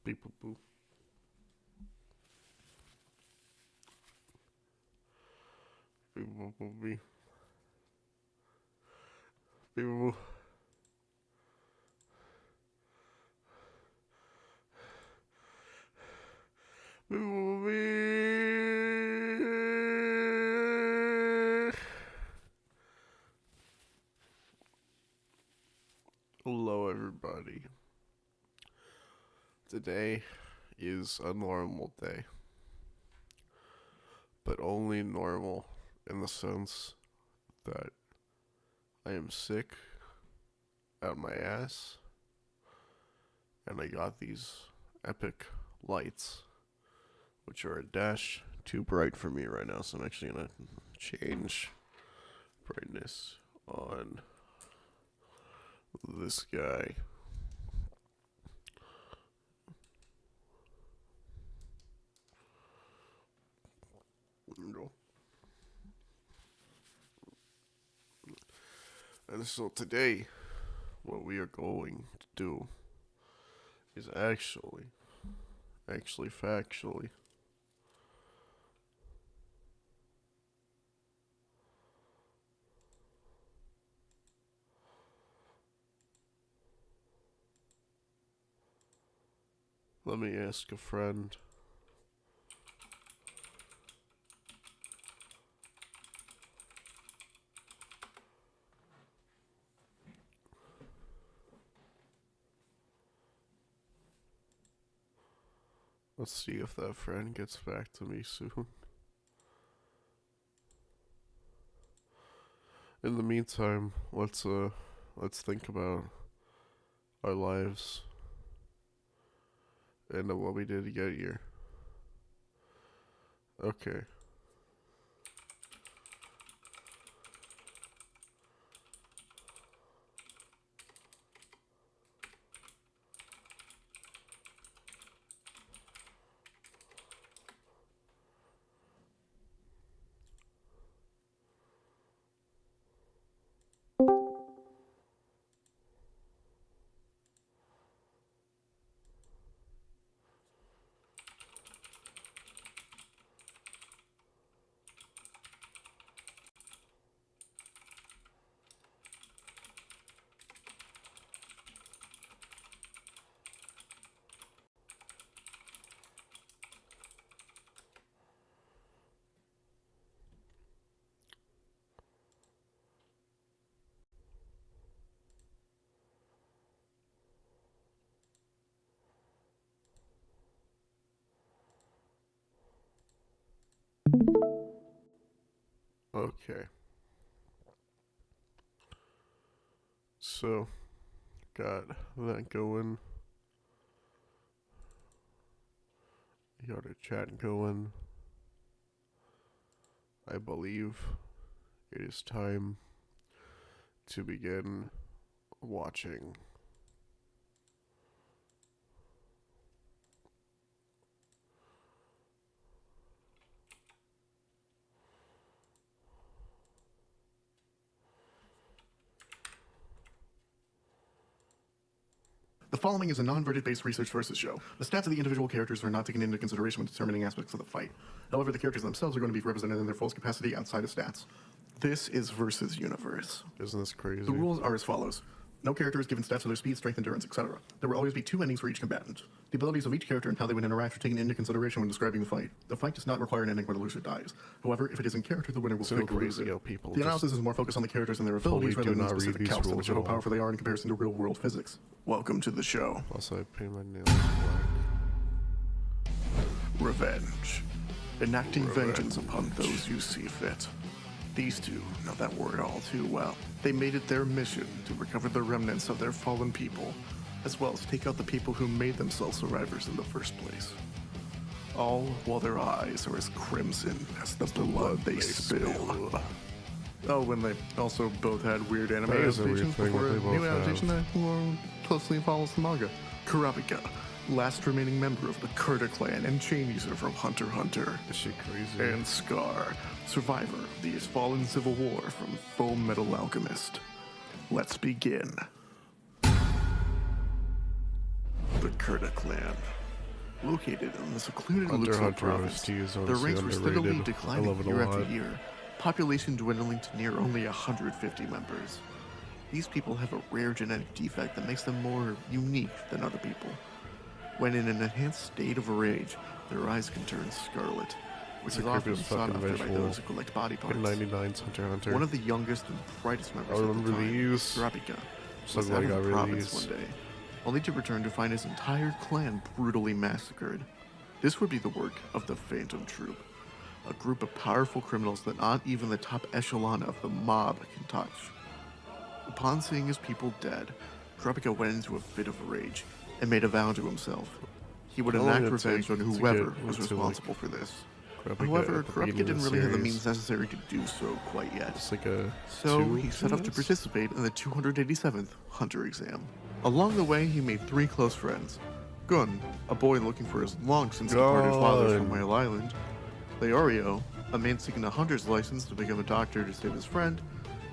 Beep boop boop. Beep boop boop beep. Beep boop boop. Beep boop beep. Hello, everybody. Today is a normal day, but only normal in the sense that I am sick out my ass, and I got these epic lights, which are a dash too bright for me right now, so I'm actually gonna change brightness on this guy. And so today, what we are going to do is actually, factually, let me ask a friend. Let's see if that friend gets back to me soon. In the meantime, let's think about our lives and what we did to get here. Okay. Okay. So, got that going. Got a chat going. I believe it is time to begin watching. The following is a non-verdict-based research versus show. The stats of the individual characters are not taken into consideration when determining aspects of the fight. However, the characters themselves are going to be represented in their fullest capacity outside of stats. This is Versus Universe. Isn't this crazy? The rules are as follows. No character is given stats of their speed, strength, endurance, etc. There will always be two endings for each combatant. The abilities of each character and how they would interact are taken into consideration when describing the fight. The fight does not require an ending where the loser dies. However, if it is in character, the winner will still lose it. People The analysis is more focused on the characters and their abilities rather than specific counts that show how powerful they are in comparison to real-world physics. Welcome to the show. Also, I paint my nails black. Revenge. Enacting vengeance upon those you see fit. These two know that word all too well. They made it their mission to recover the remnants of their fallen people, as well as take out the people who made themselves survivors in the first place. All while their eyes are as crimson as the blood they spill. Oh, and they also both had weird anime That is a weird adaptations thing before that a they new both have. adaptation that more closely follows the manga. Kurapika, last remaining member of the Kurta clan and chain user from Hunter x Hunter. Is she crazy? And Scar, survivor of the fallen civil war from Full Metal Alchemist. Let's begin. The Kurta clan. Located in the secluded Hunter Luxor Hunter province, OST is their honestly ranks were steadily underrated. I declining love it a year after lot. year, population dwindling to near only 150 members. These people have a rare genetic defect that makes them more unique than other people. When in an enhanced state of rage, their eyes can turn scarlet, which It's is the often creepiest sought fucking after by visual. those who collect body parts. In 99's Hunter x Hunter. One of the youngest and brightest members I of remember the time, these. Kurapika, So was glad out I of got the rid of province these. one day, only to return to find his entire clan brutally massacred. This would be the work of the Phantom Troop, a group of powerful criminals that not even the top echelon of the mob can touch. Upon seeing his people dead, Kurapika went into a fit of rage and made a vow to himself. He would How long enact did it revenge take on to whoever get was into, responsible for this. Kurapika However, at the Kurapika beginning of didn't the really have the series? means necessary to do so quite yet. It's like a So he set up to years? participate in the 287th Hunter exam. Along the way, he made 3 close friends. Gun, a boy looking for his long-since-departed father from Gun. Whale Island. Leorio, a man seeking a hunter's license to become a doctor to save his friend.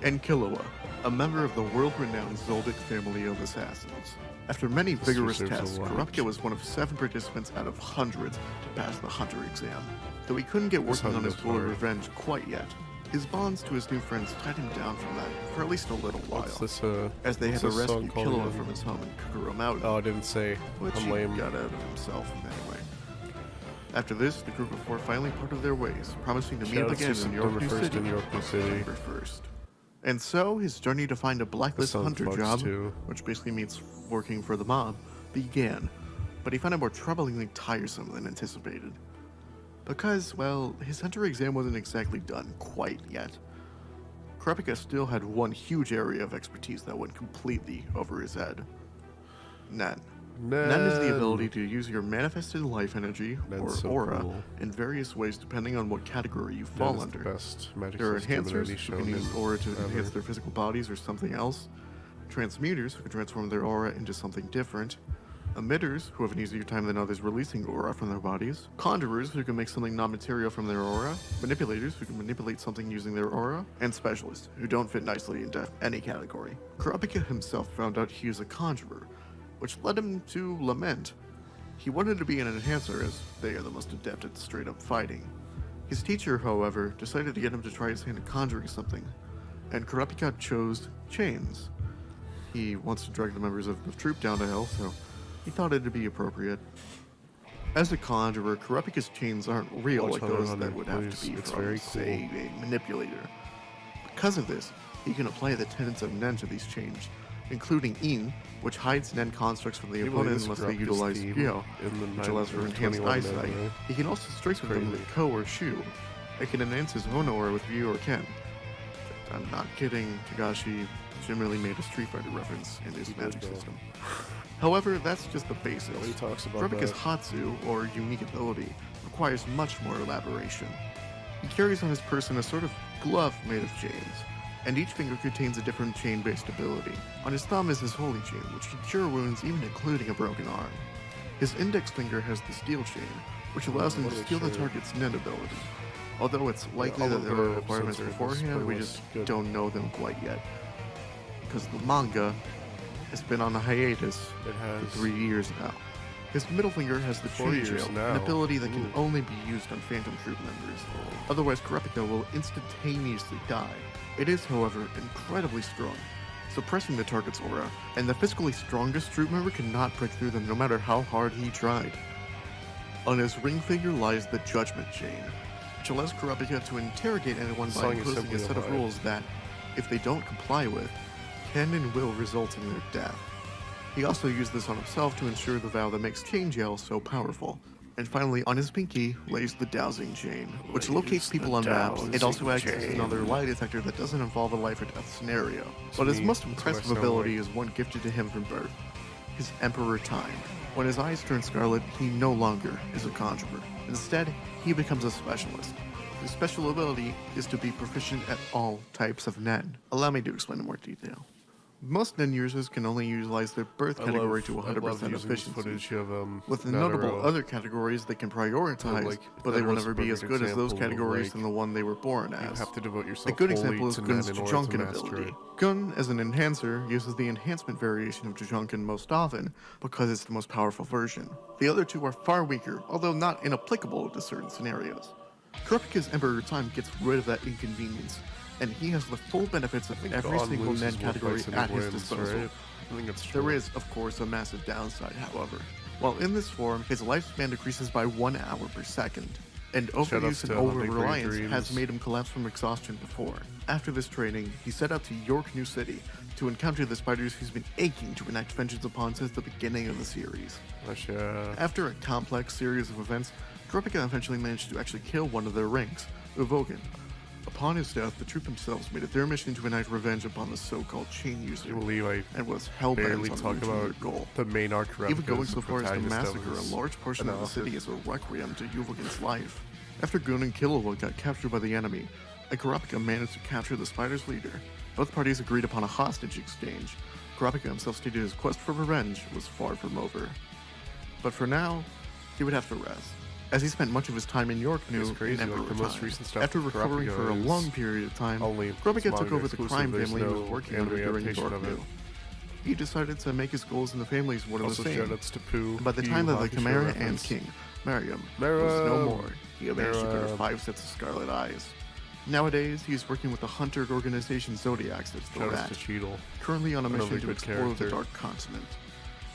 And Killua, a member of the world-renowned Zoldyck family of assassins. After many vigorous deserves a tests, watch. Kurapika was one of 7 participants out of hundreds to pass the Hunter exam. Though he couldn't get This working on sounds his goal of hard. revenge quite yet, his bonds to his new friends tied him down from that for at least a little while, What's this, as they had what's to this song rescue called Killua again? from his home in Kukuro Mountain, Oh, I didn't say. which I'm he lame. got out of himself anyway. After this, the group of 4 finally parted their ways, promising to meet Shout up out to again in York September New 1st City in York New on City. September 1st. And so, his journey to find a blacklist song hunter fucks job, too. which basically means working for the mob, began. But he found it more troublingly tiresome than anticipated. Because, well, his hunter exam wasn't exactly done quite yet. Kurapika still had one huge area of expertise that went completely over his head. Nen. Nen is the ability to use your manifested life energy, Nen's or so aura, cool. in various ways depending on what category you That fall is under. the best magic There are system in enhancers any who can shonen use aura to ever. enhance their physical bodies or something else, transmuters who can transform their aura into something different, emitters who have an easier time than others releasing aura from their bodies, conjurers who can make something non-material from their aura, manipulators who can manipulate something using their aura, and specialists who don't fit nicely into any category. Kurapika himself found out he is a conjurer, which led him to lament. He wanted to be an enhancer as they are the most adept at straight-up fighting. His teacher, however, decided to get him to try his hand at conjuring something, and Kurapika chose chains. He wants to drag the members of the troop down to hell, so he thought it'd be appropriate. As a conjurer, Kurapika's chains aren't real Watch like Hunter those x Hunter, that would have please. to be It's from, very say, cool. a manipulator. Because of this, he can apply the tenets of Nen to these chains, including In, which hides Nen constructs from the Can you believe opponent this unless they Kurapika's utilize theme Gyo, in the which allows for enhanced 21 eyesight. anime? He can also strike with them Crazy. with Ko or Shu. It can enhance his own aura with Ryu or Ken. I'm not kidding, Togashi generally made a Street Fighter reference in his He did, magic though. system. However, that's just the basics. Nobody talks about Kurapika's that. Hatsu, or unique ability, requires much more elaboration. He carries on his person a sort of glove made of chains, and each finger contains a different chain-based ability. On his thumb is his holy chain, which can cure wounds even including a broken arm. His index finger has the steel chain, which allows him to Wanna make steal the sure. target's net ability. Although it's likely all that of there the are requirements episodes are beforehand, we spoilers. just Good. don't know them quite yet. Because the manga has been on a hiatus It has. for 3 years now. His middle finger has the 4 chain years jail, an now. ability that can Ooh. only be used on Phantom Troop members. Otherwise, Kurapika will instantaneously die. It is, however, incredibly strong, suppressing the target's aura, and the physically strongest troop member cannot break through them no matter how hard he tried. On his ring finger lies the Judgment Chain, which allows Kurapika to interrogate anyone by Song is imposing simply a set of alive. rules that, if they don't comply with, can and will result in their death. He also used this on himself to ensure the vow that makes chain jail so powerful. And finally, on his pinky lays the dowsing chain, which Lays locates the people on maps. It also acts dowsing as chain. another lie detector that doesn't involve a life or death scenario. To But his me, most that's what I impressive sound ability like. is one gifted to him from birth, his Emperor Time. When his eyes turn scarlet, he no longer is a conjurer. Instead, he becomes a specialist. His special ability is to be proficient at all types of Nen. Allow me to explain in more detail. Most nin users can only utilize their birth category to 100% efficiency. Footage of With the notable other categories they can prioritize, but they will never be as good as those categories than the one they were born as. You have to devote yourself A good wholly example is to Gun's Nen in order to Jujunkin master ability. it. Gun, as an enhancer, uses the enhancement variation of Jujunkin most often because it's the most powerful version. The other two are far weaker, although not inapplicable to certain scenarios. Kurapika's Emperor Time gets rid of that inconvenience, and he has the full benefits of every Gon single loses Nen more category fights than at he his wins, disposal. right? I think that's true. There is, of course, a massive downside, however. While in this form, his lifespan decreases by 1 hour per second, and overuse Shoutouts and to Hunting for Your over-reliance Dreams. has made him collapse from exhaustion before. After this training, he set out to York New City to encounter the spiders he's been aching to enact vengeance upon since the beginning of the series. After a complex series of events, Kurapika eventually managed to actually kill one of their ranks, Uvogan. Upon his death, the troop themselves made it their mission to enact revenge upon the so-called Chain User, I believe I and was hell-bent barely on talk reaching about their goal. the main arc. Even going so the far as to protagonist of massacre a this large portion of the analysis. city as a requiem to Uvogan's life. After Gun and Killua got captured by the enemy, and Kurapika managed to capture the spider's leader, both parties agreed upon a hostage exchange. Kurapika himself stated his quest for revenge was far from over. But for now, he would have to rest, as he spent much of his time in York New It's crazy, in like, Emperor the most Time. recent stuff After with recovering Kurapika for a is long period of time, only Kurapika took manga over the exclusive, crime there's family he was no working under anime during adaptation York of it. New. He decided to make his goals and the family's one Also, and the same. shoutouts to Pooh. And by the Yu time that the Hakusho Chimera reference. and King, Mariam, was Mariam! no more, he managed to grow Mariam. 5 sets of scarlet eyes. Nowadays, he's working with the hunter organization Zodiacs as the Shoutouts Rat, to Cheadle. currently on a Another mission to good explore character. the Dark Continent.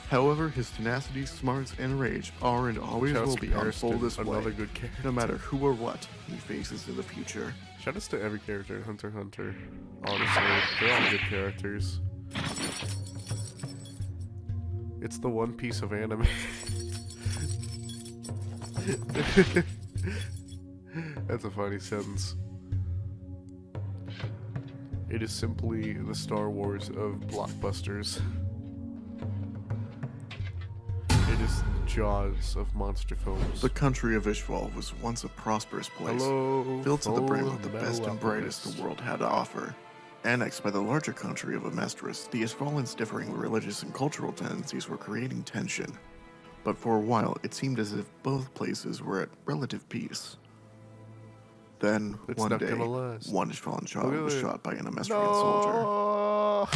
However, his tenacity, smarts, and rage are and always Shoutouts will to be on Paris, full display, another good character. no matter who or what he faces in the future. Shoutouts to every character in Hunter x Hunter. Honestly, they're all good characters. It's the One Piece of anime. That's a funny sentence. It is simply the Star Wars of blockbusters. It is the Jaws of monster films. The country of Ishval was once a prosperous place, Hello, filled to the brim full with the of best and brightest alchemists. the world had to offer. Annexed by the larger country of Amestris, the Ishvalans' differing religious and cultural tendencies were creating tension. But for a while, it seemed as if both places were at relative peace. Then, It's one not day, gonna last. one Ishvalan child Look at was it. shot by an Amestrian soldier, No!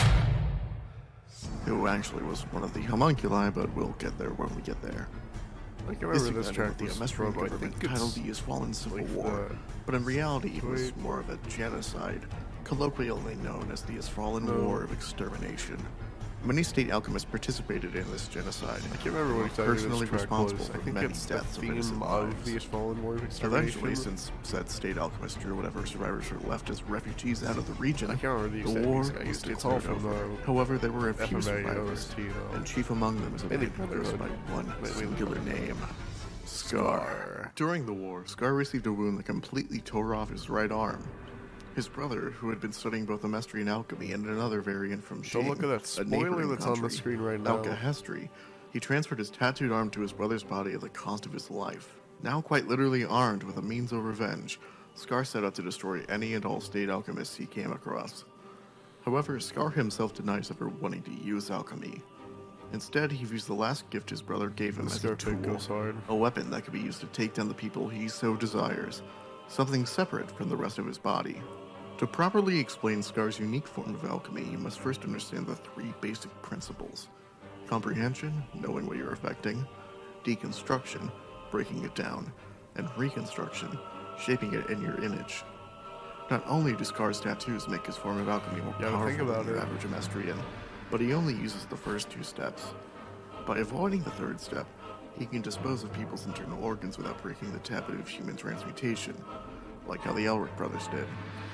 who actually was one of the homunculi, but we'll get there when we get there. I can This remember this event track with the was Amestrian from, I government think titled it's the Ishvalan Civil like War, the- but in reality it was Wait. more of a genocide, colloquially known as the Ishvalan No. War of Extermination. Many state alchemists participated in this genocide. I can't remember what were exactly personally this track responsible was. for I think many it's the deaths of theme innocent of lives. the Ishvalan War of Extermination. Eventually, since said state alchemists drew whatever survivors were left as refugees out of the region, I can't remember the the exact war exact- was it's all declared from over. the However, there were a few FMA survivors, OST, though. and chief among them is a Maybe man who goes by Brotherhood. one Maybe singular name, Scar. During the war, Scar received a wound that completely tore off his right arm. His brother, who had been studying both Amestrian alchemy and another variant from Don't look Shing, at that a spoiler neighboring that's on the country, screen right now. Alcahestry, he transferred his tattooed arm to his brother's body at the cost of his life. Now quite literally armed with a means of revenge, Scar set out to destroy any and all state alchemists he came across. However, Scar himself denies ever wanting to use alchemy. Instead, he views the last gift his brother gave him The as a Scar tool, pick goes hard. a weapon that could be used to take down the people he so desires, something separate from the rest of his body. To properly explain Scar's unique form of alchemy, you must first understand the 3 basic principles: comprehension, knowing what you're affecting; deconstruction, breaking it down; and reconstruction, shaping it in your image. Not only do Scar's tattoos make his form of alchemy more Yeah, but think powerful about than your it. average Amestrian, but he only uses the first 2 steps. By avoiding the 3rd step, he can dispose of people's internal organs without breaking the taboo of human transmutation, like how the Elric brothers did.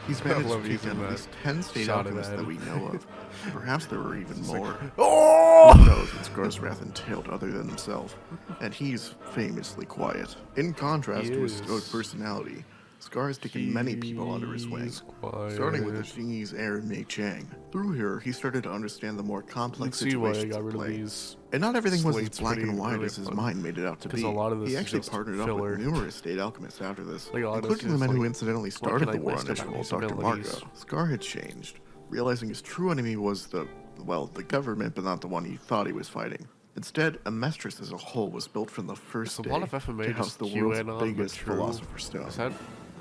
He's I managed love to take using down at that least 10 state shot of alchemists that. that we know of. Perhaps there were even more. Who Oh! knows what Scar's wrath entailed other than himself? And he's famously quiet. In contrast He to his is. stoic personality, Scar has taken many people under his wing, He's quiet. starting with the Xingyi's heir Mei Chang. Through her, he started to understand the more You can complex see why I situations got at rid of play. these. And not everything was as slates black and pretty white really as his fun. mind made it out to 'Cause be. a lot of this He is actually just partnered up filler. with numerous state alchemists after this, Like, a lot of this including the is men who like, incidentally can started I the war waste on it on Ishval, these Dr. abilities? Marco. Scar had changed, realizing his true enemy was the well, the government, but not the one he thought he was fighting. Instead, Amestris as a whole was built from the first a day lot of FMA to house just the world's QAnon, but biggest true. Philosopher's Stone. Is that,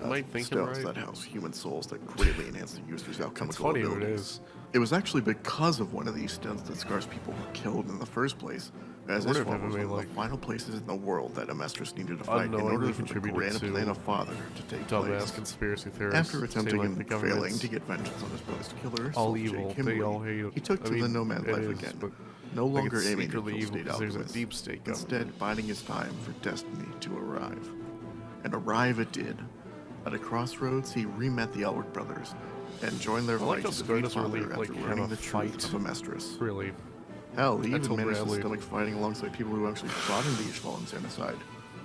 am I thinking stones right? that house human souls that greatly enhance the user's alchemical It's funny if it abilities. is. It was actually because of one of these stones that Scar's people were killed in the first place, as I wonder this if one was MMA, one of like, the final places in the world that Amestris needed to fight in unknowingly order for the contributed grand to plan of Father to take Dumbass place. conspiracy theorists. After saying, attempting like, and the failing government's to get vengeance on his brother's killer, all Soul evil. Jake They Kimberly, all hate. he took I to mean, the nomad it life is, again, but, no like, longer it's aiming to secretly kill evil state because there's a alchemists, deep state government. instead biding his time for destiny to arrive. And arrive it did. At a crossroads, he re-met the Elric brothers and joined their I like fight how to Scar defeat doesn't Father really, after like, have learning a the truth fight. of Amestris. Really. Hell, he Until even managed to Bradley. stomach fighting alongside people who actually fought in the Ishvalan genocide.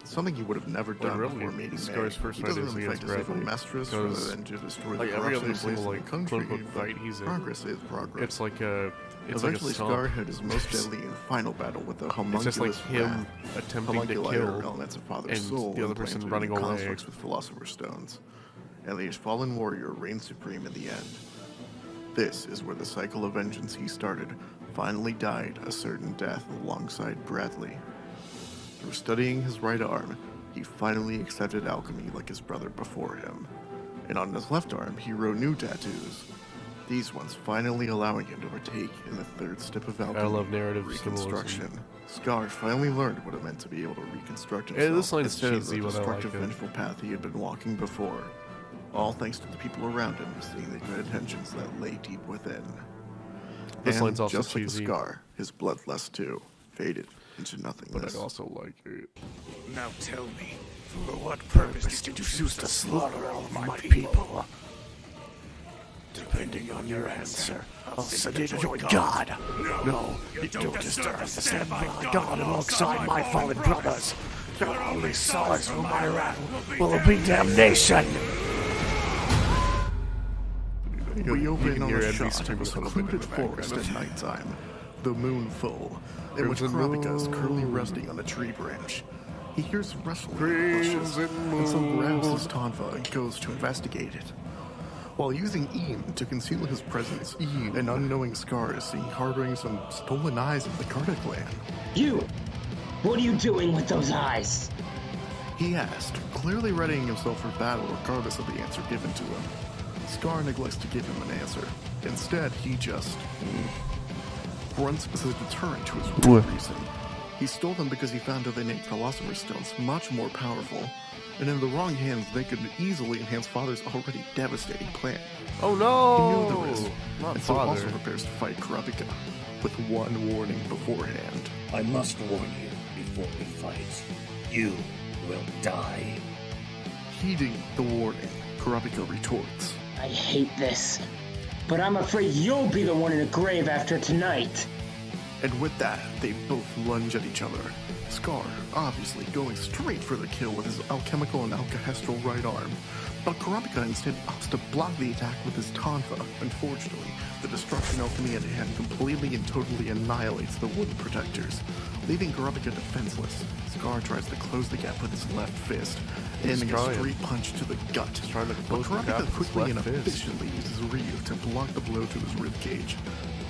Something he would have never done really, before meeting Scar's May. first He fight doesn't is really fight against to save Bradley, Amestris because, rather than to destroy like, the every corruption other that places single, in the like, country, quote-unquote but fight he's in, progress is progress. It's like a. It's Eventually, like a Scar song. had his most deadly and final battle with the It's homunculus just like him wrath, attempting to homunculi kill elements of Father's and soul the other and person planted running in away. constructs with Philosopher's Stones. And the fallen warrior reigned supreme in the end. This is where the cycle of vengeance he started finally died a certain death alongside Bradley. Through studying his right arm, he finally accepted alchemy like his brother before him. And on his left arm, he wrote new tattoos. These ones finally allowing him to partake in the third step of alchemy, love narrative reconstruction. symbolism. Scar finally learned what it meant to be able to reconstruct Yeah, himself this line's instead of cheesy, the but I like destructive, it. vengeful path he had been walking before. All thanks to the people around him seeing the good intentions that lay deep within. This And line's also just like cheesy. the Scar, his bloodlust too faded into But nothingness. I also like it. Now tell me, for what purpose did you choose to slaughter all of my people? Depending on your answer, I'll send in your god. No, you don't deserve to stand by God alongside my fallen brothers. Your only solace for my wrath will be damnation. We You open can on hear a Andy's shot scream of a a little bit in secluded the forest background. at nighttime, the moon full, in which Crimson Kurapika is currently moon. resting on a tree branch. He hears rustling in the bushes, Crimson and so grabs moon. his tonfa and goes to investigate it. While using Ian to conceal his presence, an unknowing Scar is seen harboring some stolen eyes of the Karna clan. You! What are you doing with those eyes? He asked, clearly readying himself for battle regardless of the answer given to him. Scar neglects to give him an answer. Instead, he just grunts as a deterrent to his real reason. He stole them because he found out they made Philosopher's Stones much more powerful, and in the wrong hands they could easily enhance Father's already devastating plan. Oh He no! knew the risk, Not and so father. also prepares to fight Kurapika, with one warning beforehand. I must warn you before we fight. You will die. Heeding the warning, Kurapika retorts. I hate this. But I'm afraid you'll be the one in the grave after tonight. And with that, they both lunge at each other. Scar, obviously, going straight for the kill with his alchemical and alkahestral right arm. But Kurapika instead opts to block the attack with his tonfa. Unfortunately, the destruction alchemy at hand completely and totally annihilates the wooden protectors, leaving Kurapika defenseless. Scar tries to close the gap with his left fist, aiming a trying. straight punch to the gut. trying to But close the gap Kurapika with his quickly and left fist. efficiently uses Ryu to block the blow to his ribcage,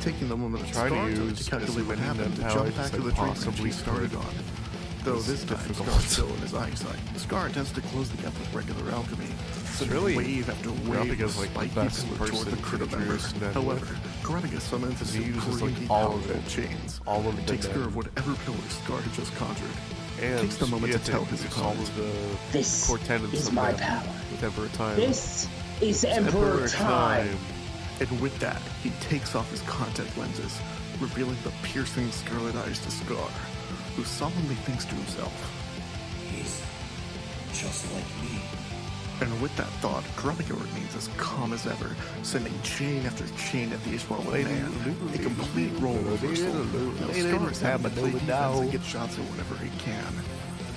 taking the moment of Try to Scar use to calculate as what many happened to mentality jump back as to I the tree branch possibly he started could. on. Though It's this time, difficult. Scar's still in his eyesight. Scar attempts to close the gap with regular alchemy. Sending really- wave after wave Kurapika's, of like, the spiky best pillar toward person the critter to member. introduce Ned However, with. Kurapika summons his He uses, like, supremely all of powerful it. chains. All of and the takes Ned. care of whatever pillar Scar had just conjured. And takes the moment you to have tell his introduce all opponent. of the This core tenets is of my them power. with Emperor Time. This is Emperor Time. And with that, he takes off his contact lenses, revealing the piercing scarlet eyes to Scar, who solemnly thinks to himself. He's just like me. And with that thought, Kurapika remains as calm as ever, sending chain after chain at the Ishmael man. A complete role reversal. Now Scar is having to play defense and get shots in whenever he can.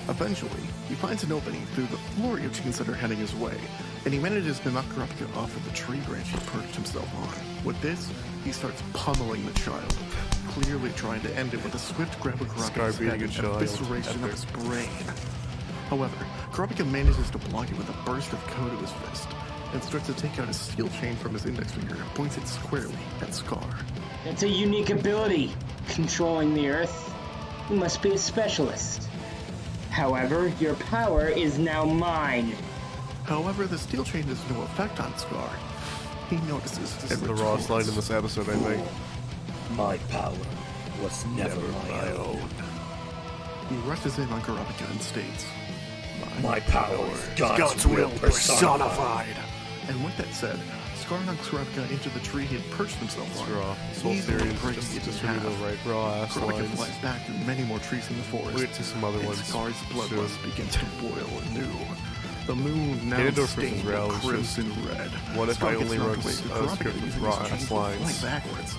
Eventually, he finds an opening through the flurry of chains that are heading his way, and he manages to knock Kurapika off of the tree branch he perched himself on. With this, he starts pummeling the child, clearly trying to end it with a swift grab of Scar Kurapika's beating head a and child. evisceration of his brain. However, Kurapika manages to block it with a burst of code of his fist, and starts to take out a steel chain from his index finger and points it squarely at Scar. That's a unique ability. Controlling the earth. You must be a specialist. However, your power is now mine. However, the steel chain has no effect on Scar. He notices It's the rawest line in this episode, I think. My power was never my own. He rushes in on Kurapika and states, My power is God's will personified. And with that said, Scar knocks Kurapika into the tree he had perched himself on. Raw. This whole Easily series breaking just it in distributed half. right raw ass Kurapika lines. flies back through many more trees in the forest. We'll get to some other and ones Scar's soon. bloodlust begins to boil anew. The moon now Ganondorf stained versus Rao with is crimson red. what if Scar I gets only knocked wrote away a through script Kurapika with using raw his ass chain to lines? fly backwards.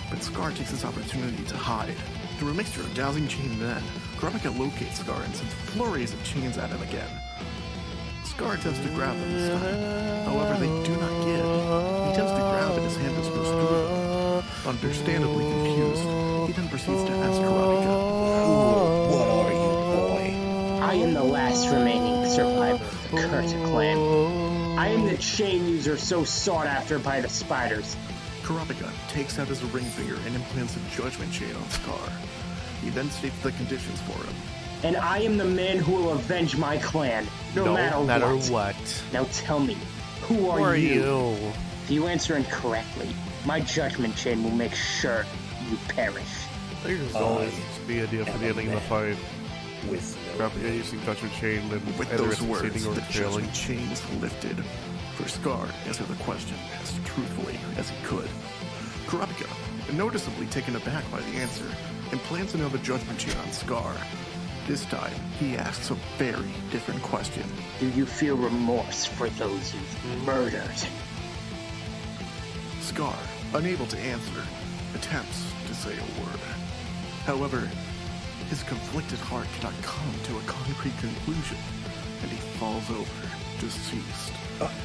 But Scar takes this opportunity to hide. Through a mixture of dowsing chain and then, Kurapika locates Scar and sends flurries of chains at him again. Scar attempts to grab them this time. However, they do not give. He attempts to grab and his hand just goes through them. Understandably confused, he then proceeds to ask Kurapika, What are you, boy? I am the last remaining survivor of the Kurta clan. I am the chain user so sought after by the spiders. Kurapika takes out his ring finger and implants a judgment chain on Scar. He then states the conditions for him. And I am the man who will avenge my clan, no matter what. Now tell me, who are you? If you answer incorrectly, my judgment chain will make sure you perish. I think there's always the idea for the ending of the fight. With no Kurapika using judgment chain and With either those it's words, succeeding or the failing. judgment chain is lifted. For Scar answered the question as truthfully as he could. Kurapika, noticeably taken aback by the answer, implants another judgment chain on Scar. This time, he asks a very different question. Do you feel remorse for those you've murdered? Scar, unable to answer, attempts to say a word. However, his conflicted heart cannot come to a concrete conclusion, and he falls over, deceased,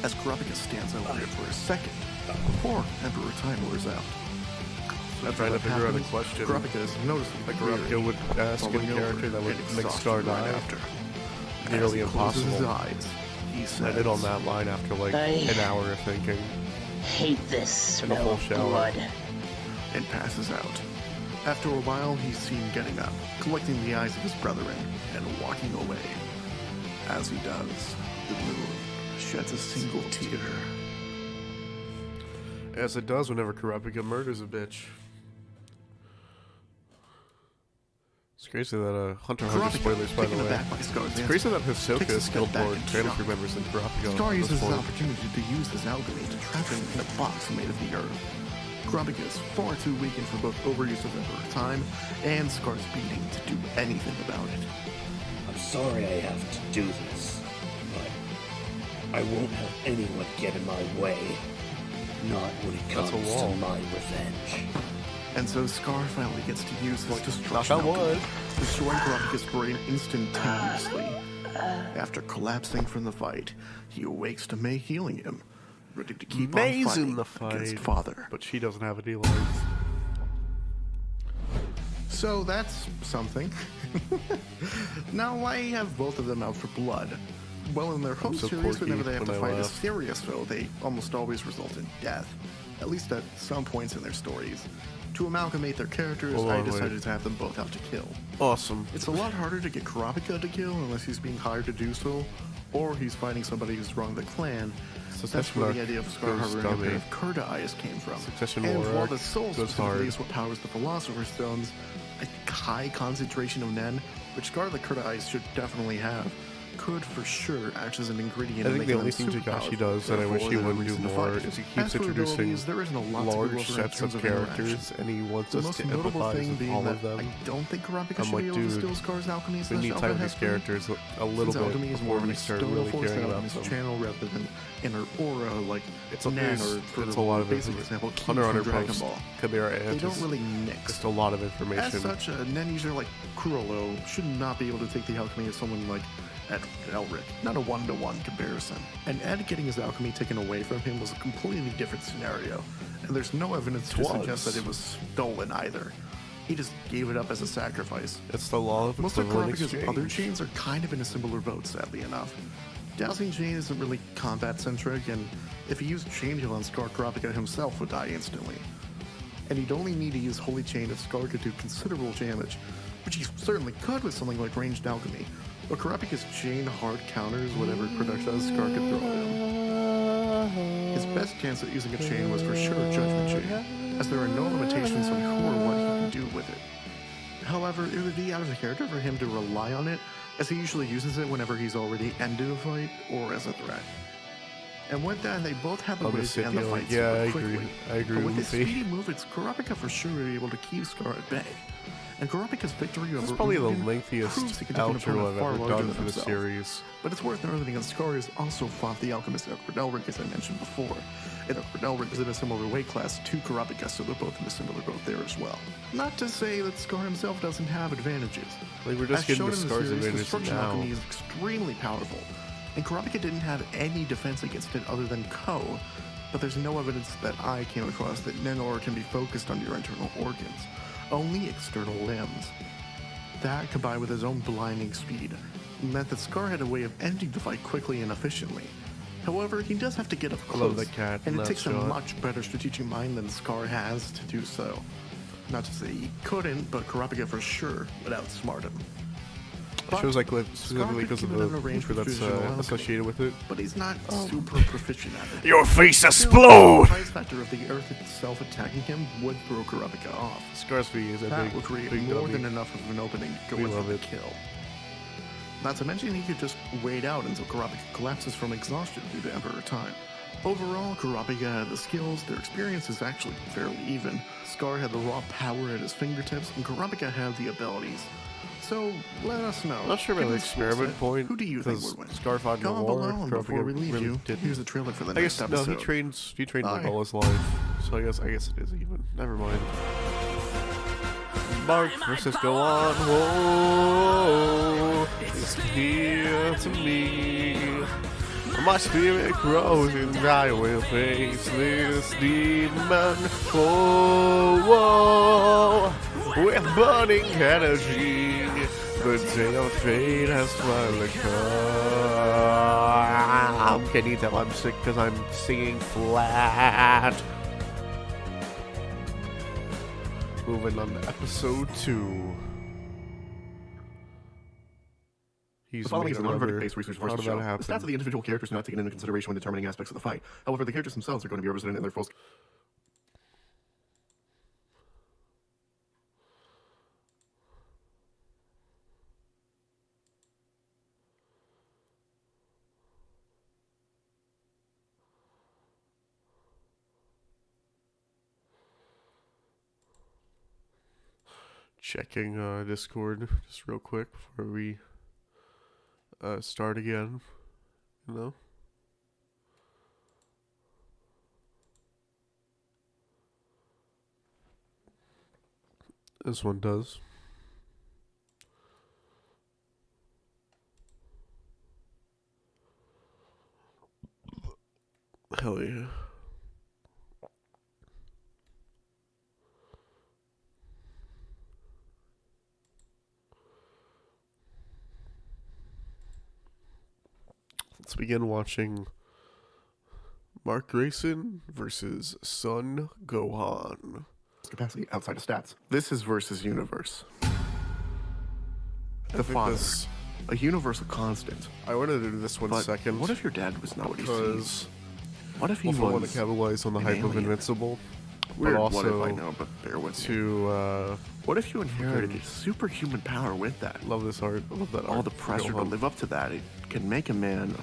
as Kurapika stands over him for a second before Emperor Time wears out. I'm trying to figure out a question. Kurapika is noticeably Kurapika would ask a falling character over that would and make exhausted Scar right die. after. Nearly As he closes his impossible. eyes, he says, I did on that line after like an hour of thinking. Hate this smell whole of shower. blood. and passes out. After a while, he's seen getting up, collecting the eyes of his brethren, and walking away. As he does, the moon sheds a single tear. As it does whenever Kurapika murders a bitch. It's crazy that Hunter x Hunter spoilers, by the taken way. aback by Scar's It's answer, crazy that takes a Hisoka step killed back more in family shock. members than Kurapika. Scar at this uses his point. opportunity to use his alchemy to trap him in a box made of the earth. Kurapika is far too weakened for both overuse of Emperor Time and Scar's beating to do anything about it. I'm sorry I have to do this, but I won't have anyone get in my way. Not when it That's comes a wall. to my revenge. And so Scar finally gets to use his destruction knock on alchemy, wood. destroying Kurapika's brain instantaneously. After collapsing from the fight, he awakes to May healing him, ready to keep May's on fighting in the against fight, Father. but she doesn't have any lines. So that's something. Now why have both of them out for blood? Well, in their home so series, quirky whenever they have when to I fight a laugh. serious foe, they almost always result in death. At least at some points in their stories. To amalgamate their characters, Hold I on, wait. decided to have them both out to kill. Awesome. It's a lot harder to get Kurapika to kill unless he's being hired to do so, or he's fighting somebody who's wronged the clan. So that's Succession where the arc idea of Scar goes harboring a dummy. pair of Kurta eyes came from. Succession and war while arc the soul goes specifically hard. is what powers the Philosopher's Stones, I think high concentration of Nen, which Scar the Kurta eyes should definitely have, could for sure act as an ingredient I in think the making only them thing super Takashi powerful. does that I wish Therefore, he they're would do reason to more fight. is he As keeps for introducing abilities, there isn't a lot to go over in large sets terms of interaction. characters, and he wants The us most to notable empathize thing with being all that of them. I don't think Kurapika I'm should like, be able to dude, steal Scar's alchemy We slash need alpha time these Hesper. characters a little Since bit alchemy is before more of we an start external really force caring that about alchemist them. channel rather than inner aura like It's Nen or for it's a lot of basic information. example, Ki Hunter x from Hunter Dragon post Ball. Chimera They Ant don't is really mix. just a lot of As information. such, a Nen user like Kurolo should not be able to take the alchemy of someone like Elric. Not a one-to-one comparison. And Ed getting his alchemy taken away from him was a completely different scenario, and there's no evidence to suggest that it was stolen either. He just gave it up as a sacrifice. It's the law of Most of equivalent Kurapika's exchange. other chains are kind of in a similar boat, sadly enough. Dowsing Chain isn't really combat-centric, and if he used Chain Heal on Scar, Kurapika himself would die instantly. and he'd only need to use Holy Chain if Scar could do considerable damage, which he certainly could with something like ranged alchemy, but Kurapika's chain hard counters whatever projectiles Scar could throw at him. His best chance at using a chain was for sure Judgment Chain, as there are no limitations on who or what he can do with it. However, it would be out of character for him to rely on it, as he usually uses it whenever he's already ended a fight or as a threat. And with that, they both have the ways to end the fight super quickly. I agree but with with his you. speedy movements, Kurapika for sure would be able to keep Scar at bay. And Kurapika's victory over This is probably the Urigen lengthiest proves he can take an outro opponent I've far ever larger done than for the himself. series. But it's worth noting that Scar has also fought the alchemist Elric, as I mentioned before. And Elric is in a similar weight class to Kurapika, so they're both in a similar boat there as well. Not to say that Scar himself doesn't have advantages. Like, we're just As getting shown the in the Scar's series, advantage Destruction now. Alchemy is extremely powerful, and Kurapika didn't have any defense against it other than Ko, but there's no evidence that I came across that Nenor can be focused on your internal organs, only external limbs. That, combined with his own blinding speed, meant that Scar had a way of ending the fight quickly and efficiently. However, he does have to get up I love close, the cat and in it that takes a shot. much better strategic mind than Scar has to do so. Not to say he couldn't, but Kurapika for sure would outsmart him. It shows like Scar specifically could because of keep it in the a range feature with that's visual alchemy. associated with it. But he's not super proficient at it. Your face Still, explode! The price factor of the earth itself attacking him would throw Kurapika off. Scar's V is a That big, would create big more dummy. than enough of an opening to go We in for love the it. kill. Not to mention he could just wait out until Kurapika collapses from exhaustion due to Emperor Time. Overall, Kurapika had the skills, their experience is actually fairly even. Scar had the raw power at his fingertips, and Kurapika had the abilities. So, let us know. Not sure about Given the this experiment set, point, Who do you think because would win? Scar fought in the Comment war, below, and before Kurapika we leave really you, didn't. here's the trailer for the I next guess no, episode. he trains like Bye. all his life, so I guess it is even. Never mind. Mark versus go on. Whoa, it's clear to me. My spirit grows and I will face this demon. Whoa, with burning energy. The day of fate has finally come. Can you tell I'm sick because I'm singing flat? Moving on to episode 2. He's The following is a made another- non-verdict-based research How versus did show. that The happen? stats of the individual characters are not taken into consideration when determining aspects of the fight. However, the characters themselves are going to be represented in their full. Checking Discord just real quick before we start again. You know? This one does. Hell yeah. Let's begin watching Mark Grayson versus Son Gohan. Capacity outside of stats. This is versus universe. I The think father. this- A universal constant. I wanted to do this one But second. what if your dad was not what he because sees? What if he well, for one, was to capitalize on the an hype of alien? Invincible, weird? but What if I also know? But bear with me. to What if you inherited fucking- superhuman power with that? love this art. I love that art. All the for pressure to Gohan. live up to that, it can make a man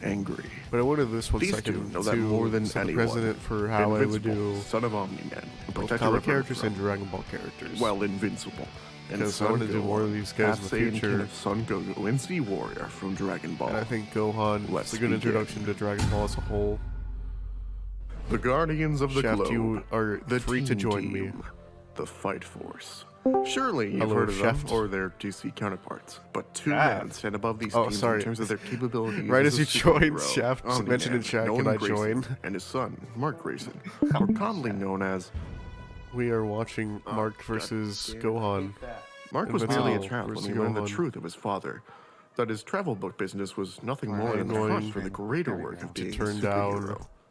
angry. But I wanted this one These second two know that to more than set the anyone. precedent for how I would Invincible, do Son of Omni-Man, both protect comic your characters and Dragon Ball characters. well, invincible. And because I Son want to do more of Gohan, these guys in the Saiyan future. King of Son Goku and Z Warrior from Dragon Ball. And I think Gohan Let's is a good begin. introduction to Dragon Ball as a whole. The Guardians of the Shaft, Globe. you are the free to Teen join me. Team, The Fight Force. Surely you've Hello, heard of Shaft. them or their DC counterparts, but two Shaft. men stand above these Oh, teams sorry. in terms of their capabilities. Right as as a you joined, superhero. Shaft Omni-Man, mentioned in chat, Nolan can I Grayson, join? And his son, Mark Grayson, more commonly known as. We are watching Mark versus Gohan. Mark was merely a Invincible child when versus he learned the Gohan. truth of his father. That his travel book business was nothing more than a going front for the greater work of to being turn a down superhero.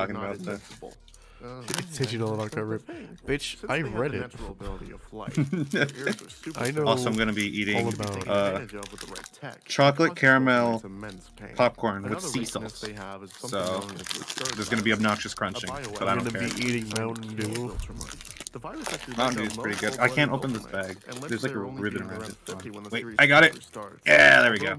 talking about. Invincible. Digital in October. Bitch, I read it. I know. Also, I'm gonna be eating all about chocolate caramel popcorn with sea salt. So there's gonna be obnoxious crunching, but I I'm don't gonna care. be eating Mountain Dew. Mountain Dew's pretty good. I can't open this bag. There's like a ribbon around it. Wait, I got it. Yeah, there we go. You're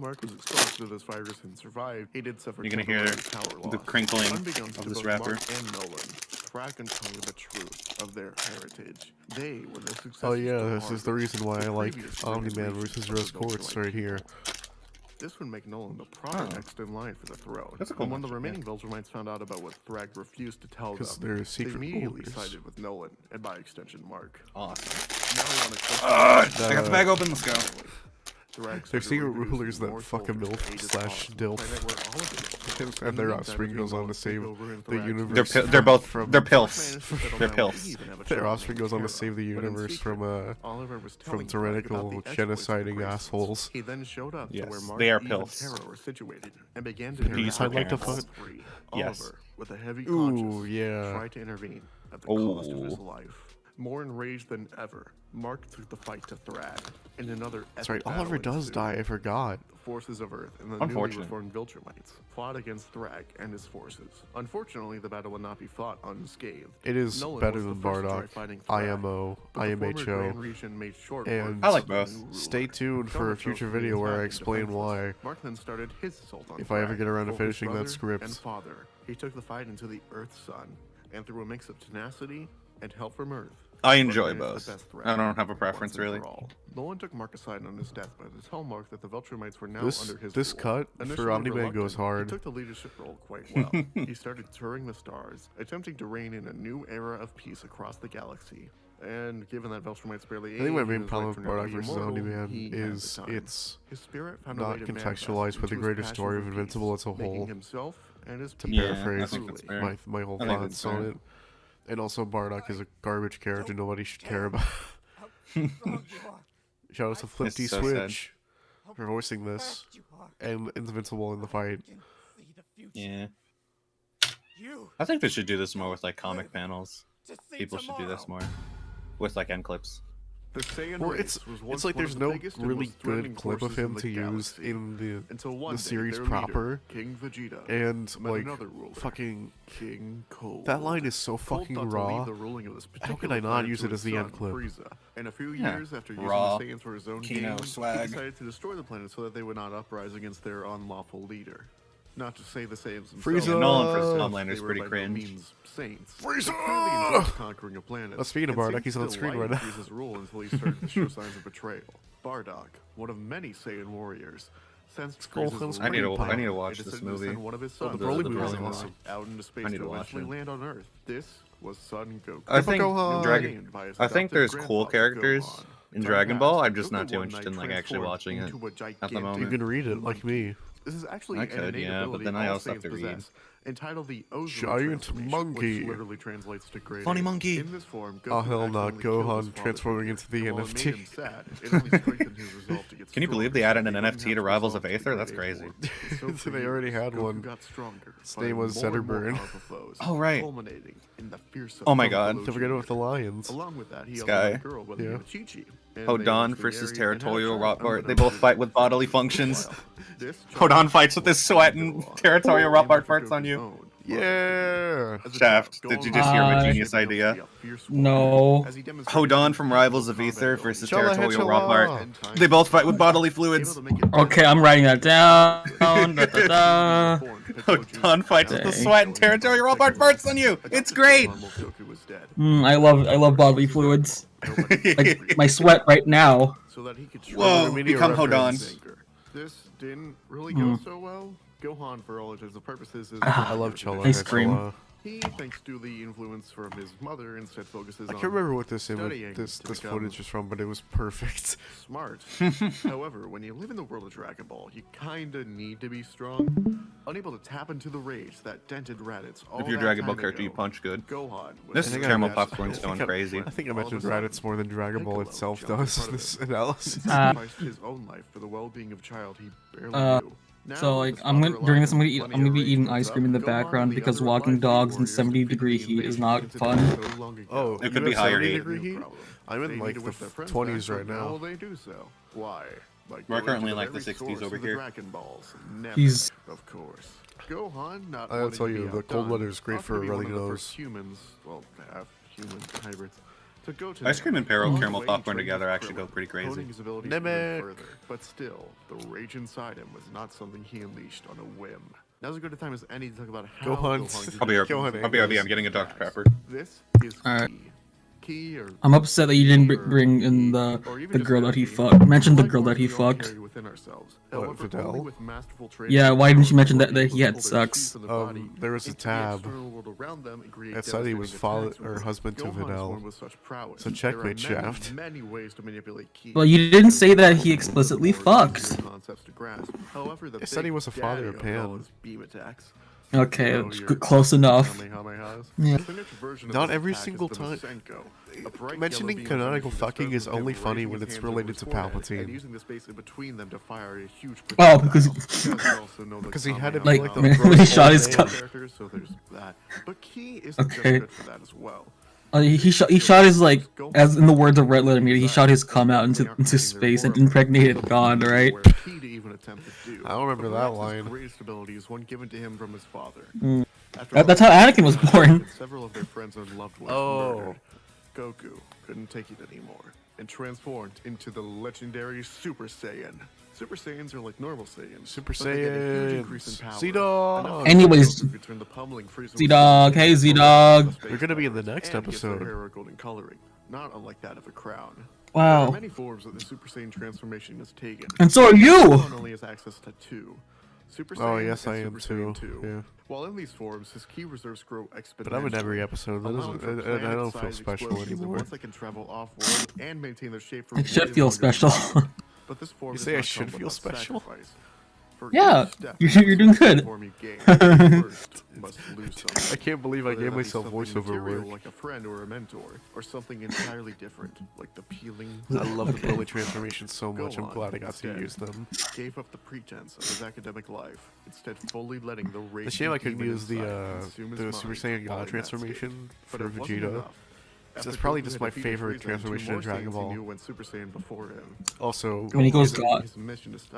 gonna hear the crinkling of this wrapper. The truth of their heritage. They were the successors Oh yeah, to this is the Harvard, reason why I like previous Omni-Man generations versus of Rose the Quartz Viltrumite right here. This would make Nolan the proper next in line for the throne. That's a cool And when the matchup, remaining Viltrumites found out about what Thrag refused to tell them, Because they're they secret immediately rulers. sided with Nolan, and by extension Mark. Awesome. Now on a I got the bag open. Let's go. They're secret rulers that fuck a MILF slash DILF. And their offspring goes on to save the universe. They're both from pilfs. They're pilfs. Their offspring goes on to save the universe from tyrannical genociding assholes. He then showed up Yes, to where Mark they are Eve, pilfs. and Terra were situated and began to Peace harass I'd like to all fuck- three. Yes. Oliver, with a heavy Ooh, conscience, yeah. tried to intervene at the cost of his Ooh. life. More enraged than ever, Mark took the fight to Thrag. In another That's right, epic battle Oliver does ensued. die, I forgot. The forces of Earth and the newly Unfortunate. reformed Viltrumites fought against Thrag and his forces. Unfortunately, the battle would not be fought unscathed. It is Nolan better was than the first to try Bardock, fighting Thrag, IMO, but the former IMHO. Grand Regent made short and work I like of the both. new ruler. Stay tuned for a Showing future himself video to be where I attacked and explain defenseless, why. Mark then started his assault on If I ever Thrag. get around to For his finishing that brother script. and father, he took the fight into the Earth Sun, and through a mix of tenacity and help from Earth, I Mark enjoy managed the both. best threat I don't have a once preference and for really. all. Nolan took Mark aside on his deathbed to tell Mark that the Viltrumites were now This- under his this rule. cut for Initially Omni-Man goes reluctant, hard. He took the leadership role quite well. He started touring the stars, attempting to reign in a new era of peace across the galaxy. And given that Viltrumites barely I think my aged main and his problem life with were nearly Bardock versus immortal, Omni-Man he had the is time. it's His spirit found a not way to manifest contextualized with the into his greater passion story of for Invincible peace, as a making whole. himself and his To people Yeah, I paraphrase think that's fair. my whole I think that's thoughts on fair. it. And also Bardock is a garbage character nobody should care about. Shout out to Flip It's D so Switch for voicing this and Invincible in the fight. Yeah. I think they should do this more with like comic panels. People should do this more with like end clips. The Saiyan Well, race it's was once it's like one of there's the no biggest and really most threatening good clip of forces in him the to use galaxy. in Until one the day, series their proper. leader, King Vegeta, And met like another ruler, fucking King Cold. that line is so Cold fucking thought to raw. leave the ruling of this How could particular I not planet use to it as his the end son, clip? Frieza. And a few Yeah. years after Raw, using the Saiyans for his own Kino gain, swag. he decided to destroy the planet so that they would not uprise against their unlawful leader. Not to say the Saiyans themselves. Frieza! Yeah, Nolan for They Homelander's were pretty by no cringe. means saints. Frieza! They clearly enjoyed conquering a planet. Oh, speaking of and Bardock, seemed he's on to screen like right now. Frieza's rule until he started to show signs of betrayal. Bardock, one of many Saiyan warriors, sensed Scroll Frieza's on screen. I need to and watch this decided to movie. send one of his Oh, the sons, Broly movie is Gohan, awesome. out into space I need to to watch eventually it. land on Earth. This was Son Goku. I think Gohan. Dragon. Named by his I think adopted there's cool grandfather, characters Gohan. in Time Dragon Ball. passed, I'm just not Goku too one interested in night like actually transformed watching it into a at the gigantic moment. You can read it like me. This is actually I an could, innate yeah, but ability then I all also have Saiyans to read. possess, entitled the Ozu Giant transformation, monkey. which literally translates to great Funny ape. monkey. In this form, Goku Oh, hell no, accidentally killed his Gohan father transforming figure, into the and while it made NFT. him sad, it only strengthened his resolve to get Can you believe stronger, they added an so he wouldn't NFT have to Rivals of resolve to Aether? the That's great ape crazy. form. So So for they already years, had Goku one. got stronger, His name fighting was more and more Zetterburn. powerful foes, Oh, right. culminating in the fearsome Oh my Son God. Goku Don't forget about the Jr. lions. Along with that, he This also had a guy. girl by the name of Chi-Chi. And they Hodon eventually versus married and had a Territorial child, Rotbart. They unbeknownst both to fight his with bodily father. functions. This Hodon child fights with his was sweat named and Gohan, Territorial named Rotbart for farts on Goku's you. own. Yeah. As a Shaft, child, did you Gohan just hear my was genius shaping up to be idea? a fierce warrior, No. as he demonstrated Hodon his from Rivals of combat Aether ability. versus Chala Territorial Hechala. Rotbart. They both fight with bodily Able fluids. to make it Okay, I'm writing that down. Da, da, da. Hodon fights with the Dang. sweat and Territorial Rotbart farts on you. It's great. I love bodily fluids. Like my sweat right now. So that he could Whoa, struggle become with Hodon. his anger. This didn't really go so well. Gohan, for all intents and purposes, is I love Chala Ice cream. Hechala. He, thanks to the influence from his mother, instead focuses I on can't remember what this studying this to this become footage is from, but it was perfect. smart. However, when you live in the world of Dragon Ball, you kinda need to be strong. Unable to tap into the rage that dented Raditz all If you're a that Dragon Ball time character, you ago, punch good. Gohan was This I think I caramel mentioned- popcorn's I going think I- crazy. I think I All of a mentioned sudden, Raditz more than Dragon Ball Piccolo itself jumped in does front in of this him. analysis. Sacrificed his own life for the well-being of a child he barely knew. So like during this I'm gonna be eating ice cream in the background because walking dogs in 70-degree heat is not fun. Oh, It could be higher heat. degree heat? I'm in like the 20s right now. They do so. Why? Like We're going currently to in like the very 60s source over of the here. Dragon Balls. Never, He's- of course. Gohan, not I'll wanting tell to you, be the cold outdone, weather is great offered for to be running one of the nose. first humans, well, half human hybrids, to go to Ice cream and Namek. caramel Way popcorn trained together with actually go Krillin, pretty crazy. honing his abilities Namek. even further. But still, the rage inside him was not something he unleashed on a whim. Now's as good a time as any to talk about how Gohan. Gohan I'll be here. Gohan I'll be angles. I'm getting a Dr. Pepper. This is Alright. key or I'm upset that you didn't bring in the girl that he fucked. Mention the girl that he fucked. What, Videl? Yeah, why didn't you mention that he had sex? There was a tab that said he was father or husband to Videl. So checkmate, Shaft. Well, you didn't say that he explicitly fucked. It said he was a father of Pan. Okay, close enough. Yeah. Not every single time. Mentioning canonical fucking is only funny when it's related to Palpatine. Oh, because Because he had to be like like the when he shot his gun. gun. Okay. He shot his like, as in the words of Red Letter Media, he shot his cum out into space and impregnated God, right? I don't remember that line. That's how Anakin was born. Several of their friends and loved ones Oh. murdered. Goku couldn't take it anymore and transformed into the legendary Super Saiyan. Super Saiyans are like normal Saiyans. Super but they get a huge increase in Saiyans. power. Z-Dog. Enough Anyways, to return the pummeling Frieza Z-Dog, hey, Z-Dog. We're gonna be in the next and gets their episode. hair a golden coloring, not unlike that of a crown. Wow. There are many forms that the Super Saiyan transformation has taken. And so are you! Gohan only has access to two. Super Oh, Saiyan yes, and I am Super Saiyan too. 2. Yeah. While in these forms, his key reserves grow exponentially. But I'm in every episode. That allowing doesn't, for I don't feel planet-sized special explosions that anymore. once they can travel off-world and maintain their shape for It should way feel longer special. time. But this form You does say I not should come feel without special? sacrifice. For Yeah, each step you're doing in the good. form you gain, you first must lose something. I can't believe I Whether gave that be myself something voiceover material, work. like a friend or a mentor, or something entirely different, like the peeling. I love the Okay. Broly transformation so much. I'm Gohan, glad I got to instead, use them. Gave up the pretense of his academic life, instead fully letting the rage. The shame I couldn't use the Super Saiyan God transformation for Vegeta. That's probably just my favorite transformation in Dragon Ball. Also, When he goes God.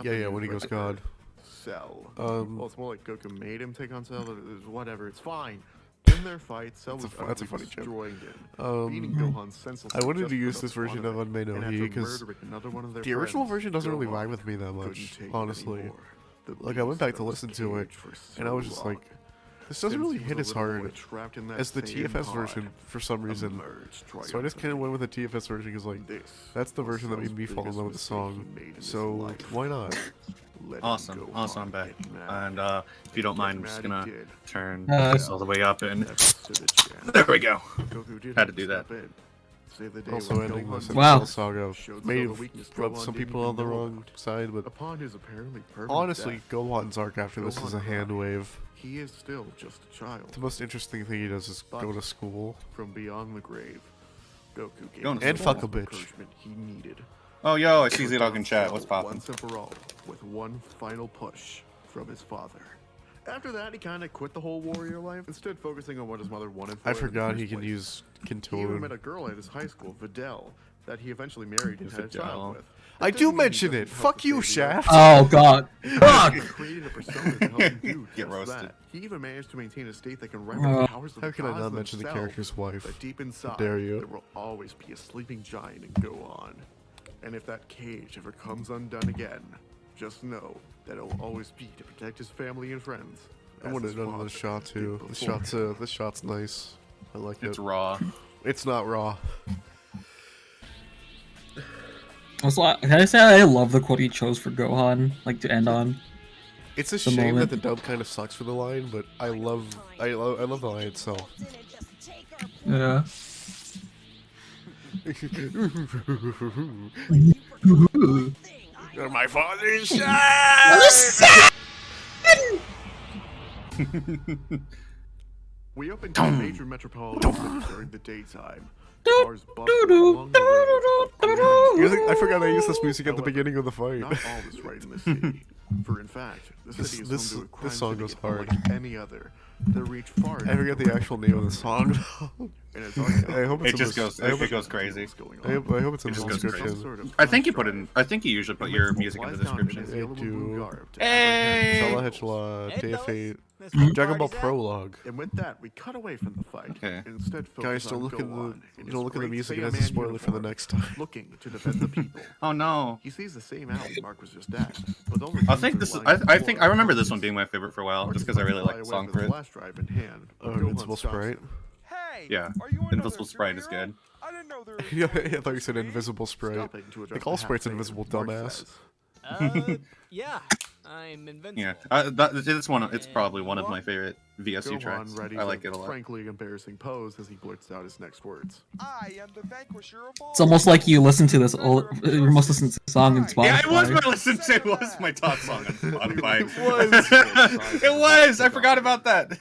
Yeah, when he goes God. Cell. Um, Well, it's more like Goku made him take on Cell, but whatever, it's fine. In their fight, Cell was That's a utterly funny joke. destroying him, Um, beating Gohan senseless. I wanted just to for use the this fun version of of it, Unmade and no after He because murdering another one of their the original friends, version doesn't really Gohan vibe with me that couldn't much, take it honestly. anymore. The Like, I went back beast to that listen was to it, caged for and I so was just long. like, this doesn't Since really he hit was as a little boy hard trapped in that as the same TFS pod, version for some reason. emerged So I just kind of went with the TFS version because, like, This that's the was version that made Cell's me fall in biggest love with the mistake he song. made in his So life. why not? Letting Awesome, Gohan awesome, I'm back. get mad. And if you don't mind, I'm Get just mad gonna he did. turn Uh, this all the way up and Never stood a chance. there we go. Goku did Had to do that. step in. Save the day Also when ending Gohan the Wow. Cell Saga showed may Cell the have weakness rubbed Gohan some didn't people even on the know wrong about. side, but Upon his apparently permanent honestly, death, Gohan's arc after this is a Gohan hand cried. wave. He is still just a child. The most interesting thing he does is go to school. From beyond the grave, Goku gave Going him to And the fuck a love and bitch. encouragement he needed. Oh, yo, I see Z-Dog in chat. What's poppin'? Once and for all, with one final push from his father. After that, he kind of quit the whole warrior life, instead focusing on what his mother wanted for I him in the forgot first he can place. use He even met Kintoon. a girl at his high school, Videl, that he eventually married and had a Videl. child with. I That do doesn't mean he mention doesn't it. help Fuck to you, save the world. Shaft. Oh god. Fuck! He created a persona to help him do Get just roasted. that. He even managed to maintain a state that can rival the powers of How the can I gods not mention the themselves. character's wife? But deep inside, dare you. there will always be a sleeping giant and go on. And if that cage ever comes undone again, just know that it will always be to protect his family and friends. I as would his have done the father shot did too. before. This shot's nice. I like It's it. raw. It's not raw. Also, can I say I love the quote he chose for Gohan, like to end on? It's a The shame moment. that the dub kind of sucks for the line, but I love the line itself. Yeah. You're my father's son. We opened to a major metropolitan city during the daytime. Cars bustled along the roads, I forgot I used this music at the beginning of the fight. Not all is right in the city. For in fact, the city is home to a crime song goes syndicate hard. unlike any other. They reach far. I forget the actual name of the song. And it's hard I hope It it's just in goes. the, I hope It goes crazy. I hope it's in It the just goes description. I think you put in. I think you usually put your music in the description. Hey! Salah Hitchla, Day of Fate, Dragon Ball Prologue. And with that, we cut away from the fight. Okay. And instead, Guys, focus don't on look in Gohan in the don't his look at the great music as a Saiyaman spoiler for the uniform, next time. looking to defend the people. Oh no! He sees the same alley Mark was just at, but only I think this is. I think I remember this one being my favorite for a while, just because I really like the song for it. Flash drive in hand, but Gohan Invincible stops Sprite. him. Hey, Yeah, are you Invisible Sprite is good. I didn't know there Yeah, I thought you said Invisible Sprite. Stopping to address Like all the sprites half-baked, invisible, Mark dumbass. says, Yeah, I'm invincible. Yeah, it's one. It's probably one of my favorite VSU tracks. Gohan readies I like a it a lot. frankly embarrassing pose as he blurts out his next words. I am the vanquisher of all. It's almost like you listen to this. You must listen to the song in Spotify. Yeah, it was my listen to. It was my top song on Spotify. It was. I forgot about that.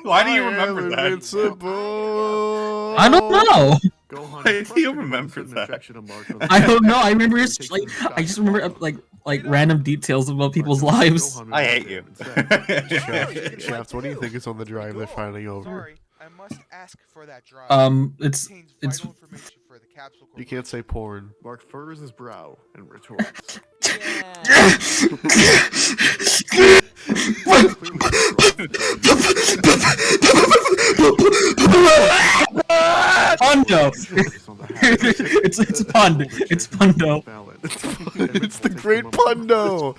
Why do you remember that? Invincible. I don't know. Gohan Why is do you frustrated remember with the that? affection of Mark from I don't know. I the- remember Takes like some I just shots. remember like random details about people's lives. Gohan I hate you. Shaft, what do you think is on the drive they're finding over? Sorry, I must ask for that drive. It's Contains it's vital information for the capsule You can't say porn. Mark furrows his brow and retorts. Pundo. It's Pund. It's Pundo. It's the great Pundo.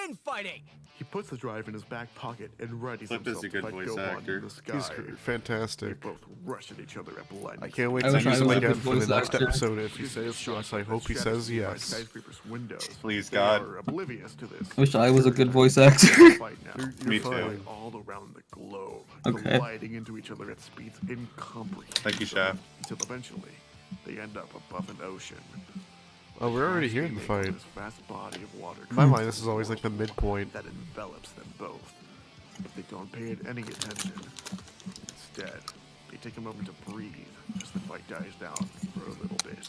Infighting. He puts the drive in his back pocket and readies Flip is himself a good to fight voice Gohan actor. in the sky. He's They fantastic. both rush at each other at blind. I can't wait I to wish I use him was a again good for the voice next actor. episode. If he says yes, I hope he says yes. Skyscraper's windows. Please, They God. are oblivious to this. I wish I was a good voice actor. Fight now. Me You're too. fine. All around the globe, Okay. colliding into each other at speeds incomprehensible. Thank you, Shaft. Until eventually, they end up above an ocean. Oh, we're already here in the Cascading fight. This vast body of water In my mind, this is always like the midpoint. that envelops them both. But they don't pay it any attention. Instead, they take a moment to breathe as the fight dies down for a little bit.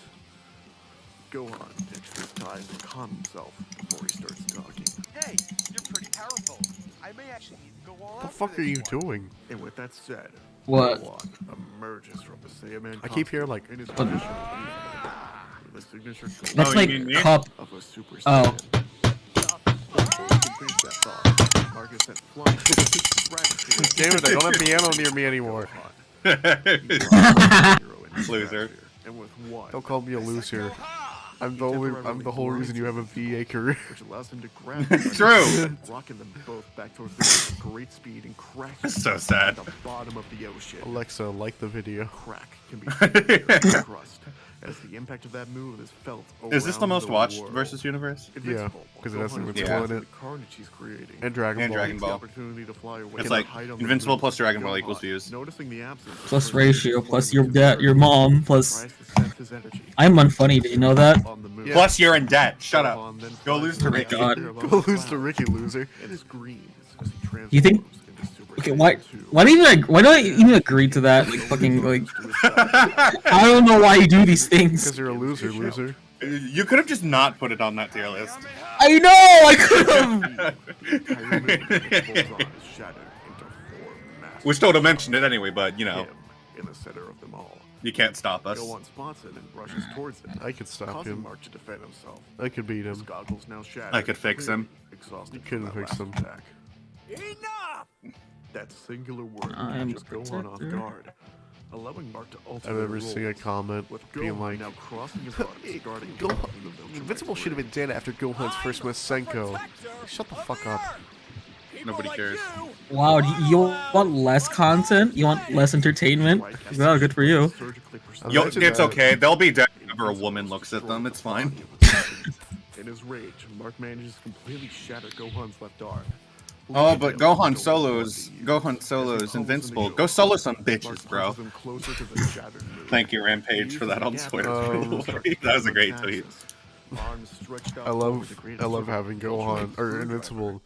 Gohan takes this time to calm himself before he starts talking. Hey, you're pretty powerful. I may actually need to go all What the out for fuck are this you one. doing? And with that said, What? Gohan emerges from the Saiyaman I keep hearing, costume like, in his what? traditional with a signature That's Oh, you like mean me? cup. of a Super Oh. Saiyan. Before he can finish that thought, Marcus sent flying Damn it, I don't have piano near me anymore. Loser. And with one, Don't call me a loser. I'm the whole reason you have a VA career. which allows him to grab them by the True. hand, rocking them both back towards the great speed and crack So sad. at the bottom of the ocean. Alexa, like the video. Crack can be felt in the crust as the impact of that move is felt. Is this the around most watched world. versus universe? Invincible, Yeah, 'cause it has Gohan is Invincible realizing in it. the carnage he's creating. And Dragon And Ball. Dragon Takes the Ball. opportunity to fly away It's and like hide on the Invincible ground. plus Dragon Ball Gohan, equals views. Noticing the absence of Plus the ratio, person plus who your is dad, your certain, mom, plus tries to sense his energy. I'm unfunny. Do you know that? On the move. Plus, you're in debt. Shut up. Gohan then Go flies lose to away Ricky. God. above Go the lose to clouds Ricky, loser. and his greens as he transforms You think- into Super Okay, Saiyan why? 2. Why don't I even agree to that? Like fucking like I don't know why you do these things. Because you're a loser, loser. You could have just not put it on that tier list. I know I could have. Wish I would have mentioned it anyway, but you know, in the center of them all. you can't stop us. Gohan spots it and brushes towards it, I could stop causing him. Mark to defend himself. I could beat His him. goggles now shattered. I could fix him. Exhausted You couldn't from that fix last him. attack. Enough! That singular word I'm catches Gohan off protector. guard, allowing Mark to alter I remember their seeing a roles, comment with being Gohan like, now crossing his arms, guarding Gohan, Invincible should have been dead after Gohan's first met Senko. Shut the fuck up. Nobody cares. Wow, you want less content? You want less entertainment? Well, good for you. surgically precise. Yo, Imagine it's that. okay. They'll be dead whenever a woman looks at them. It's fine. In his rage, Mark manages to completely shatter Gohan's left arm. Oh, but Gohan Solo's invincible. Go solo some bitches, bro. Thank you, Rampage, for that on Twitter. That was a great tweet. I love having Gohan or Invincible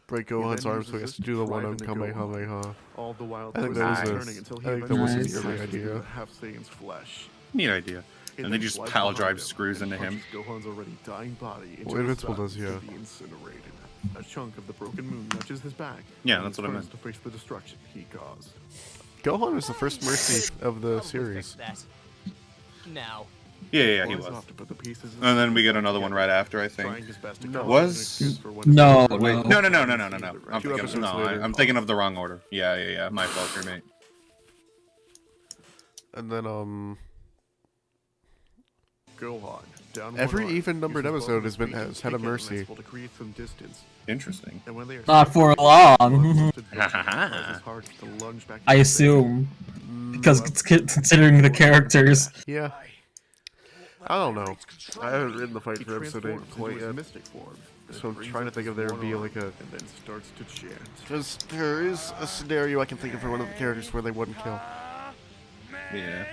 break Gohan's arms so he has to do the one-on Kamehameha. All the while I think twisting that and was turning until he I think that was eventually Nice. an early smashes through idea. the half Saiyan's flesh. Neat idea. And they just pile drive screws into him. Gohan's already dying body Well, Invincible does, yeah. be incinerated. A chunk of the broken moon nudges his back. Yeah, that's what I meant. To face the destruction he caused. Gohan is the first Mercy of the series. That. Now. Yeah, he Boys was. off to put the pieces And then we get another one right after, I trying think. his best to No. cover Was- an excuse for when No, it's- Wait, no. no. I'm Two thinking, episodes no, later. I'm thinking of the wrong order. Yeah. My fault here, mate. And then, Gohan, down every one arm, even-numbered uses episode both has feet has had a and Mercy. Invincible to create some distance. Interesting. And when they are Not for long. I I assume. Because considering the characters. Yeah. I don't know. I haven't written the fight for episode 8 quite yet. Mystic form, So I'm trying to think if there would be like a... and then starts to chant. Because there is a scenario I can think of for one of the characters where they wouldn't kill. Yeah.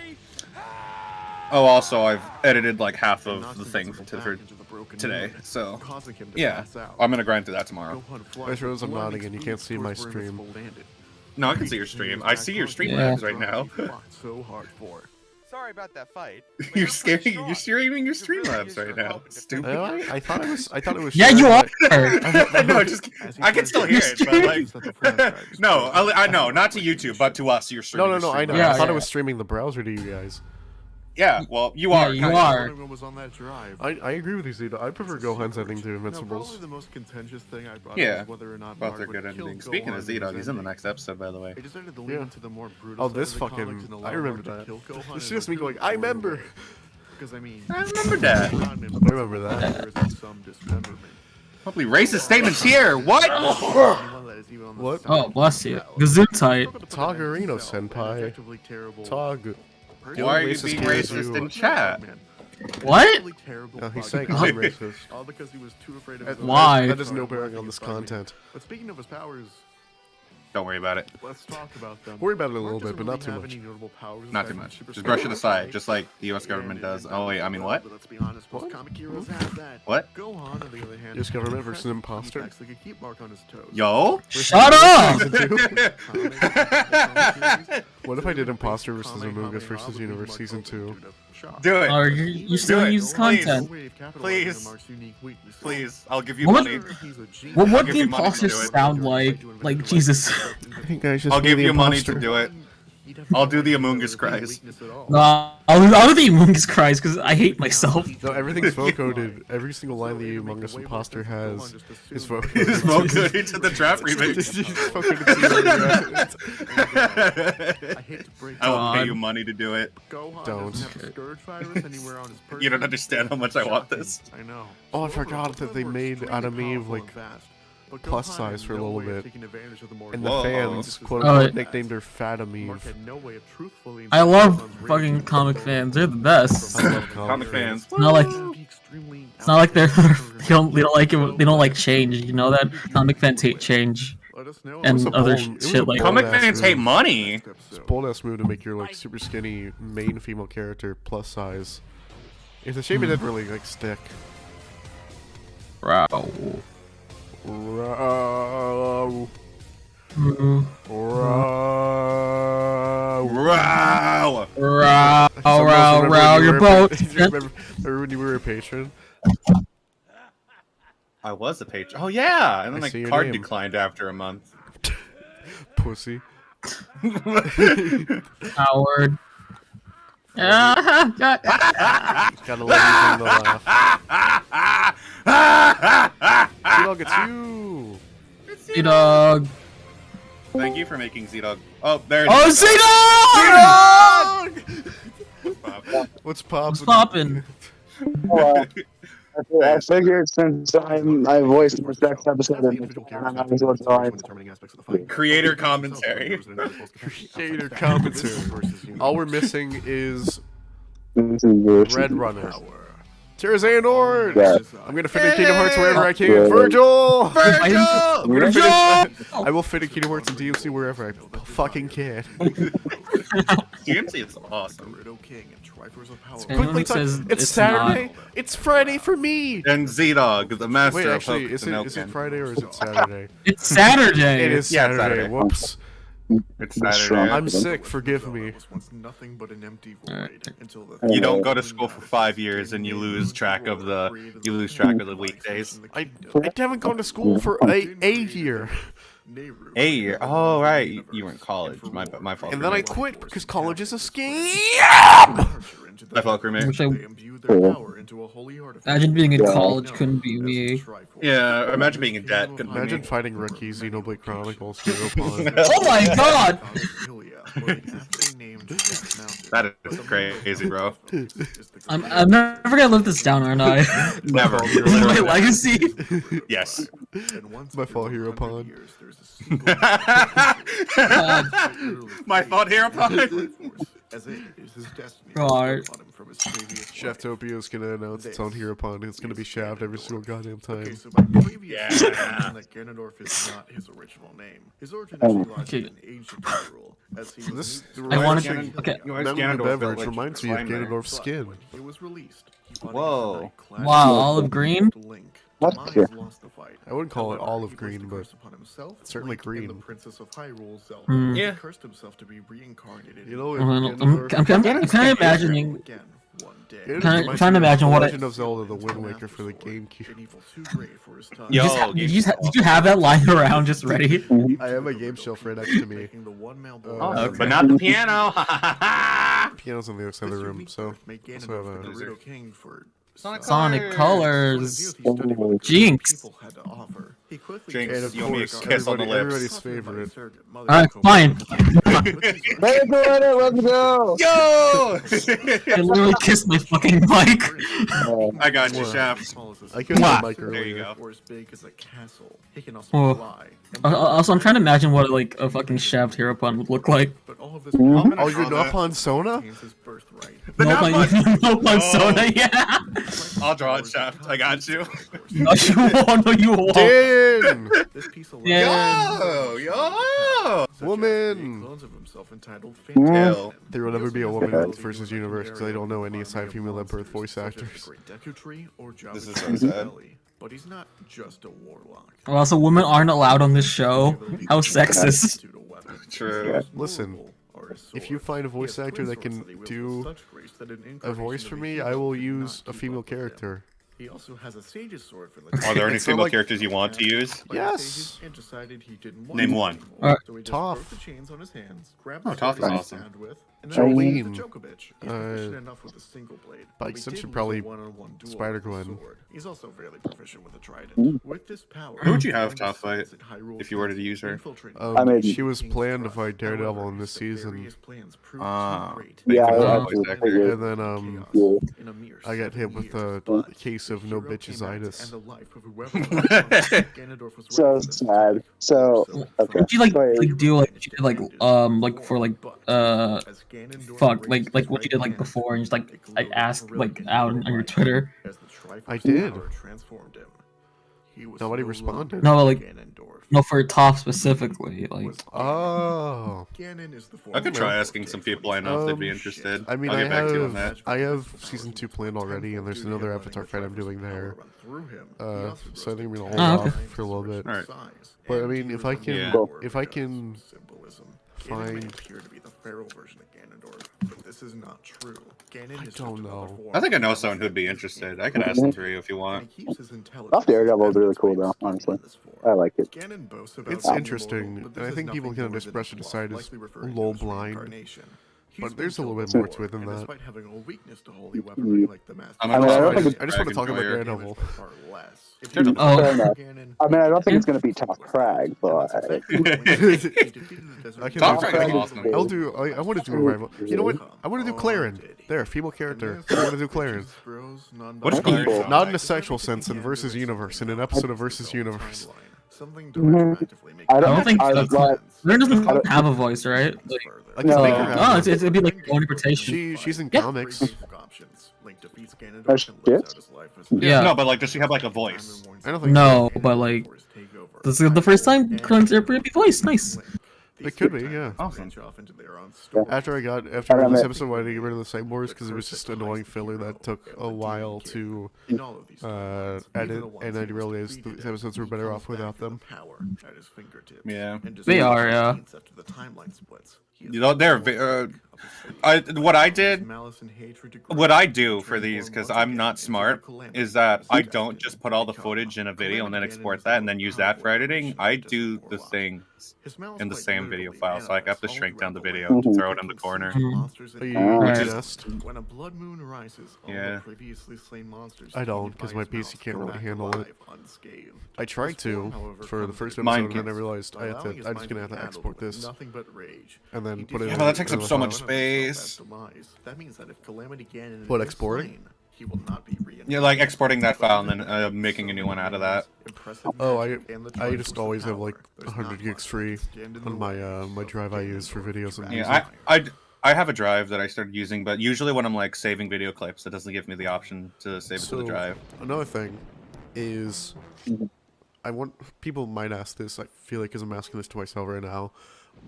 Oh, also, I've edited like half of the thing for today, so yeah, I'm gonna grind through that tomorrow. I suppose I'm nodding and you can't see my stream. No, I can see your stream. I see your stream Yeah. labs right now. So hard for. Sorry about that fight. You're streaming your stream labs right now. Stupid. I thought it was. I thought it was. Yeah, shared, you are. but- No, just I can still hear it, but like, no, I know, not to YouTube, but to us. You're streaming. No, your I stream know. Yeah, I labs. thought yeah. it was streaming the browser to you guys. Yeah, well, you Yeah, are. you kinda. are. Everyone was on that drive. I agree with you, Zeta. I prefer Gohan's ending to Now, Invincible's. probably the most contentious thing I brought Yeah. up was whether or not Both Mark are would good kill endings. Speaking Gohan of Z-Dog, he's in the his next episode, by the way. ending. I decided to lean Yeah. into the more brutal Oh, side this of the fucking... comics and allow I remember Mark to that. kill Gohan It's in just a me going, brutal I remember! way. Because I mean, I remember that. I remember that. there is some dismemberment. Probably racist statements here. What? Anyone that is even on the What? side Oh, bless you. Gesundheit. Togarino himself, senpai. an objectively terrible Tog. Why are you being racist in chat? What? No, he's saying I'm racist. All because he was too afraid of his Why? That has no bearing on this content. But speaking of his powers, Don't worry about it. let's talk about them. Worry about it a little Mark bit, but doesn't not too really have much. any notable powers Not too aside from much. super Just brush it strength, aside, right? just like the U.S. government does. Oh wait, I mean what? But let's be honest, most comic heroes have that. What? Gohan, on the other hand, US government has versus a imposter? defects like a keep mark on his toes. Yo? Shut up! What if I did Imposter versus Amogus versus Universe Season 2? Do it. Or you still Do it, use please. content. Please. Please, I'll give you What money. What would give the you money to imposters do it. sound like? Like, Jesus. I think I should I'll be give the you money imposter. to do it. I'll do the Among Us cries. No, I'll do the Among Us cries because I hate myself. No, everything's vocoded. Every single line the Among Us imposter has is vocoded. It's voted into the draft remix. I will pay you money to do it. Don't. You don't understand how much I want this. I know. Oh, I forgot that they made out of me like plus size for a little bit. And the Whoa. fans, quote Oh, unquote, it- nicknamed her Fatameve. I love fucking comic fans. They're the best. I love Comic fans. It's not like they don't like it. They don't like change. You know that comic fans hate change and other shit like. Comic fans hate money. It's a bold ass move to make your like super skinny main female character plus size. It's a shame it didn't really like stick. Wow. Row. Mm. Row. Wow. Row, Someone else row, remember row when you your were a boat. remember when you were a patron? I was a patron. Oh yeah, and then I see my your card name. declined after a month. Pussy. Howard. Gotta let you the laugh. Dog, it's you. Dog. Thank you for making Z-Dog. Oh, there it Oh, is. Z-Dog! What's poppin'? What's poppin'? I figured since I voiced the next episode, I might as well join. Creator commentary. Creator commentary. All we're missing is Red Runner. Tears Xehanort! Yeah. I'm gonna fit in Kingdom Hearts wherever I can. Yeah. Virgil! Virgil! I'm gonna fit in, I will fit in Kingdom Hearts and DMC wherever I fucking can. DMC is awesome. Anyone Quickly who says it's Saturday. It's Friday for me. And Z-Dog, the master Wait, of actually, Focus is and it Elkin. Friday or is it Saturday? It's Saturday. It is Yeah, it's Saturday. Saturday. Whoops. It's That's Saturday. strong. I'm sick. Forgive me. Was nothing but an empty void Alright. until the You don't go to school for 5 years and you lose track of the weekdays. I haven't gone to school for a year, A year. Oh right, you were in college. My fault. and then I quit because college is a scam. My fault, crewmate. Which imagine being in college couldn't be me. Yeah, imagine being in debt. Couldn't be Imagine me. fighting rookie Xenoblade Chronicles Hero Pawn. Oh my god! That is crazy, bro. I'm never gonna live this down, aren't I? Never. My legacy. Yes. My fault, Hero Pawn. My fault, Hero Pawn. God. Chef Topio's gonna announce its own Hero Pawn. It's gonna be Shaft every single goddamn time. Yeah. Ganondorf is not his original name. His origin actually lies Okay. in ancient Hyrule, as he was I wanted Ganondorf- to. Okay. Mountain Ganondorf Dew beverage like reminds me of slime there. Ganondorf's skin. when it was released. He fought Whoa. against the Knight Wow, Clash. olive green? Link. What? Miles lost the fight. I wouldn't call it However, olive he green, wished the but curse upon himself, it's certainly Link, and green. the Princess of Hyrule, Zelda. Hmm. He Yeah. cursed himself to be reincarnated. You know, I'm Ganondorf- kind of imagining. Again, one day. Ganondorf I'm reminds trying to me of imagine what Legend of Zelda: The Wind Waker for the An GameCube. evil too great for his time. Yo, Did you have that lying around just ready? I have a game shelf right next to me. Making the one-man boy Awesome. But not the piano. Piano's on the other side of the room, so make also have Ganondorf the a. Gerudo King for Sonic Colors. Oh, Jinx. people had to offer. He quickly Jinx, And of you owe me a course, kiss on the everybody's lips. favorite. Alright, fine. Let's go! Yo! I literally kissed my fucking mic. I got you, Shaft. I kissed my Mwah. mic There you earlier. go. Or as big as a castle. He can also Oh. fly. Also, I'm trying to imagine what like a fucking Shaft Hero Pun would look like. But all of this I'm gonna Oh, you're draw not on Sona? contains his birthright. The No Nut pun, no pun, Oh. Sona, yeah. I'll draw it, Shaft. I got you. No, you won't. No, you won't. Dan! This piece of Yeah. Yo! Yo! Woman! clones of himself entitled Yo. There will never be a woman versus universe because I don't know any aside female at birth voice actors. This is so sad. But he's not just a warlock. Also, women aren't allowed on this show. How sexist. True. Listen, if you find a voice actor that can do a voice for me, I will use a female character. He also has a sage's sword for the Are there any It's not female like- characters you want to use? Yes. and decided he didn't want Name to one. anymore. So he just Toph. broke the chains on his hands, grabbed Oh, the Toph sword is he awesome. stabbed with, and Jolene. then the Djokovic. He's proficient enough with a single blade. by but he extension, did probably lose a one-on-one duel Spider-Gwen. with the sword. He's also fairly proficient with a trident. With this power, Who would you have and top the fight science at Hyrule if you were to King's use her? infiltrated Um, I mean- she was planned to fight However, Daredevil in this his season, nefarious plans proved Ah. too great. Yeah, Think I about actually voice actor. figured. and then Yeah. In a mere I got hit 7 with years, a but case of the no hero came out to bitchitis. end the life of whoever Ganondorf was So ready for this sad. So, okay. Would you like Wait. do like what you did like for like fuck like what you did like before and just like ask like out on your Twitter? I did. Transformed him. He was Nobody no responded. No, longer like Ganondorf. no for top specifically like. Oh, Ganon is the I could former try asking some people I know if they'd be Um, interested. I mean, I'll get back to you on that. I have season 2 planned already, and there's another Avatar fight I'm doing there. So I think I'm gonna hold Oh, okay. off for a little bit. Alright. But I mean, if I can, Yeah. if I can Ganon may find- appear to be the feral version of Ganondorf, but this is not true. Ganon I is just don't another know. form I think I know of someone who'd be Ganondorf. interested. I could ask them for you if you And want. he keeps his intelligence Off Daredevil is really as cool ways though, to honestly. gain this form. I like it. Ganon boasts about It's being interesting, immortal, but and this I is think people nothing can more than expression a decide plot, as likely referring low to his blind. reincarnation. He's But been there's a little killed bit more before, to it than and that. despite having a weakness to holy weaponry like the Master I'm I mean, I don't also think I just want to talk about Dragon Warrior. Daredevil. far less. If Fair you enough. Oh. Fair enough. Ganon, I mean, I don't think it's gonna be Top Crag, but I can Top do Frag is Claren. awesome. I'll do. I want to do a rival. You know what? I want to do Claren. There, female character. I want to do Claren. What's Claren? Claren? Not in a sexual sense in Versus Universe, in an episode of Versus Universe. I don't think I that's- like. Ren doesn't I don't- have a voice, right? Like, I can No. make her have no, one. it'd be like own interpretation. She's in Yeah. comics. Oh, shit. Yeah. No, but like, does she have like a voice? I don't think No, but like this is the first time Claren's ever be voice. Nice. It could be, yeah. Awesome. After I this don't know. episode, I wanted to get rid of the cyborgs because it was just annoying filler that took a while to edit, and I realized the episodes were better off without them. Yeah. They are, yeah. timeline splits. You know, what I do for these, because I'm not smart, is that I don't just put all the footage in a video and then export that and then use that for editing. I do the things in the same video file, so I have to shrink down the video to throw it in the corner. When a blood moon rises, Yeah. previously slain monsters I don't, because my PC can't really handle it. I tried to for the first episode, and then I realized I'm just gonna have to export this nothing but rage. and then put it. Yeah, but that takes up in so the much file. space. That means that if Calamity Ganon What, is exporting? slain, he will not be Yeah, like exporting that file and then making a new one out of that. Oh, I just always have like 100 gigs free on my my drive I use for videos and music. Yeah, I have a drive that I started using, but usually when I'm like saving video clips, it doesn't give me the option to save it to the drive. Another thing is, people might ask this. I feel like, because I'm asking this to myself right now,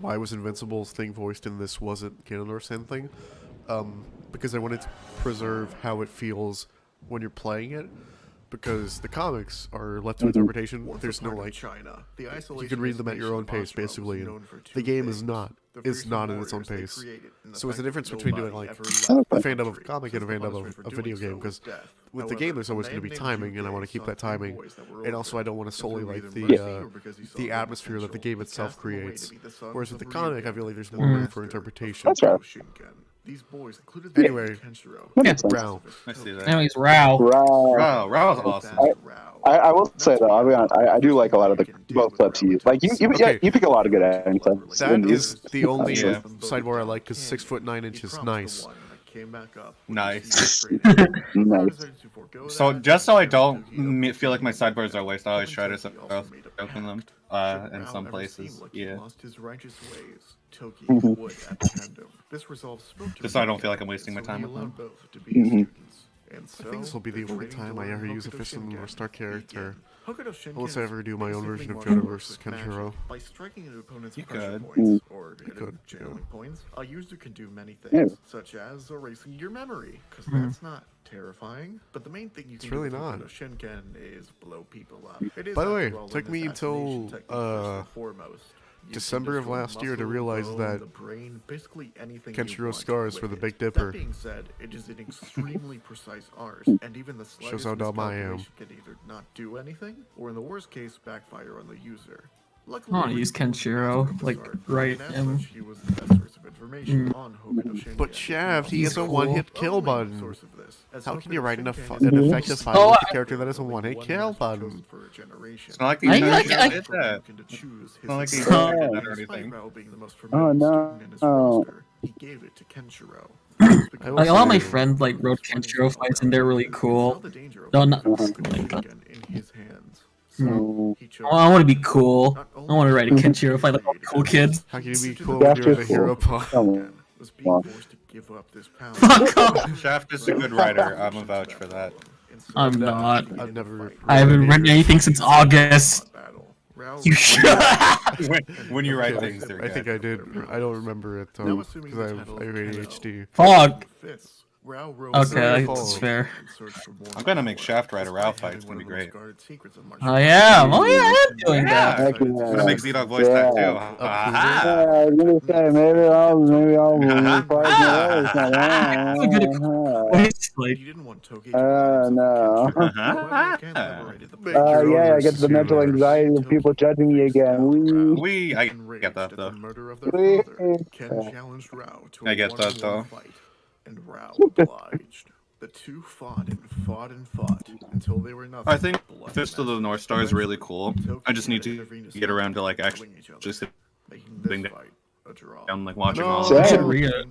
why was Invincible's thing voiced in this wasn't Ganondorf's thing? Because I wanted to preserve how it feels when you're playing it. Because the comics are left to interpretation. There's no like, you can read them at your own pace, basically. And the game is not. It's not in its own pace. So it's the difference between doing like a fandom of a comic and a fandom of a video game. Because with the game, there's always going to be timing, and I want to keep that timing. And also, I don't want to solely like the atmosphere that the game itself creates. Whereas with the comic, I feel like there's more room for interpretation. That's right. These boys included Anyway, Rao. I see that. Anyways, Rao. Rao's awesome. I will say though, I'll be honest, I do like a lot of the both clips you use. Like you pick a lot of good editing clips. That is the only Yeah. sidebar I like, because 6'9" is nice. Nice. Nice. So just so I don't feel like my sidebars are waste, I always try to open them in some places. Yeah. Just so I don't feel like I'm wasting my time with them. I think this will be the only time I ever use a Fist in the North Star character. Unless I ever do my own version of Johto vs. Kenshiro. By striking an opponent's You pressure could. points or could, channeling points, a user can do many Yeah. things, such as erasing your memory, because that's not terrifying. But the main thing you can really do with not. Hokuto Shinken is blow people up. It is, By the way, after all, took an me until, assassination technique first and foremost. You can December of destroy last year to muscle, realize bone, that the brain, basically anything you Kenshiro want scars with for the it. Big Dipper. That being said, it is an extremely precise art, and even the slightest Shows how dumb I am. miscalculation can either not do anything, or in the worst case, backfire on the user. Luckily, I wanna use Kenshiro, like, right, and as and- such, he was the best source of information on Hokuto Shinken. But Shaft, he He's has a cool. one-hit kill Other main button. source of this, as How can Hokuto you write an Shinken effective fight Oh, with a character that has a one-hit kill button? for a generation. It's not like these I- guys I- did that. It's not like he did did that or anything. Oh, no. He gave it to Kenshiro. Like, a lot of my friends like wrote Kenshiro fights, and they're really cool. No, not like, I want to be cool. I want to write a Kenshiro fight like all the cool kids. How can you be cool when you're the hero pod? Was being forced to give up this power. Fuck off. Shaft is a good writer. I'm a vouch for that. I'm not. I've never. I haven't written anything since August. You should. When you write things, they're I think good. I did. I don't remember it though, because I have ADHD. Fuck. Okay, Okay, that's fair. I'm gonna make Shaft write a Rao fight. It's gonna be great. I am. Oh yeah, I am doing that. Heck I'm gonna make Z-Dog voice that too. Yeah, I was gonna say maybe I'll It's like, You didn't want Toki. no. Yeah, I get the mental anxiety of people judging me again. I get that though. Ken challenged Rao to I a get that, though. fight, and Rao obliged. The two fought and fought and fought until they were nothing. I think but blood Fist of the mess. North Star is really cool. I just need to Intravenous get around to like actually killing each other, just making sitting this fight a draw. down like watching No. all Same. of you it. should read it.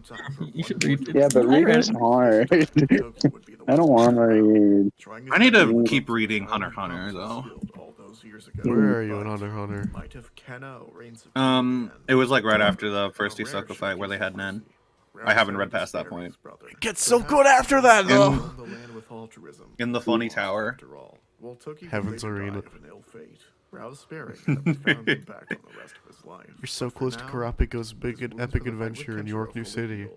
You should read it. Yeah, but I read reading's it. hard. Toki would be the I don't want to read. Trying his I need to best keep reading to Hunter x Hunter overcome though. his field all those years ago. Where are you in Hunter x Hunter? Might have Keno reigns supreme It was like right again. after the first Isoko fight where they had Nen. I haven't read past that point. It gets so good after that though. In the funny tower. Heaven's Arena. You're so close to Kurapiko's big and epic adventure in York New City.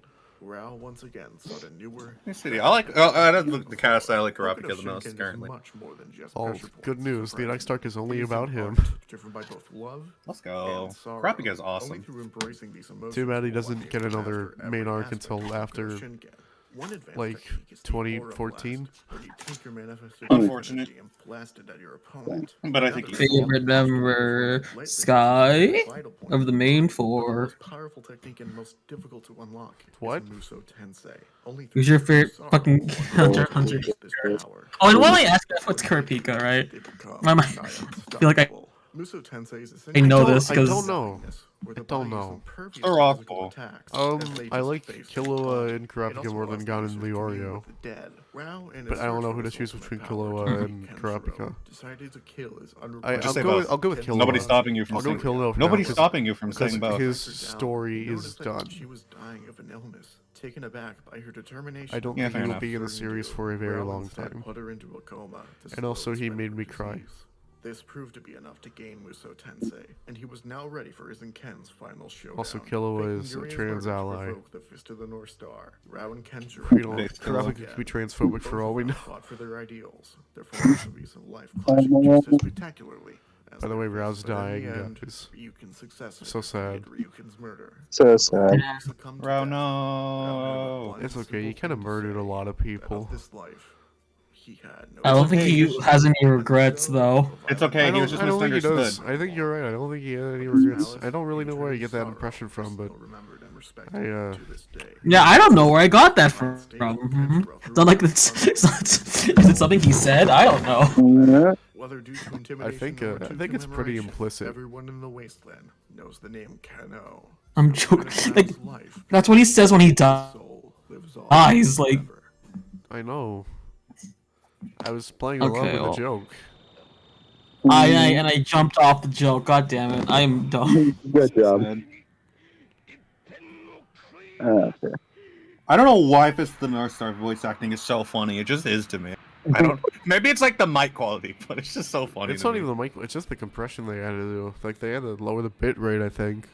Rao once again sought a newer. I like. Out of the cast, I like Kurapika the most currently. Oh, good news. The next arc is only about him. Driven by both love Let's go. and sorrow. Kurapika is Only awesome. through embracing these emotions Too bad he will doesn't one get day another master main every arc aspect until of after, Shingen. One advanced like, technique is the 2014. Aura Blast, where you take your manifested Unfortunate. energy and blast it at your opponent. But I think he's Favorite member, Sky of the main four. The most powerful technique and most difficult to unlock is What? Muso Tensei. Only Who's your favorite through fucking sorrow Hunter? this power. Oh, and while I ask that, what's Kurapika, right? They become I might nigh feel like I unstoppable. Muso Tensei is I know essentially this I 'cause- don't know. where the I don't body is know. impervious They're to all physical cool. attacks, as they I just like face Killua the and It Kurapika also more allows than Gon and users to commune Leorio. with the dead. Rao, in But his I don't search know for who to his choose ultimate between power, Killua and Kenshiro Kurapika. decided to kill his I'll Just say go. both. I'll go with Killua. Nobody's stopping you from I'll go saying. with Killua. Nobody's because- stopping you from because saying both. his story is done. She was dying of an illness. Taken aback by her determination, I don't Yeah, think fair he will enough. be in the series for a very Rao long instead time. put her into a coma to And also slow the he spread made of me her cry. disease. This proved to be enough to gain Muso Tensei, and he was now ready for his and Ken's final showdown. Also, Killua Faking is a Uria's trans murder to ally. provoke the Fist of the North Star. Rao and Kenshiro You know, Based Kurapika again. could be transphobic for all we know. Fought for their ideals, their philosophies of life clashing just as spectacularly. as By the their way, fates. Rao's But in the dying, end, guys. Ryuken's successor So sad. committed Ryuken's murder. So sad. Succumbed to Rao, death. Rao no. had It's one okay. He simple kind of thing to murdered a say, lot of that people. of this life, he had no I don't think okay, he has any regrets though. It's okay. I He was just don't think he does. misunderstood. I think you're right. I don't think he had any regrets. I don't really know where you get that impression from, but Yeah, I don't know where I got that from. It's not like is it something he said? I don't know. Whether due to I intimidation think or to I think it's pretty commemoration, implicit. Everyone in the wasteland knows the name Kano. I'm joking. Like, that's what he says when he dies. Like, I know. I was playing along Okay, with well. the joke. I jumped off the joke. God damn it! I am dumb. Good job. Okay. I don't know why Fist of the North Star voice acting is so funny. It just is to me. I don't. Maybe it's like the mic quality, but it's just so funny. It's to not me. even the mic. It's just the compression they had to do. Like they had to lower the bit rate, I think,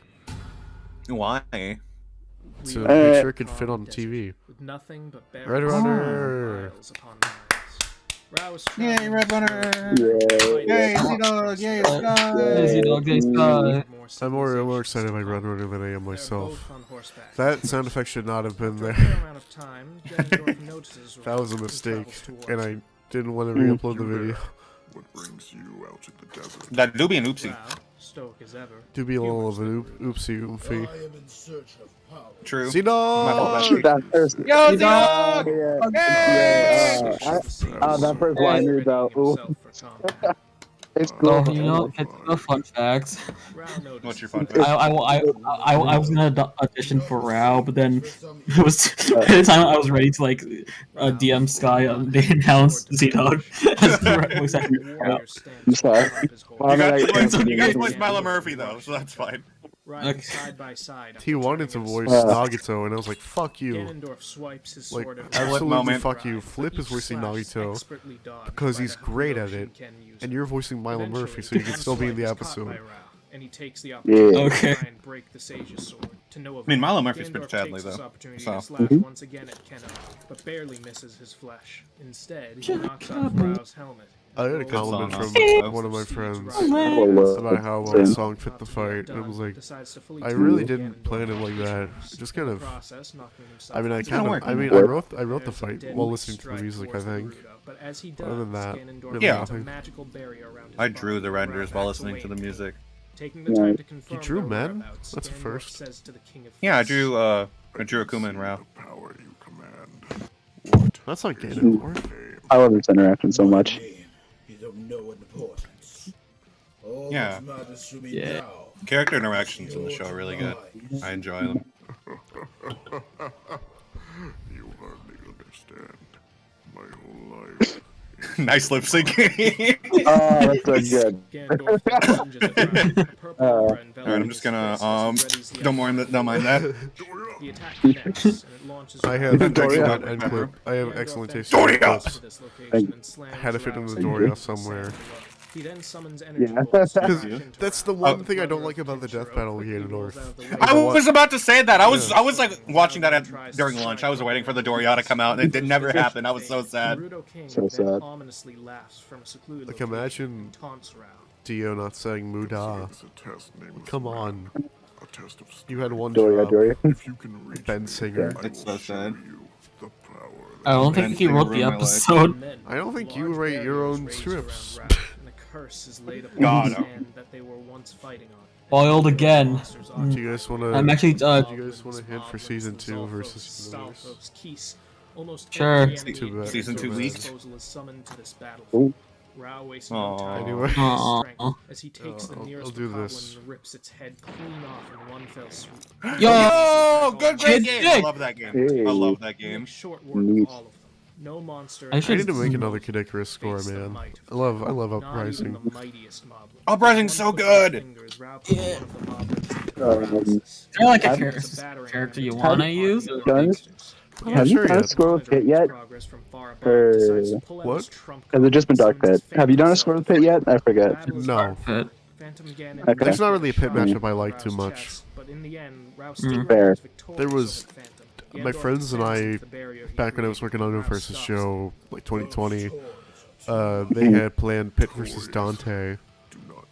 Why? to make sure it could fit on TV. With nothing but bare Red Runner. miles upon miles. Rao was Yay, traveling Red Runner! Yeah. Yay, Z-Dog! Yay, Lazy Sky! dog, lazy dog. I'm more excited by Red Runner than I am myself. That sound effect should not have been there. That was a mistake, and I didn't want to re-upload the video. What brings you out to the desert? That do be an oopsie. Stoic as ever. Do be a little of an oopsie oopsie. True. Z-Dog! That first, Yo, Z-Dog! that first line is though. Ooh. It's Oh, cool. you know, it's a fun fact. What's your fun? I was gonna audition for Rao, but then it was by the time I was ready to like DM Sky, they announced Z-Dog as the voice actor for Rao. I'm sorry. You guys voiced Milo Murphy though, so that's fine. Riding side by side. He wanted to voice Uh. Nagito, and I was like, "Fuck you!" Ganondorf swipes his Like, sword at absolutely moment. fuck you. Flip is voicing Nagito because he's great at it, and you're voicing Milo Murphy, so you can still be in the episode. And he takes the opportunity Okay. to try and break the sage's sword. To no I mean, Milo avail. Murphy's pretty Ganondorf Chadley, takes this though, opportunity so. to slash once again at Keno, but barely misses his flesh. Instead, he knocks off Rao's helmet. I had a song, compliment from awesome. one of my friends Oh, about how well the song fit the fight, and I was like, I really didn't plan it like that. Just kind of. I mean, I wrote the fight while listening to the music. I think. But as he Other than does, that, Ganondorf really Yeah. puts a nothing. magical barrier around his I drew body, the Rao renders while backs listening away to the in music. Taking the time to confirm drew their men? whereabouts, That's a Ganondorf first. says to the King of Yeah, I Fists, drew Akuma and Rao. Power you command. What? That's not Ganondorf. I love this interaction so much. You don't know importance. All Yeah. that matters to me Yeah. now. Character interactions in the show are really good. I enjoy them. You hardly understand. My whole life. Nice lip syncing. Oh, that's so good. Ganondorf then lunges at Rao. Purple aura envelops Alright, I'm just his gonna fist as he readies the don't mind that. The attack connects, and it launches I Rao have into the excellent ground. end clip. I have Ganondorf excellent then taste in charges clips. to this location and slams Had to fit in Rao's the head Doria into the somewhere. sand below. He then summons energy Yeah. bolts to Because crash into that's the Rao. one thing I don't like about the death battle in Ganondorf. I was about to say that. I was like watching that during lunch. I was waiting for the Doria to come out, and it did never happen. I was so sad. Gerudo King So then sad. ominously laughs from a secluded Like, location imagine and taunts Rao. Dio not saying Muda. Come on. You had one Doria, job. Doria. Ben Singer. It's so sad. I don't think he wrote the episode. And then, I don't think you large write your barriers own raised scripts. around Rao, and a curse is laid upon God, the no. land that they were once fighting on. Boiled again. Monsters Do you guys want to? I'm actually, Do you guys want to hint for season 2 versus season 1? Stalfos, Keese, almost Sure. every enemy Too bad. Season 2 at his leaked. disposal is summoned to this Ooh. battlefield. Rao wastes no Aw. time Anyway. to Aw. strength as he takes the I'll nearest do Bokoblin this. and rips its head clean off in one fell swoop. Yo! Good Kid game. I dick. love that game. Hey. I love that You game. make short work Neat. of all of them. No monster. I I should- need to make another Kidicarus score, face the man. might I love Not even Uprising. the mightiest moblin. Uprising's One so quick good. fingers, Rao puts one of the moblins into Um, paralysis. Is there like a Have- character you want to use? Guns? I'm Have not you sure done a yet. score with Pit yet? Or What? Has it just been Dark Pit? Have you done a score with Pit yet? I forget. No. But Okay. There's not really a pit matchup I like too much. Fair. There was my friends and I, back when I was working on Uno versus Show, like 2020, they had planned Pit versus Dante.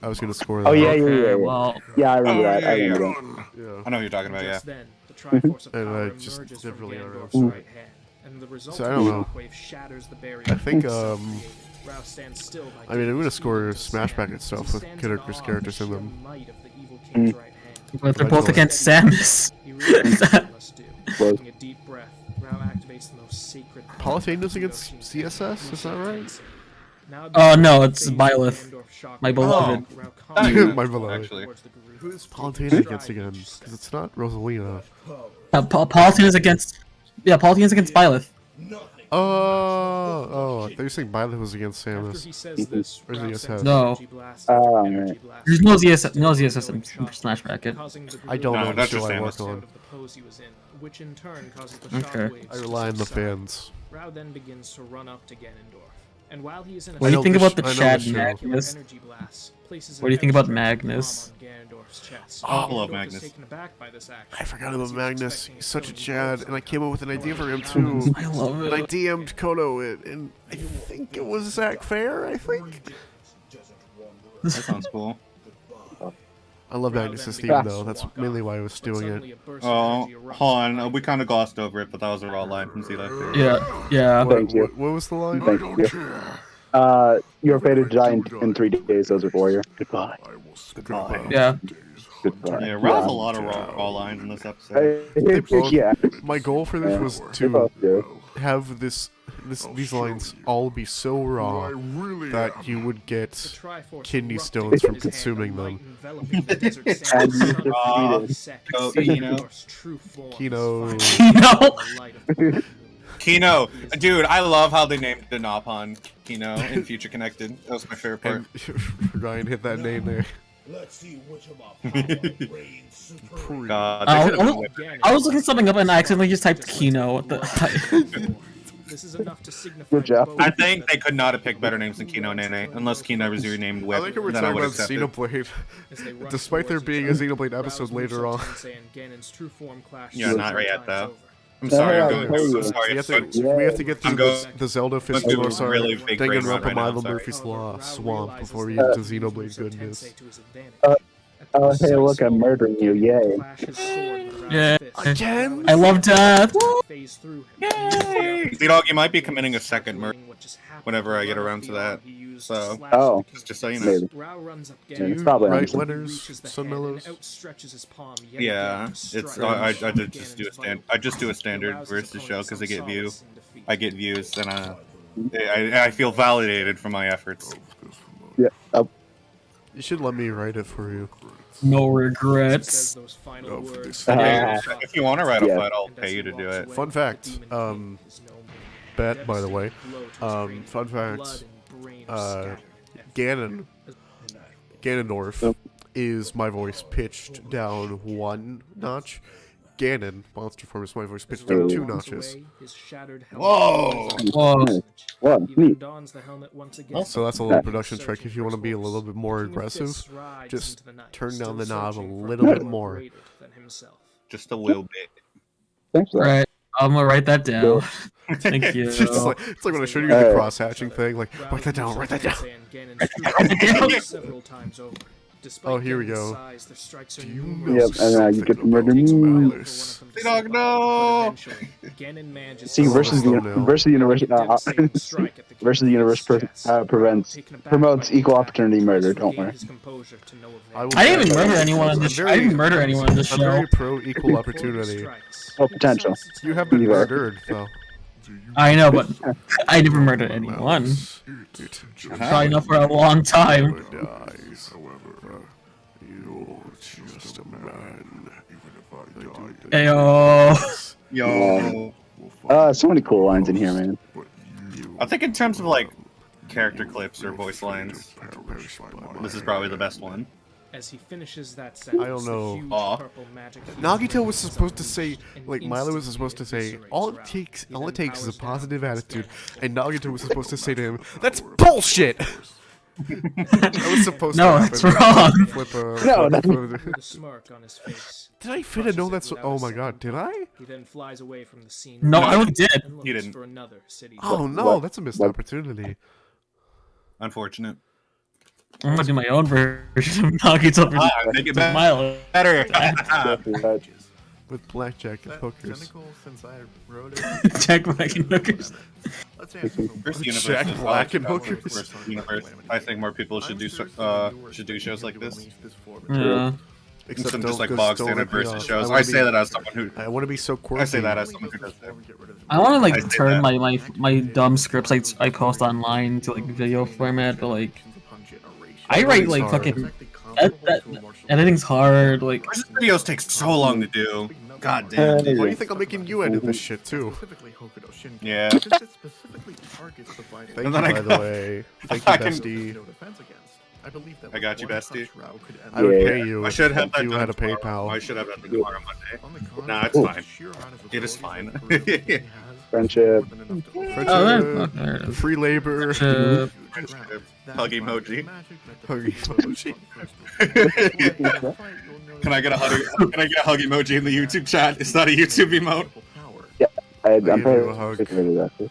I was gonna score that. Oh yeah, okay, well, yeah. I remember Oh, that. I yeah, remember yeah. that. Yeah. I know what you're talking about, yeah. Then, the Triforce of And Power I just emerges did from really Ganondorf's alright. right hand, and the So I don't know. resulting shockwave shatters the barrier I think, himself created. Rao stands still by I mean, I'm gonna David's score feet Smash as Back he itself with stands in Kid awe Icarus of characters the in sheer them. might of the evil king's right hand. but they're both against Samus. He realizes what he must do. Well- Taking a deep breath, Rao activates the most sacred power Palutena's of against Hiroshima. CSS, is that right? Now Oh, no, it's facing Byleth. Ganondorf shock My wave, beloved. Rao Thank calmly My moves beloved. Actually. towards the Gerudo. Who's Palutena against again? Because it's not Rosalina. Palutena's against. Yeah, Palutena's against Byleth. Oh, I thought you were saying Byleth was against After Samus. he says this, Or is Rao he sends SS? No. energy blast Oh, after energy right. blast, There's no ZSS in Smash Bracket. causing the I don't No, know the that's show just I Samus. work out on. of the pose he was in, which in turn causes the Okay. shockwaves I to rely on the subside. fans. Rao then begins to run up to Ganondorf, and while he is in a What do you know think the about sh- the I know Chad the show. Magnus? energy blast, places What do you think about an outstretched Magnus? palm on Ganondorf's chest. Oh, I love Ganondorf is Magnus. taken aback by this action, I forgot as about he was Magnus. expecting He's such a stone Chad, balls and I of came up with an idea for him too. I love And I it. DM'd Kono it, and I think it was Zach Fair, I think. That sounds cool. I love Magnus's theme though, that's mainly why I was doing it. Oh, hold on. We kind of glossed over it, but that was a raw line from Z Life. Yeah. Thank you. What was the line? Thank you. Your fate to die in 3 days, Desert Warrior. Goodbye. Goodbye. Yeah. Goodbye. Yeah, Raw has a lot of raw lines in this episode. They both- Yeah. My goal for this Yeah. was They to both do. have these lines all be so raw that you would get kidney stones from consuming them. And you defeated. Oh, Kino. Kino. Kino. Kino. Dude, I love how they named the Nopon Kino in Future Connected. That was my favorite part. And Ryan hit that name there. Let's see which of our power reigns supreme. God, they should've been with- I was looking something up and I accidentally just typed Kino. What the? This is enough to signify Good job. both I think they could not have picked better names than Kino and Nene, unless Kino was renamed I Whip. like how we're Then I talking would about accept it. Xenoblade, as they rush despite there towards being a each other. Xenoblade Rao's episode moveset later on. Tensei and Ganon's true form clash Yeah, several not right yet, times though. over. I'm sorry, Yeah, I'm I going. told I'm you. so We sorry. have I'm to, so- we have to get I'm through going- the Zelda I'm doing Fiskalosaur, really big brain rot Danganronpa right now, Milo sorry. Murphy's Law However, Rao swamp realizes before we that get to he can use Xenoblade Muso goodness. Tensei to his advantage. At the Oh, hey, precise look, I'm moment murdering you, yay. flash his sword with Rao's Yeah. fist, Again? Rao I love death. phase through him. Yay! Z-Dog, you might be committing a second murder What just happened whenever I get to around to that. he used So- to slash Oh. the just so you know. Maybe. Rao runs up Yeah, Ganon, it's probably Right, understood. Letters, reaches the Sun hand and Mellows. outstretches his palm yet Yeah, again to it's strike I Ganon's did just do a vital I just do a point. standard Arouses versus show opponents because I get some view. solace in defeat. I get views and I feel validated for my efforts. Yeah. Oh, You should let me write it for you. No Says regrets. those final Oh, for words. this- Hey, if you want to write a Yeah. fight, I'll And as pay he you to do walks it. away, Fun the fact, Demon King is no more. Bet, by the way. Devastating blow to his brain, Fun fact, blood and brain are scattered. Ganon, Ganondorf Oh. is my voice pitched down one notch, Ganon, monster form is my voice pitched down 2 notches. Whoa! What? Neat. So that's a little production trick. If you want to be a little bit more aggressive, just turn down the knob a little bit more. Just a little bit. Thanks for that. Right. I'm gonna write that down. Thank you. It's like when I showed you the cross-hatching thing. Like, write that down. Write that down. Oh, here we go. Yep, and you get to murder me. Dog, no! See, versus the universe promotes equal opportunity murder. Don't worry. I didn't even murder anyone in this. I didn't murder anyone in this I'm show. very pro equal opportunity. Oh, potential. You have been You are. murdered, though. I know, but I never murdered anyone. Probably not for a long time. Dies, however, you're just a man. Ayo. Yo. So many cool lines in here, man. I think in terms of like character clips or voice lines, this is probably the best one. As he finishes that sentence, I don't know. the huge Aw. purple magic Nagito was supposed to say, like Milo was supposed to say, all it takes is a positive attitude, and Nagito was supposed to say to him, "That's bullshit." That was supposed No, to happen. that's wrong. No, that's- with a smirk on his face. Did I fit a know that's? Oh my god, did I? He then flies away from the scene. No, I don't did. and looks You didn't. For another city. Oh no, What? that's a missed What? opportunity. Unfortunate. I'm gonna do my own version of Nagito Ah, versus make it Milo. better. With blackjack and hookers. Jack Black and hookers. First universe Jack is Black and like hookers. first universe. I think more people should do shows like this. Yeah. Instead of don't- just like just bog don't standard rip me versus off. shows. wanna I say be- that as someone who I want to be so quirky. I say that as someone who does that. I want to I like say turn that. my dumb scripts I post online to like video format, but like I write like fucking editing's hard. Like Versus videos take so long to do. God damn. Why do you think I'm making you edit this shit too? Yeah. Thank And you, then I by the go- way. Thank you, I can- bestie. I got you, bestie. I would Yeah. pay you I should have if that you done had a tomorrow. PayPal. I should have that done tomorrow Monday. Nah, it's fine. It is fine. Friendship. Friendship, there it is. free labor, Hug emoji. hug emoji. Can I get a hug? Can I get a hug emoji in the YouTube chat? Is that a YouTube emote? I'm give you a probably hug. sick of it, actually.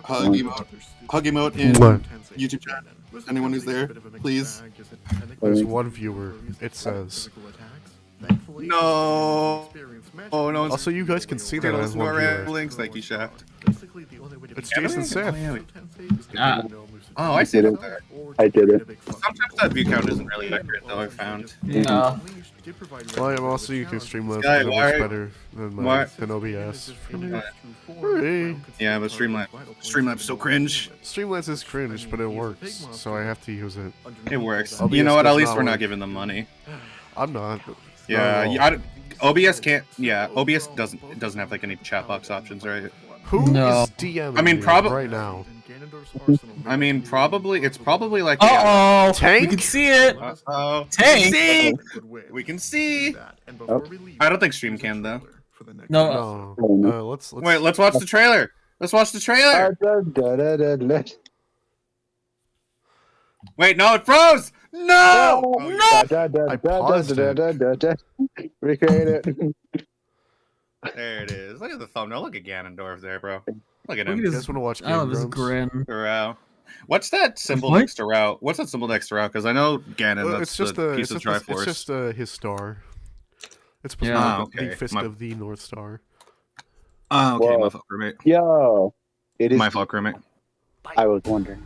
Hug emote. Hug emote in What? YouTube chat. Anyone who's there, please. There's one viewer. It says. No. Oh no. Also, you guys can see that Gonna as listen to one our viewer. links. Thank you, Shaft. It's Jason Seth. Ah. Oh, I see that there. I did it. Sometimes that view count isn't really accurate, though. I found. Yeah. Well, I'm also using Streamlabs Guy, because why- it's better than OBS. Hey. Yeah, but Streamlabs so cringe. Streamlabs is cringe, but it works, so I have to use it. It works. OBS You know what? At does least not we're not work. giving them money. I'm not. Yeah, No. yeah, OBS can't. Yeah, OBS doesn't have like any chat box options, right? Who is No. DMing I mean, me right now? I mean, probably it's probably like. Uh oh. Tank? We can see it. Oh, Tank. we can see. Oh. I don't think stream can though. No. No. Let's. Wait, let's watch the trailer. Let's watch the trailer. Wait, no, it froze. No. I paused Recreate it. There it is. Look at the thumbnail. Look at Ganondorf there, bro. Look at Look him. at You his. guys want to watch I love Game his Grumps? grin. Rao. What's that symbol What? next to Rao? What's that symbol next to Rao? Because I know Ganon. That's It's just the a. piece It's of just, Triforce. it's just his star. It's supposed Yeah. to Ah, be the okay. fist My- of the North Star. Oh, okay, Whoa. my fault, roommate. Yo, it is. My fault, roommate. I was wondering.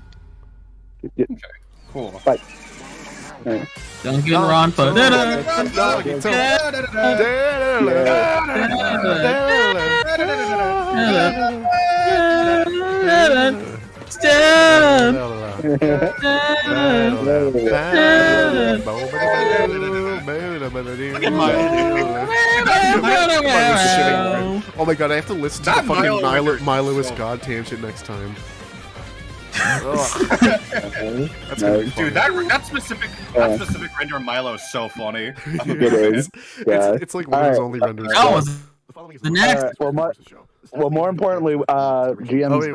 Cool. Duncan Ron. Oh my god, I have to listen to the That fucking Milo record. Milo is God tangent next time. That's gonna be funny. Dude, that specific render of Milo is so funny. It is. Yeah. It's like one of his only renders. That was the next. Well, more importantly, GM's Oh wait.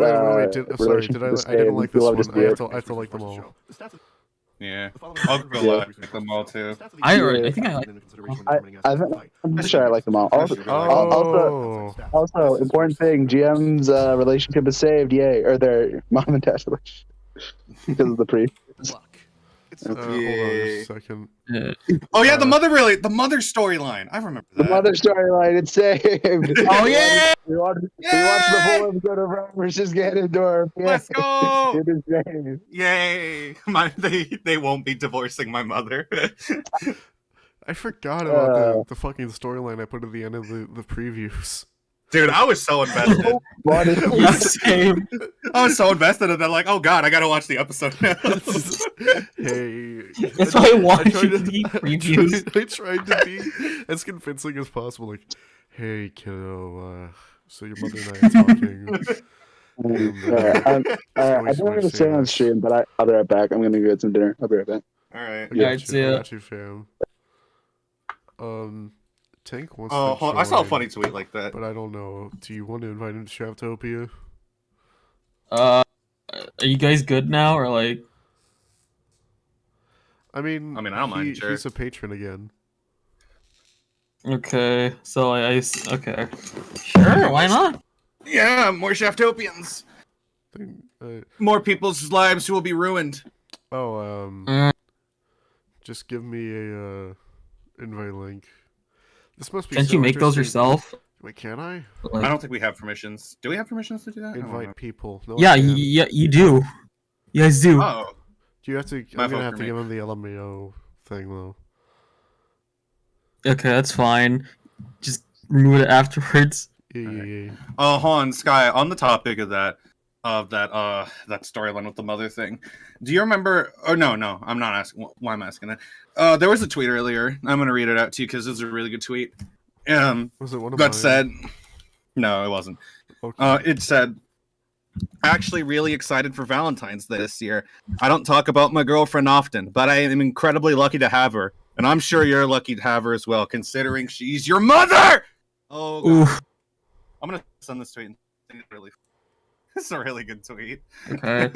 Sorry, relationship I with didn't like this We'll one. just do it. I have to like them all. Yeah, I'll go like them all too. I think I like. I'm sure I like them all. Also, important thing: GM's relationship is saved. Yay! Or their mom and dad's relationship because of the pre. Hold on a second. Oh yeah, the mother storyline. I remember that. The mother storyline, it's saved. Oh yeah! We watched the full episode of Rome versus Ganondorf. Yeah. Let's go! It is saved. Yay! They won't be divorcing my mother. I forgot about the fucking storyline I put at the end of the previews. Dude, I was so invested. Yeah, same. I was so invested, and then like, oh god, I gotta watch the episode now. Hey, That's why I watched the previews. I tried to be as convincing as possible. Like, hey kiddo, so your mother and I are talking. I don't want to stay on stream, but I'll be right back. I'm gonna go get some dinner. I'll be right back. All right. Got you, fam. Tank wants to join, I saw a funny tweet like that. but I don't know. Do you want to invite him to Shaftopia? Are you guys good now, or like? I mean, I don't mind. Sure. He's a patron again. Okay, so okay, sure, why not? Yeah, more Shaftopians. More people's lives will be ruined. Just give me a invite link. This must be. Can't you make those yourself? Wait, can I? Like, I don't think we have permissions. Do we have permissions to do that? Invite people. No, yeah, I can't. you do. You guys do. Oh. Do you have to? I'm gonna have to give him the LMAO thing though. Okay, that's fine. Just remove it afterwards. Yeah. Oh, hold on, Sky. On the topic of that storyline with the mother thing, do you remember? Oh no, I'm not asking. Why am I asking that? There was a tweet earlier. I'm gonna read it out to you because it was a really good tweet. Was it one of that mine? said, no, it wasn't. Okay. It said, actually really excited for Valentine's this year. I don't talk about my girlfriend often, but I am incredibly lucky to have her, and I'm sure you're lucky to have her as well, considering she's your mother. Oh, God. I'm gonna send this tweet. It's a really good tweet. Okay.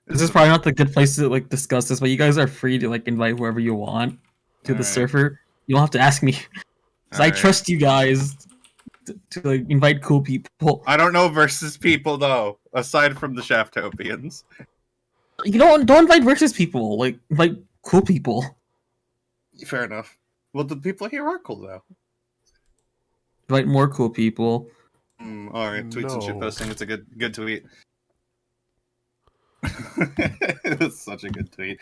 This is probably not the good place to like discuss this, but you guys are free to like invite whoever you want to the server. You don't have to ask me, because I trust you guys to like invite cool people. I don't know versus people though, aside from the Shaftopians. You don't invite versus people. Like invite cool people. Fair enough. Well, the people here are cool though. Invite more cool people. All right, tweets and shit posting. It's a good tweet. It was such a good tweet.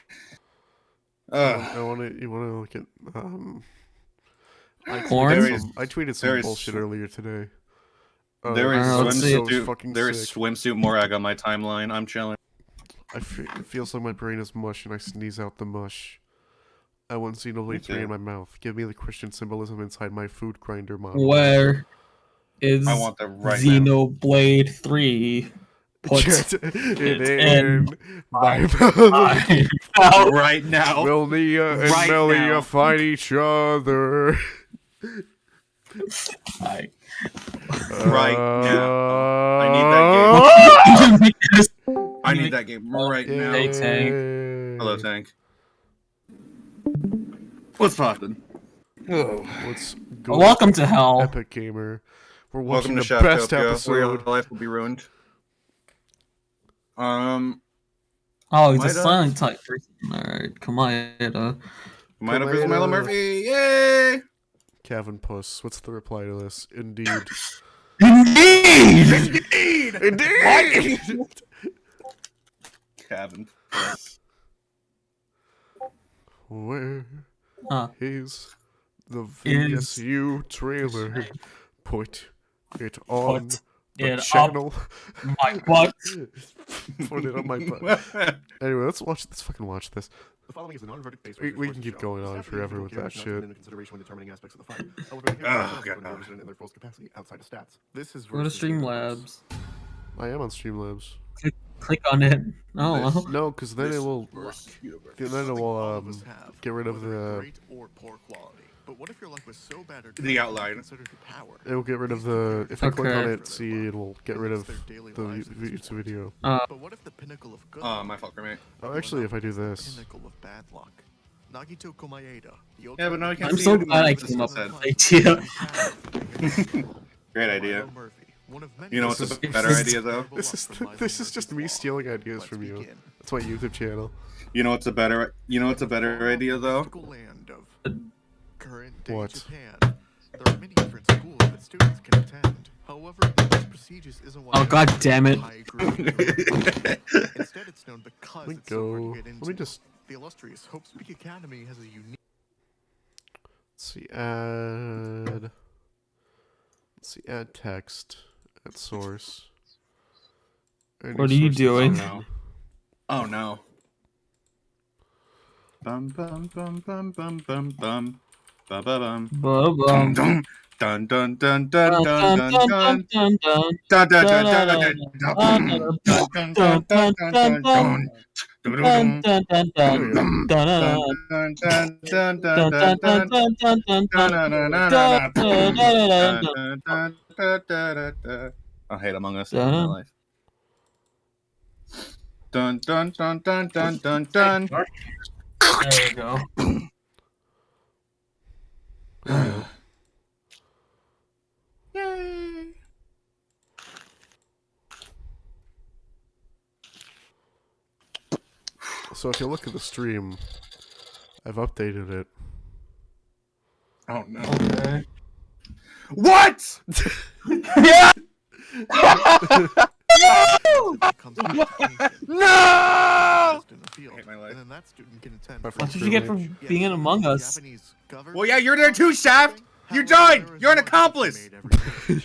You want to look at I tweeted some bullshit earlier today. There is swimsuit swimsuit Morag on my timeline. I'm chilling. It feels like my brain is mush and I sneeze out the mush. I want Xenoblade 3 in my mouth. Give me the Christian symbolism inside my food grinder model. Where is I want that right Xenoblade 3? Put it in my mouth. Right now. Will Nia and Melia fight each other? Right now. I need that game. I need that game right now. Hey, Tank. Hello, Tank. What's poppin'? Let's go. Welcome to hell. Epic Gamer. We're watching Welcome to the best Shaftopia, episode. where your life will be ruined. Oh, he's a silent type person. Alright, Kamada. Kamada versus Milo Murphy. Yay! Kevin Puss. What's the reply to this? Indeed. Indeed! Indeed! Kevin Puss. Where is the VSU trailer? Put it on the channel. My butt. Put it on my butt. Anyway, let's fucking watch this. The following is a non-verdict based We can keep going on forever with that shit. Consideration when determining aspects of the fight. In their full capacity outside of stats. This is Go to Streamlabs. I am on Streamlabs. click on it. Oh, No, because then it will. Then it will get rid of the. Great or poor quality. But what if your luck was so bad or The outline. considered a power? It will get rid of the. If I click on Okay. it, see, it will get rid of the YouTube video. But what if the pinnacle of good My fault, crewmate. Oh, actually, if I do this. pinnacle of bad luck? Nagito Komaeda. Yeah, but now I can't I'm see so it. glad I This came up is with sad. the idea. Great idea. Milo Murphy, one of many You know what's a This is- better idea though? This is just me stealing ideas from you. That's my YouTube channel. You know what's a better idea though? mystical land of current day What? Japan. There are many different schools that students can attend. However, the most prestigious isn't one Oh, God damn it. Instead, it's known because Let me it's so hard go. to get into. Let me just. The illustrious Hope Speak Academy has a unique. Let's see, add. Let's see, add text at source. Any What are you sources doing? on- Oh no. Bum bum bum bum bum bum bum. Ba ba bum. Ba-bum. Dun dun dun dun dun dun dun dun. dun. Dun dun dun dun dun dun dun dun dun dun dun. Dun, dun, dun, dun, dun, dun, dun, dun, dun, dun, dun, dun. I hate Among Us in my life. Dun dun dun dun dun dun dun. There we go. Yay! So if you look at the stream, I've updated it. Oh no. Okay. What? No! hate my life. And then that student can attend. What What did you get from being in Among Us? Well, yeah, you're there too, Shaft. You joined. You're an accomplice.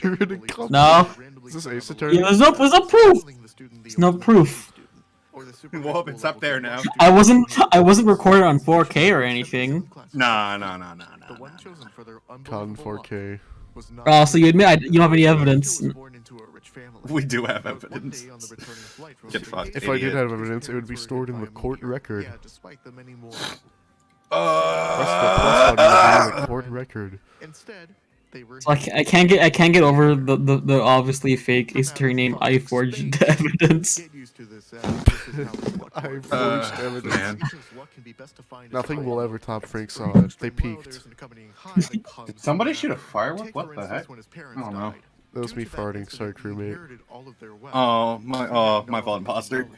You're an accomplice. No. Is this Ace Attorney? Yeah, there's no proof. There's no proof. Well, it's up there now. I wasn't recorded on 4K or anything. Nah. Con 4K. Oh, so you admit you don't have any evidence? We do have evidence. Get fucked, If I did idiot. have evidence, it would be stored in the court record. That's the Uh, plus button would be in the court record. Instead, they were So I can't get over the obviously fake Ace Attorney name I forged the evidence. get used to this. I forged evidence. man. Nothing will ever top Frank Saw it. They peaked. Did somebody shoot a firework? What the heck? I don't know. That was me farting. Sorry, crewmate. Oh, my fault, imposter.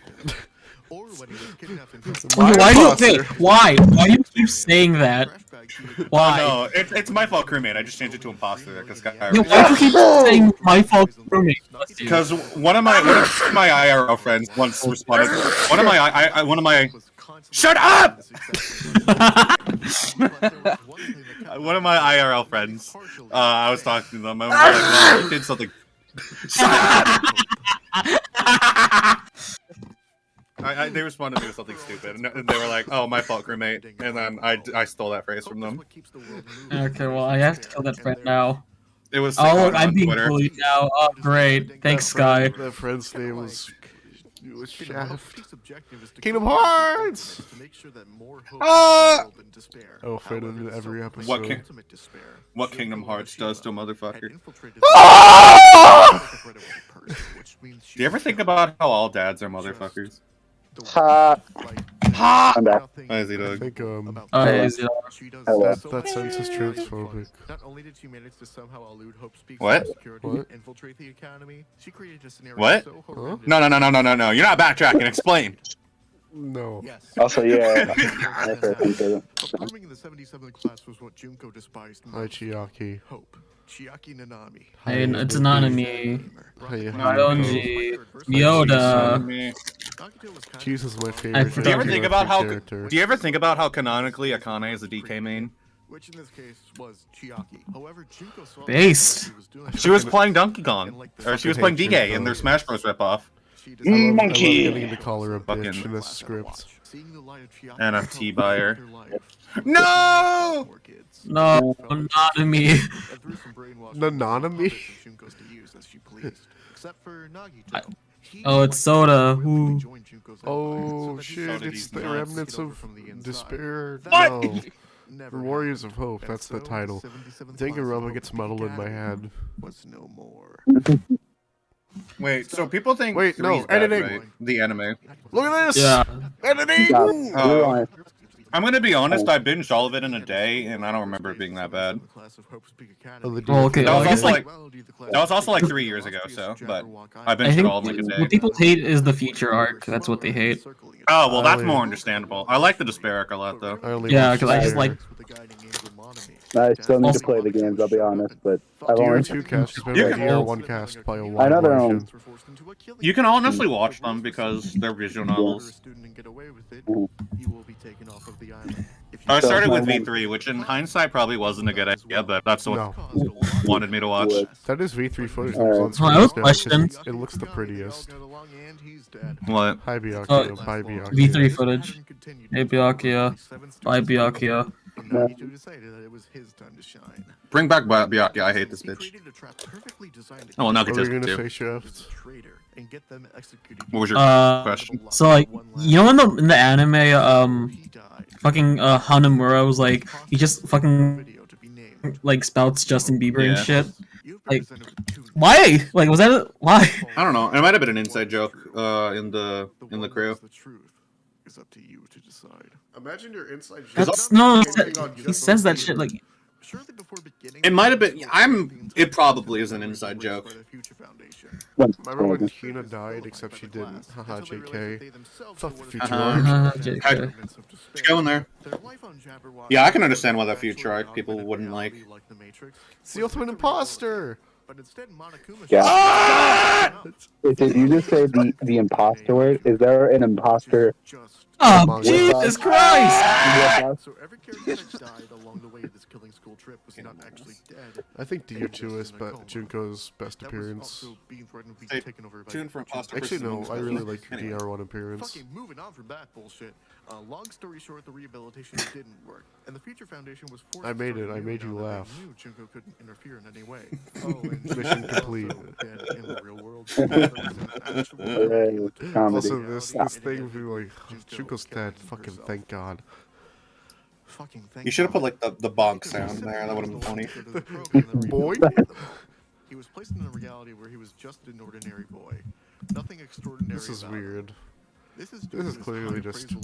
Why do you think? Why? Why do you keep saying that? Why? No, it's my fault, crewmate. I just changed it to imposter because No, why do you keep saying my fault, roommate? Because one of my IRL friends once responded. One of my shut up. One of my IRL friends. I was talking to them. I was like, "Well, you did something." Shut up! They responded to me with something stupid, and they were like, "Oh, my fault, crewmate," and then I stole that phrase from them. Okay, well I have to kill that friend now. It was. Oh, look, on I'm being Twitter. bullied now. Oh, great. Thanks, Sky. That friend's name was Shaft. Kingdom Hearts! Oh, fit in every episode. What Kingdom Hearts does to a motherfucker? Do you ever think about how all dads are motherfuckers? Ha! I'm back. Hi, I Z-Dog. think, Hello. that sentence is transphobic. Not only did she manage to somehow elude Hope Speaks What? security What? and infiltrate the academy, she created a scenario What? so horrendous. No. You're not backtracking. Explain. No. Yes. Also, yeah. Performing in the 77th class was what Junko despised Hi, most. Chiaki. Hope. Chiaki Nanami. Hey, it's an enemy. Hey, Ionji. Yoda. Jesus is my I favorite. forgot. Do you ever think about how? character. Do you ever think about how canonically Akane is a DK main? Which in this case was Chiaki. However, Junko saw Based. what she was doing. She was playing Donkey Kong, or she was playing DK in their Smash Bros. Ripoff. She I decided love, I love Monkey. getting to call her a Fucking- bitch in this script. seeing the light of Chiaki NFT helped buyer. her life. No! Poor kids. No, not me. And through some brainwashing, Nanami? Junkos to use as she pleased. Except for Nagito. Oh, it's Soda. Ooh. Oh shit! It's the remnants of despair. What? No. The Warriors of Hope. That's the title. Danganronpa gets muddled in my head. No more. Wait, so people think Wait, no, 3's bad, editing. right? The anime. Look at this. Yeah. Editing. Yeah, I'm gonna be honest. I binged all of it in a day, and I don't remember it being that bad. Well, okay. That was I guess, also that was also like 3 years ago. So, but I I binged it think all in like a day. what people hate is the future arc. That's what they hate. Oh well, that's more understandable. I like the despair arc a lot though. Yeah, because I just like. I still need to play the games, I'll be honest, but I've only... DR2 cast is better You than can- DR1 cast by a wide I know they're margin. You can honestly watch them because they're visual novels. I started with V3, which in hindsight probably wasn't a good idea, but that's what No. wanted me to watch. That is V3 footage that was on Alright. screen Oh, I have a just now because question. it looks the prettiest. What? Hi Byakuya, Oh, bye Byakuya. V3 footage. Hey Byakuya. Bye Byakuya. Bring back Byakuya. I hate this bitch. Oh, well, What were you Nagato gonna too. say, Shaft? What was your Uh, question? So like, you know, in the anime, fucking Hanamura was like, he just fucking like spouts Justin Bieber and Yeah. shit. Like, why? Like, was that why? I don't know. It might have been an inside joke in the crew. It's up to you to decide. Imagine your inside joke. That's no. He says that shit like. It might have been. It probably is an inside joke. Remember when Hina died, except she didn't? Haha, JK. Fuck the future arc. JK. Let's go in there. Yeah, I can understand why that future arc people wouldn't like. It's the ultimate imposter! Yeah. Did you just say the imposter word? Is there an imposter? Oh, Jesus Christ! So every character that died along the way of this killing school trip was not actually dead. I think DR2 is Junko's best appearance. Hey, tune for imposter. Actually, no, I really like your Anyway. DR1 appearance. Fucking moving on from that bullshit. Long story short, the rehabilitation didn't work, and the Future Foundation was forced. I made to it. I made you now that they laugh. knew Junko couldn't interfere in any way. Oh, and Mission complete. dead in the real world. There was an actual Comedy. Also, this thing of being like, Junko's dead. Fucking thank God. fucking thing. You should have put like the bonk sound there. That would have been funny. Boy. He was placed in a reality where he was just an ordinary boy. Nothing extraordinary. This is about him. weird. This is This is clearly just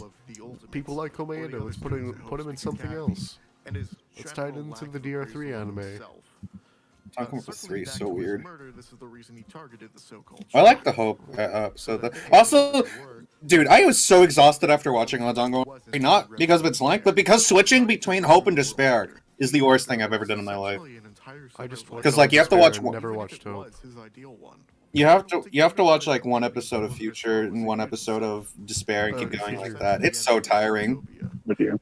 people like Komanda. Let's put him in something else. Let's tie it into the DR3 anime. Talking about 3 is so weird. I like the Hope episode. Also, dude, I was so exhausted after watching Danganronpa. Not because of its length, but because switching between Hope and Despair is the worst thing I've ever done in my life. I just watched 'Cause, like, you have to Despair watch and one- Never watched Hope. You have to watch like one episode of Future and one episode of Despair and keep going like that. It's so tiring. With you.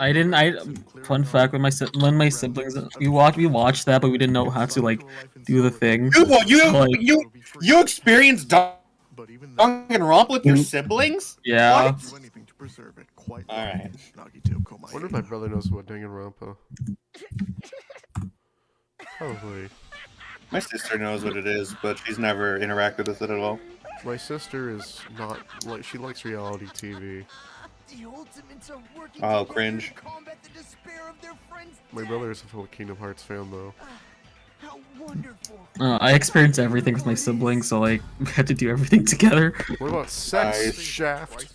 I didn't. Fun fact: when my siblings we watched that, but we didn't know how to like do the thing. Dude, what, Like, you experienced Danganronpa with your siblings? yeah. What? Alright. I wonder if my brother knows about Danganronpa. Probably. My sister knows what it is, but she's never interacted with it at all. My sister is not like she likes reality TV. Oh, cringe. My brother is a full Kingdom Hearts fan though. I experienced everything with my siblings, so like we had to do everything together. What about sex, Nice. Shaft?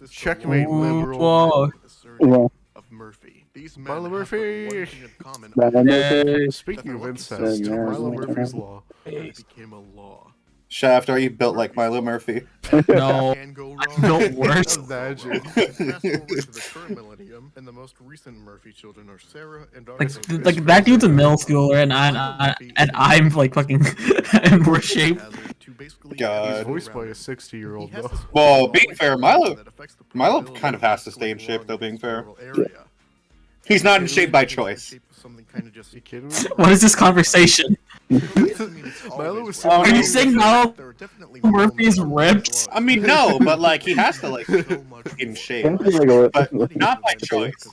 Checkmate, Ooh, liberal. whoa. Yeah. Milo Murphy! Yay. Speaking of incest, Milo Murphy's Law. became a law. Shaft, are you built like Milo Murphy? No. Can go No wrong. worse. Imagine. Fast forward to the current millennium, and the most recent Murphy children are Sarah and Like that dude's a middle schooler, and I'm like fucking in worse shape. He's God. voiced by a 60-year-old though. Well, being fair, Milo kind of has to stay in shape, though, being fair. He's not in shape by choice. You kidding me? What is this conversation? Milo was Are you so saying Milo Murphy is ripped? I mean, no, but like he has to like get in shape, but not by choice.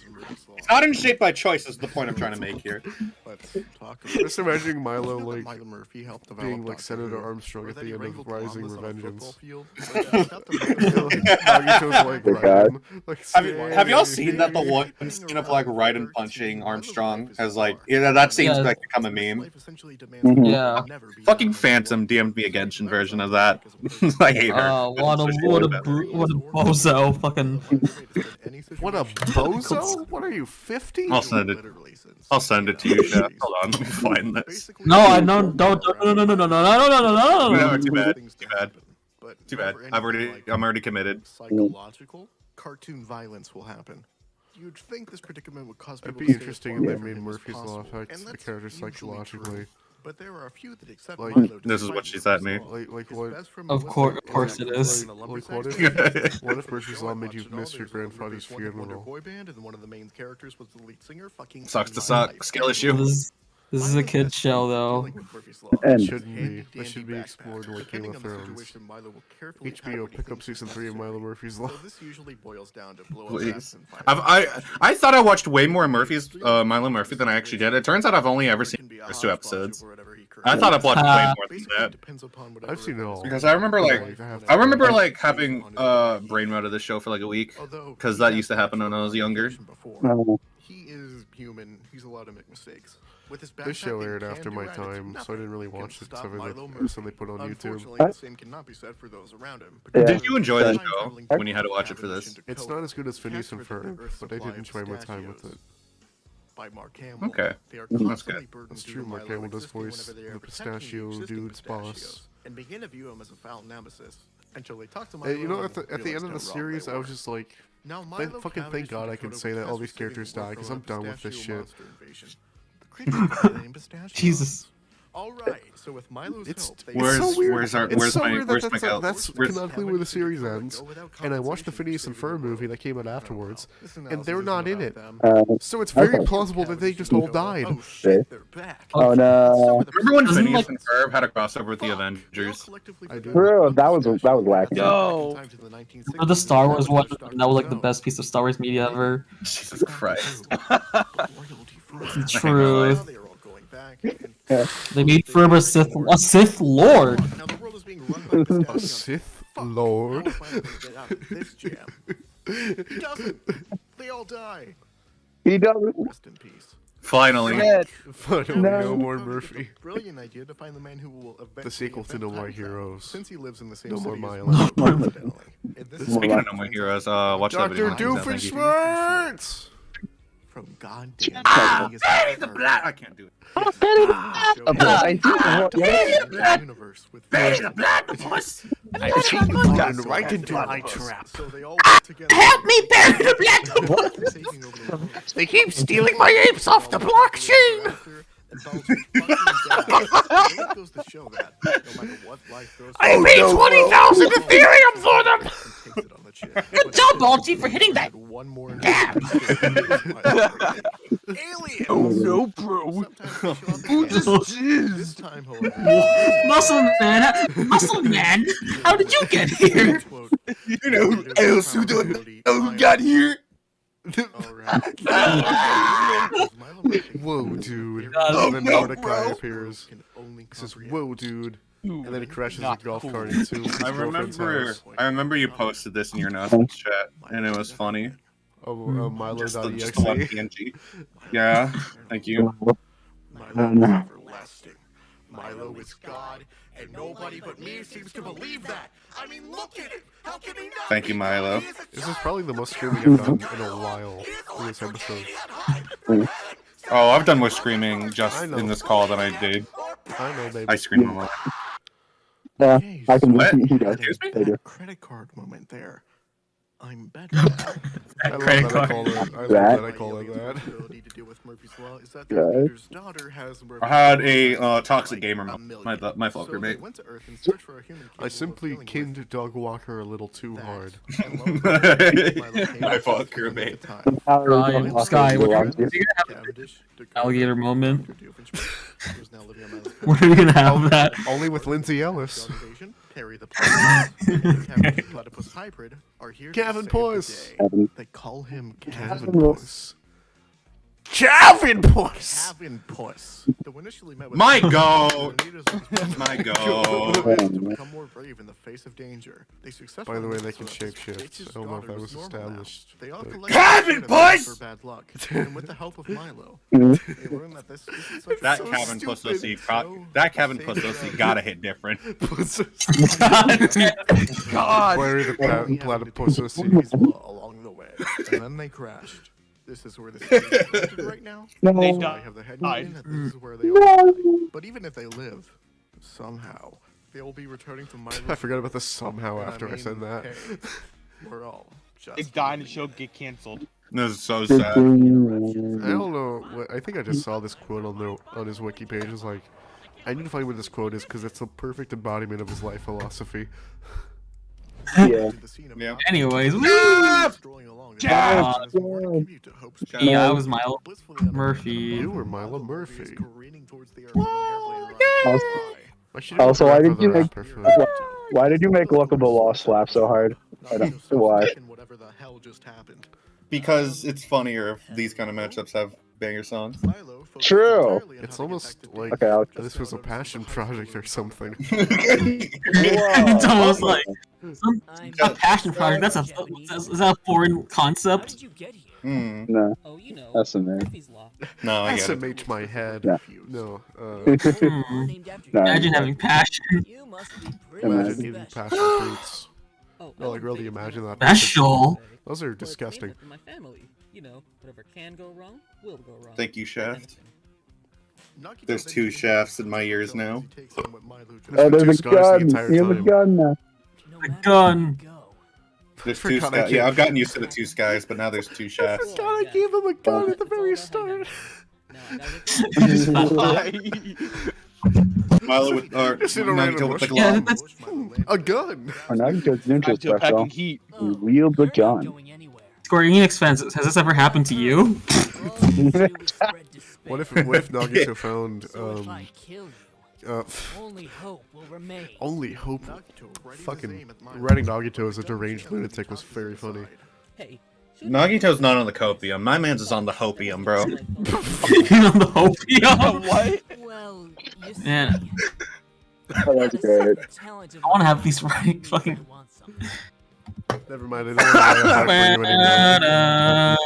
not in shape by choice. Is the point I'm trying to make here. Let's talk Just imagining Milo You know that like Milo Murphy helped develop being like Doctor Senator Who, Armstrong or at that the he end wrangled of Rising llamas on a football Revengeance. field, but got the Nagito's like The Ryan, like Have y'all seen that the one scene of like Raiden punching Armstrong has like that scene's Yeah. like become a meme? Mhm. Yeah. Fucking Phantom DM'd me a Genshin version of that. I hate her. What a bozo, fucking. What a bozo? What are you, 50? I'll send it. I'll send it to you, Chef. Hold on, let me find this. No, I don't, no, Too bad. Too bad. Too bad. I'm already committed. Psychological cartoon violence will happen. You'd think this predicament would cause It'd people be to stay interesting as if far they from made him as Murphy's Law possible, affect and the that's character usually psychologically. true. But there are a few that accept Like- Milo This is what she sent me. Like His what? best friend Of Melissa course it is. in a Like lumberjack what band. if? What if Murphy's Law made you Watching all, miss your there's a grandfather's Murphy's Wonder funeral? boy band, and one of the main characters was the lead singer. Fucking Sucks to Milo suck. Murphy. Skill issue. This is a kid show, though. Dealing with Murphy's Law. And- It shouldn't be. Handy That should be dandy explored backpack. like Game Depending of on the Thrones. situation, Milo will carefully pack HBO what he pick up thinks is season 3 of necessary. Milo Murphy's Law. So this usually boils down to blow up Please. vests and fire I thought I watched way more Milo Murphy than I actually did. It turns out I've only ever seen the first 2 episodes. I thought I've watched way more than that. I've seen it all. Because I remember like having brain rot of the show for like a week. Because that used to happen when I was younger. He is human. He's allowed to make mistakes. With his This show backpack, aired he after can my do time, attitude so I didn't really nothing watch can it stop except for Milo the Murphy. episode they put on YouTube. Unfortunately, the same cannot be said for those around him. Yeah. Did you enjoy the show when you had to watch it for this? It's not as good as Phineas and Ferb, but I did enjoy my time with it. By Mark Hamill. Okay. They are That's constantly good. burdened That's due true, to Mark Milo Hamill does existing voice whenever they the are protecting pistachio existing dude's boss. pistachios, and begin to view him as a foul nemesis until they talk to Milo. And you know, and at the realize end of the how wrong series, they I was were. just like, Now, thank Milo fucking thank Cavendish God I and can Dakota say that all Press these are saving characters the world die, because from I'm a done with this pistachio shit. monster invasion. The creature by the name Pistachio. Jesus. All right, so with Milo's It's, help, they it's so weird. where's it's so my- weird where's that my goat? that's Where's- canonically where the series ends, and I watched the Phineas and Ferb movie that came out afterwards, and they're not in it. So it's very plausible that they just all died. Oh shit, they're back. Oh no. Remember when Doesn't, Phineas like- and Ferb had a crossover with the Avengers? I do. Bro, that was wacky. Yo. Remember the Star Wars one? That was like the best piece of Star Wars media ever. Jesus Christ. True. Now they are all going back, and They made Ferb a Sith Lord. now the world is being run by A Pistachio. Sith Fuck, Lord. how am I gonna get out of this jam? He doesn't. They all die. He doesn't. Rest in peace. Finally. Finally, no more It's a Murphy. brilliant idea to find the man who will eventually The sequel to invent No More time travel, Heroes. Since he lives in the same No More city as Milo. coincidentally. And this is Speaking why of No More Heroes, watch that video. Dr. on Tuesday, thank you. Doofenshmirtz! from goddamn Benny the Black. I can't do it. universe with Benny the Platypus. Fallen right into my trap. So they all work together. Help me, Benny the Platypus! Taking over the world. They keep stealing my apes off the blockchain! And Bowser's fucking dead. It goes to show that no matter what life throws I paid 20,000 Ethereum for them! Good job, Balchi, for hitting that. One more Damn. Aliens. Oh no, bro. Who just This time, however, Muscle Man, how did you get here? You know who else who got here? Whoa, dude. Oh, And then no, Mordecai bro. appears. He says, whoa, dude. And then he crashes a golf cart into his I girlfriend's remember house. you posted this in your announcements chat, and it was funny. Milo.exe. Just the one PNG. Yeah, thank you. Milo is everlasting. Milo is God, and nobody but me seems to believe that. I mean, look at it. How can he not? Thank you, Milo. This is probably the most screaming I've done in a while in this episode. Oh, I've done more screaming just I know. in this call than I did. I know, baby. I scream a lot. Yeah, I can What? he does. Excuse me? They do. Credit card moment there. I'm better. I love Credit that I card. call it. I love That. that I call it that. Ability to deal with Murphy's Law is that Yeah. their leader's daughter has I had a toxic gamer, my fault, So they mate. went to Earth in search for a human capable I of simply dealing with kinned Dog Walker a little too that. hard. And lo and behold, Milo came My up fault, with crew the mate. time. Ryan, Sky, what are you gonna have? Cavendish, Dakota, Alligator moment? Dr. Doofenshmirtz, who's now living on Milo's When are we gonna have that? Only with Lindsay Ellis. Dog invasion, Perry the Platypus, and Cavendish Platypus hybrid are here Gavin to save Poise. the day. They call him Gavin Gavin Poise. Calvin Puss! Calvin Puss, who initially met with My go! My go. become more brave in the face of danger. They successfully By the way, they can surrounded shapeshift. Stitch's I don't know if daughter that was was normal now. established. They all but- collected Calvin for Puss! bad luck, and with the help of Milo, Mhm. they learned that this isn't such That a Cabin stupid Pussy, show. that Cabin Save Pussy the- gotta hit different. God. Larry the platypus. along the way, and then they crashed. This is where this is located right now. No. They I died. have the headline that this is where they all die. But even if they live, somehow they will be returning to my. I forgot about the somehow And after I said that. hey, we're all just. They die and the show get canceled. This is so sad. I don't know. I think I just saw this quote on his wiki page. It's like, I need to find what this quote is because it's the perfect embodiment of his life philosophy. Yeah. Yeah. Anyways, Jeff! yeah, I was Milo Murphy. You were Milo Murphy. I should Also, why did you make perfectly. why did you make Luck of the Lost laugh so hard? I don't know why. Because it's funnier if these kind of matchups have banger songs. True. It's almost like Okay, I'll- this was a passion project or something. It's almost like a passion project. That's is that a foreign concept? Hmm. No, Oh, you know, that's in there. Murphy's Law. No, I get it. SMH my head. Yeah. No. Hmm. Named after No. Imagine having passion. You must be pretty Imagine Imagine. eating special. passion fruits. Oh, No, like really imagine that. Special. Those are But disgusting. favorite in my family. You know, whatever can go wrong, will go wrong. Thank you, Shaft. Anything. There's two shafts in my ears now. Oh, There's there's two a scars the gun. entire You have a time. gun now. No The matter gun. where you go. There's two Forgot I skies. Yeah, gave- I've gotten used to the two skies, but now there's two shafts. God, I gave him a gun at the very start. Now I gotta Milo with, or Just in a Nagito random with the bush. Yeah, glove. that's A gun. Or not because Ninja Nigel special. packing heat. He wields a You're not gun. going anywhere. Square Enix fans. Has this ever happened to you? All you do is spread despair. What if Nagito found So if I kill you, only hope will remain. only hope? Fucking writing Nagito as a deranged lunatic was very funny. Hey, Nagito's not on the copium. My man's is on the hopium, bro. On the opium. What? well, you see, Man, Oh, that's great. the talent of I want to my have these life, right fucking. I want something. Never mind. I don't want to for you anymore.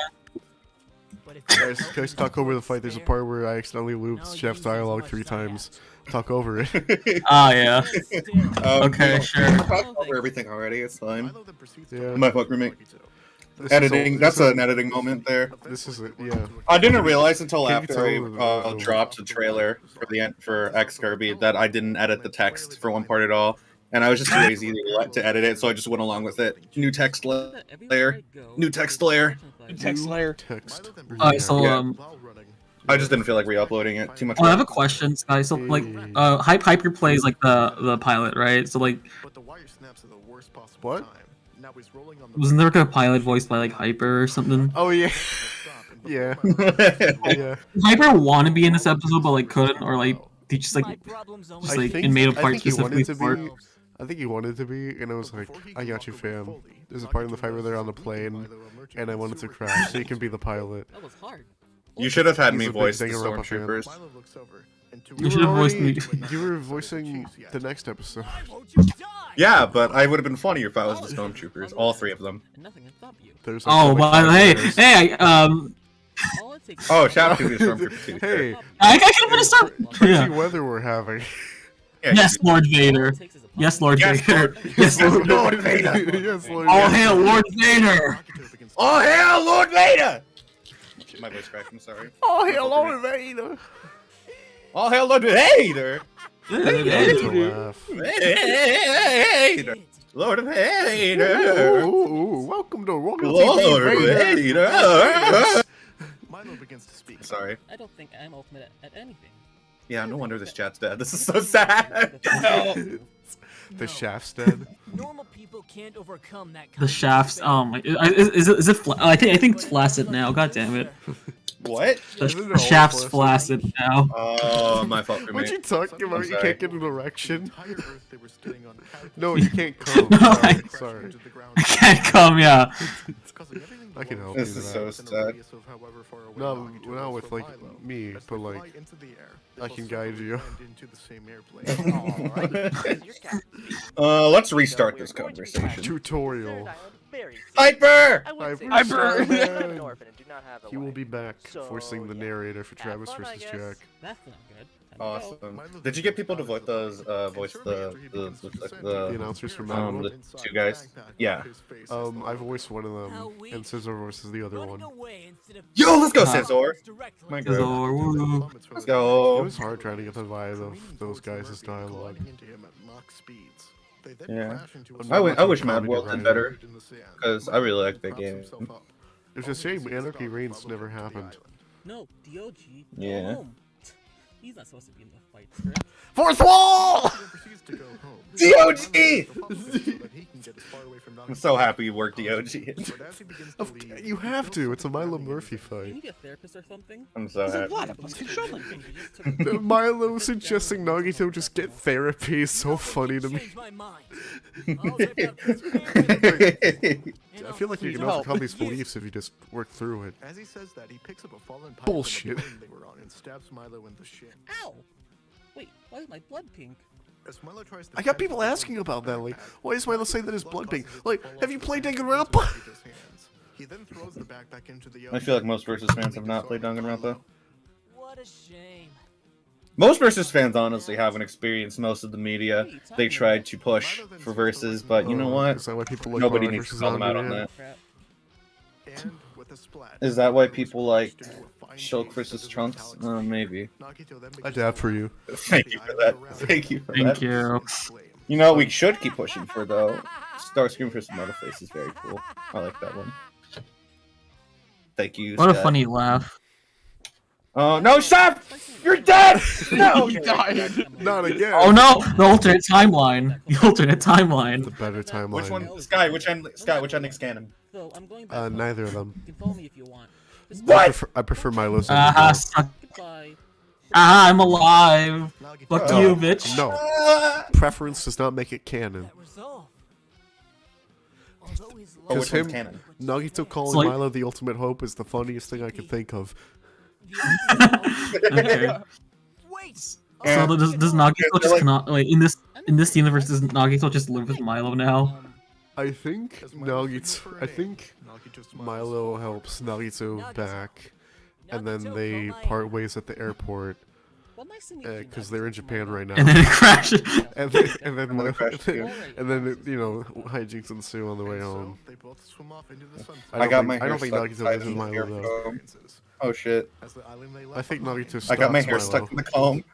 But if Guys, talk over the fight. There's a part where I accidentally looped Chef's dialogue 3 times. Talk over it. Oh yeah. Um, Okay, sure. I talked over everything already. It's fine. Yeah. My fuck roommate. This is Editing. all- That's this is- an editing moment there. This is it. Yeah. I didn't realize until Can you after I tell- dropped the trailer for for X Kirby that I didn't edit the text for one part at all, and I was just too lazy to edit it, so I just went along with it. New text layer. New text layer. Text layer. Text. Alright, so Yeah. I I just didn't feel like re-uploading it. Too much. I have a work. question, guys. So like, Hyper plays like the pilot, right? So like, But the wire snaps at the worst possible What? time. Now he's rolling on the wasn't there like a pilot voiced by like Hyper or something? Oh yeah. Yeah. Yeah. Hyper want to be in this episode, but like couldn't, or like he just like my problems only just I like think- and made a I part think he specifically wanted to for. be. I think he wanted to be, and I was like, I got you, fam. There's a part in the fight where they're on the plane, and I wanted to crash, so you can be the pilot. That was hard. You should have had He's me a big voice the Danganronpa fan. stormtroopers. Milo looks over, and two You should have voiced me. You were voicing the next episode. Yeah, but I would have been funnier if I was the stormtroopers, all three of them. And nothing can stop you. There's Oh, like but five hey, players. hey, All it takes Oh, shout out to the stormtrooper too. Hey, I could have been a star. crazy Yeah. weather we're having. Yeah, Yes, Lord Vader. Yes, Lord Yes, Vader. Lord. Yes, Lord. Lord Vader. Yes, Lord. All hail Lord Vader. Oh hell, Lord Vader! My voice cracked. I'm sorry. Oh, hell, Lord Vader. Oh hell, Lord Vader! To laugh. Vader! Lord Vader! Ooh, welcome to Royal Lord TV Vader. Vader! Milo begins to speak. Sorry. I don't think I'm ultimate at anything. Yeah, no wonder this chat's dead. This is so sad. The shaft's dead. Normal people can't overcome that The shafts. Is it? I think it's flaccid now. God damn it. What? The, Isn't it the always shaft's flaccid? flaccid now. Oh, my fault for What me. you talking about? I'm You sorry. can't get an erection. Entire Earth they were standing on. No, you can't come. No, Sorry, I- sorry. I can't come. Yeah. Causing everything I can help This you is with so that. sad. No, not with like me, but like I can guide you. Let's restart this conversation. Tutorial. Hyper! Hyper! He will be back, forcing the narrator for Travis versus Jack. That's not good. Awesome. Did you get people to vote those voice the announcers from the two guys? Yeah. I voiced one of them, and Scissor voices the other one. Yo, let's go, Scissor! My Scissor, God. woo. Let's go. It was hard trying to get the vibe of those guys' dialogue. Yeah. I wish Mad World did better, because I really like that game. It's a shame Anarchy Reigns never happened. No, DOG. Yeah. Go home. He's not supposed to be in the fight script. Fourth wall! DOG! I'm so happy you worked DOG. You have to. It's a Milo Murphy Can you fight. get a therapist or something? I'm so happy. Milo suggesting Nagito just get therapy is so funny to me. I feel like you can overcome these beliefs if you just work through it. As he says that, he picks up a fallen pipe Bullshit. from the building they were on and stabs Milo in the shin. Ow! Wait, why is my blood pink? As Milo tries to I got people asking about that. Like, why does Milo say that his blood pink? Like, have you played Danganronpa? He then throws the backpack into the I feel like most Versus fans have not played Danganronpa. What a shame. Most Versus fans honestly haven't experienced most of the media they tried to push for Versus, but you know what? Is that why people like Nobody Milo needs to versus call them out on Andrea? that. Crap. And with a splat, Is that why people like Shulk versus Trunks? Maybe. I dab for you. Thank you for that. Thank you for Thank that. you. You know what we should keep pushing for though? Starscream versus Motherface is very cool. I like that one. Thank you. What a Scott. funny laugh. Oh no, Chef! You're dead! No, He died. Not again. Oh no! The alternate timeline. The alternate timeline. The better timeline. Which one? Sky, which ending's canon? So I'm going back. Neither of them. You can follow me if you want. Just I prefer Milo's. Aha, suck. goodbye. Ah, I'm alive. Fuck No. you, bitch. No. Preference does not make it canon. Resolve. Oh, Because which one's him, canon? Nagito calling like- Milo the ultimate hope is the funniest thing I can think of. Okay. Wait. So does Nagito just cannot like in this universe? Does Nagito just live with Milo now? I think Nagito. I think Milo helps Nagito back, and then they part ways at the airport What am I singing? because they're in Japan right now. And then it crashes. and then you know hijinks ensue on the way home. they both swim off into the sunset. I got my I hair don't think stuck Nagito tight lives in with the Milo though. earphone. Oh shit! As the island they I left think behind. Nagito I got my stops hair Milo. stuck in the comb.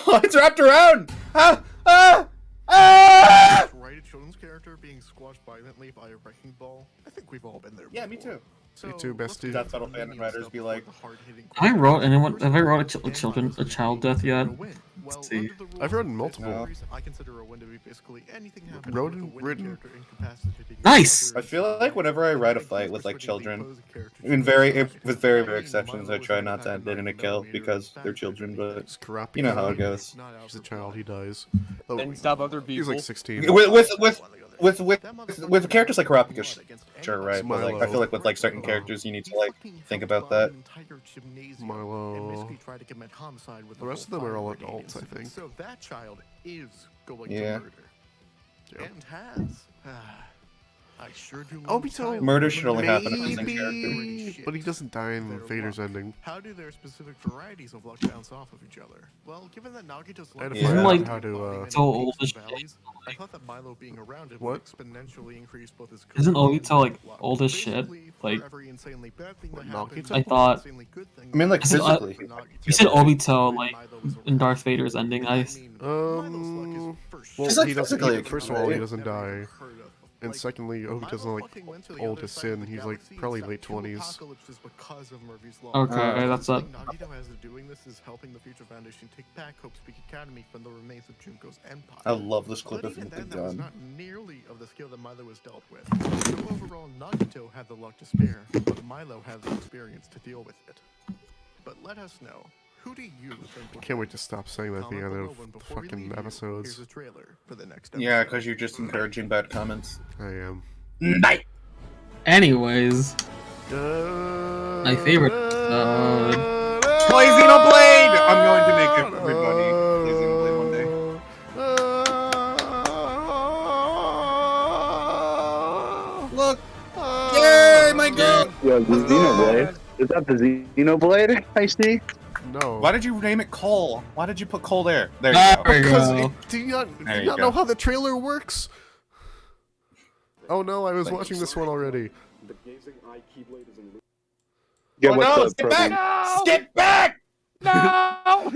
Oh, it's wrapped around! Ah! Ah! Ah! Right, a children's character being squashed violently by a wrecking ball. I think we've all been there. Yeah, me before. too. Me too, bestie. That's what fan writers be like. Have I wrote a child death yet? Let's see. I've written multiple. No. I consider a win to be basically anything happening Written- with a winning written. character incapacitating Nice! I feel like whenever I write a fight with like children, with very rare exceptions, I try not to end it in a kill because they're children. But It's corrupt. you know how it goes. He's a child. He dies. Oh, Then stop other he's people. like 16. With characters like Kurapika, sure, right? But like, I Milo. feel like with like certain characters, you need to like think about that. Milo. The rest of them are all adults, I think. So that child is going Yeah. to murder. And has. I sure do. Obito Murder should only happen if it's in character. maybe, but he doesn't die in Vader's ending. How do their specific varieties of luck bounce off of each other? Well, given that Nagito's I had to Yeah. find out Like, how to. so old as shit. valleys, I thought that Milo being around it What? would exponentially increase both his Isn't charisma and Obito, like, luck. old as shit? Basically, for Like- every insanely bad thing What, that happens, Nagito? I thought- insanely good thing I mean, like I said, physically. You said Obito like in Darth Vader's ending. I Nice. mean, Milo's luck is for Well, Just like he doesn't. physically, First of all, he right? doesn't die. heard of. And Like, secondly, Obito's not like fucking went to the old other as side of sin. the He's like galaxy probably and late stopped two 20s. apocalypses because of Murphy's Law. Okay, that's The up. thing Nagito has to doing this is helping the Future Foundation take back Hope Speak Academy from the remains of Junko's empire. I love this clip But of even him with the then, that was gun. not nearly of the skill that Milo was dealt with. So overall, Nagito had the luck to spare, but Milo had the experience to deal with it. But let us know, who do you think would Can't wait to stop saying that at the comment end below of when the before we fucking leave you, episodes. Here's a trailer for the next Yeah, episode. because you're just encouraging bad comments. I am. Night. Anyways, My favorite. Play Xenoblade! I'm going to make everybody play Xenoblade one day. Look! Yay, my girl! Yo, the Xenoblade. Is that the Xenoblade I see? No. Why did you name it Cole? Why did you put Cole there? There There you go. we Because go. do you not There you go. know how the trailer works? Oh no, I was watching this one already. Yeah, Oh what's no! the Skip program? back! Skip back! No!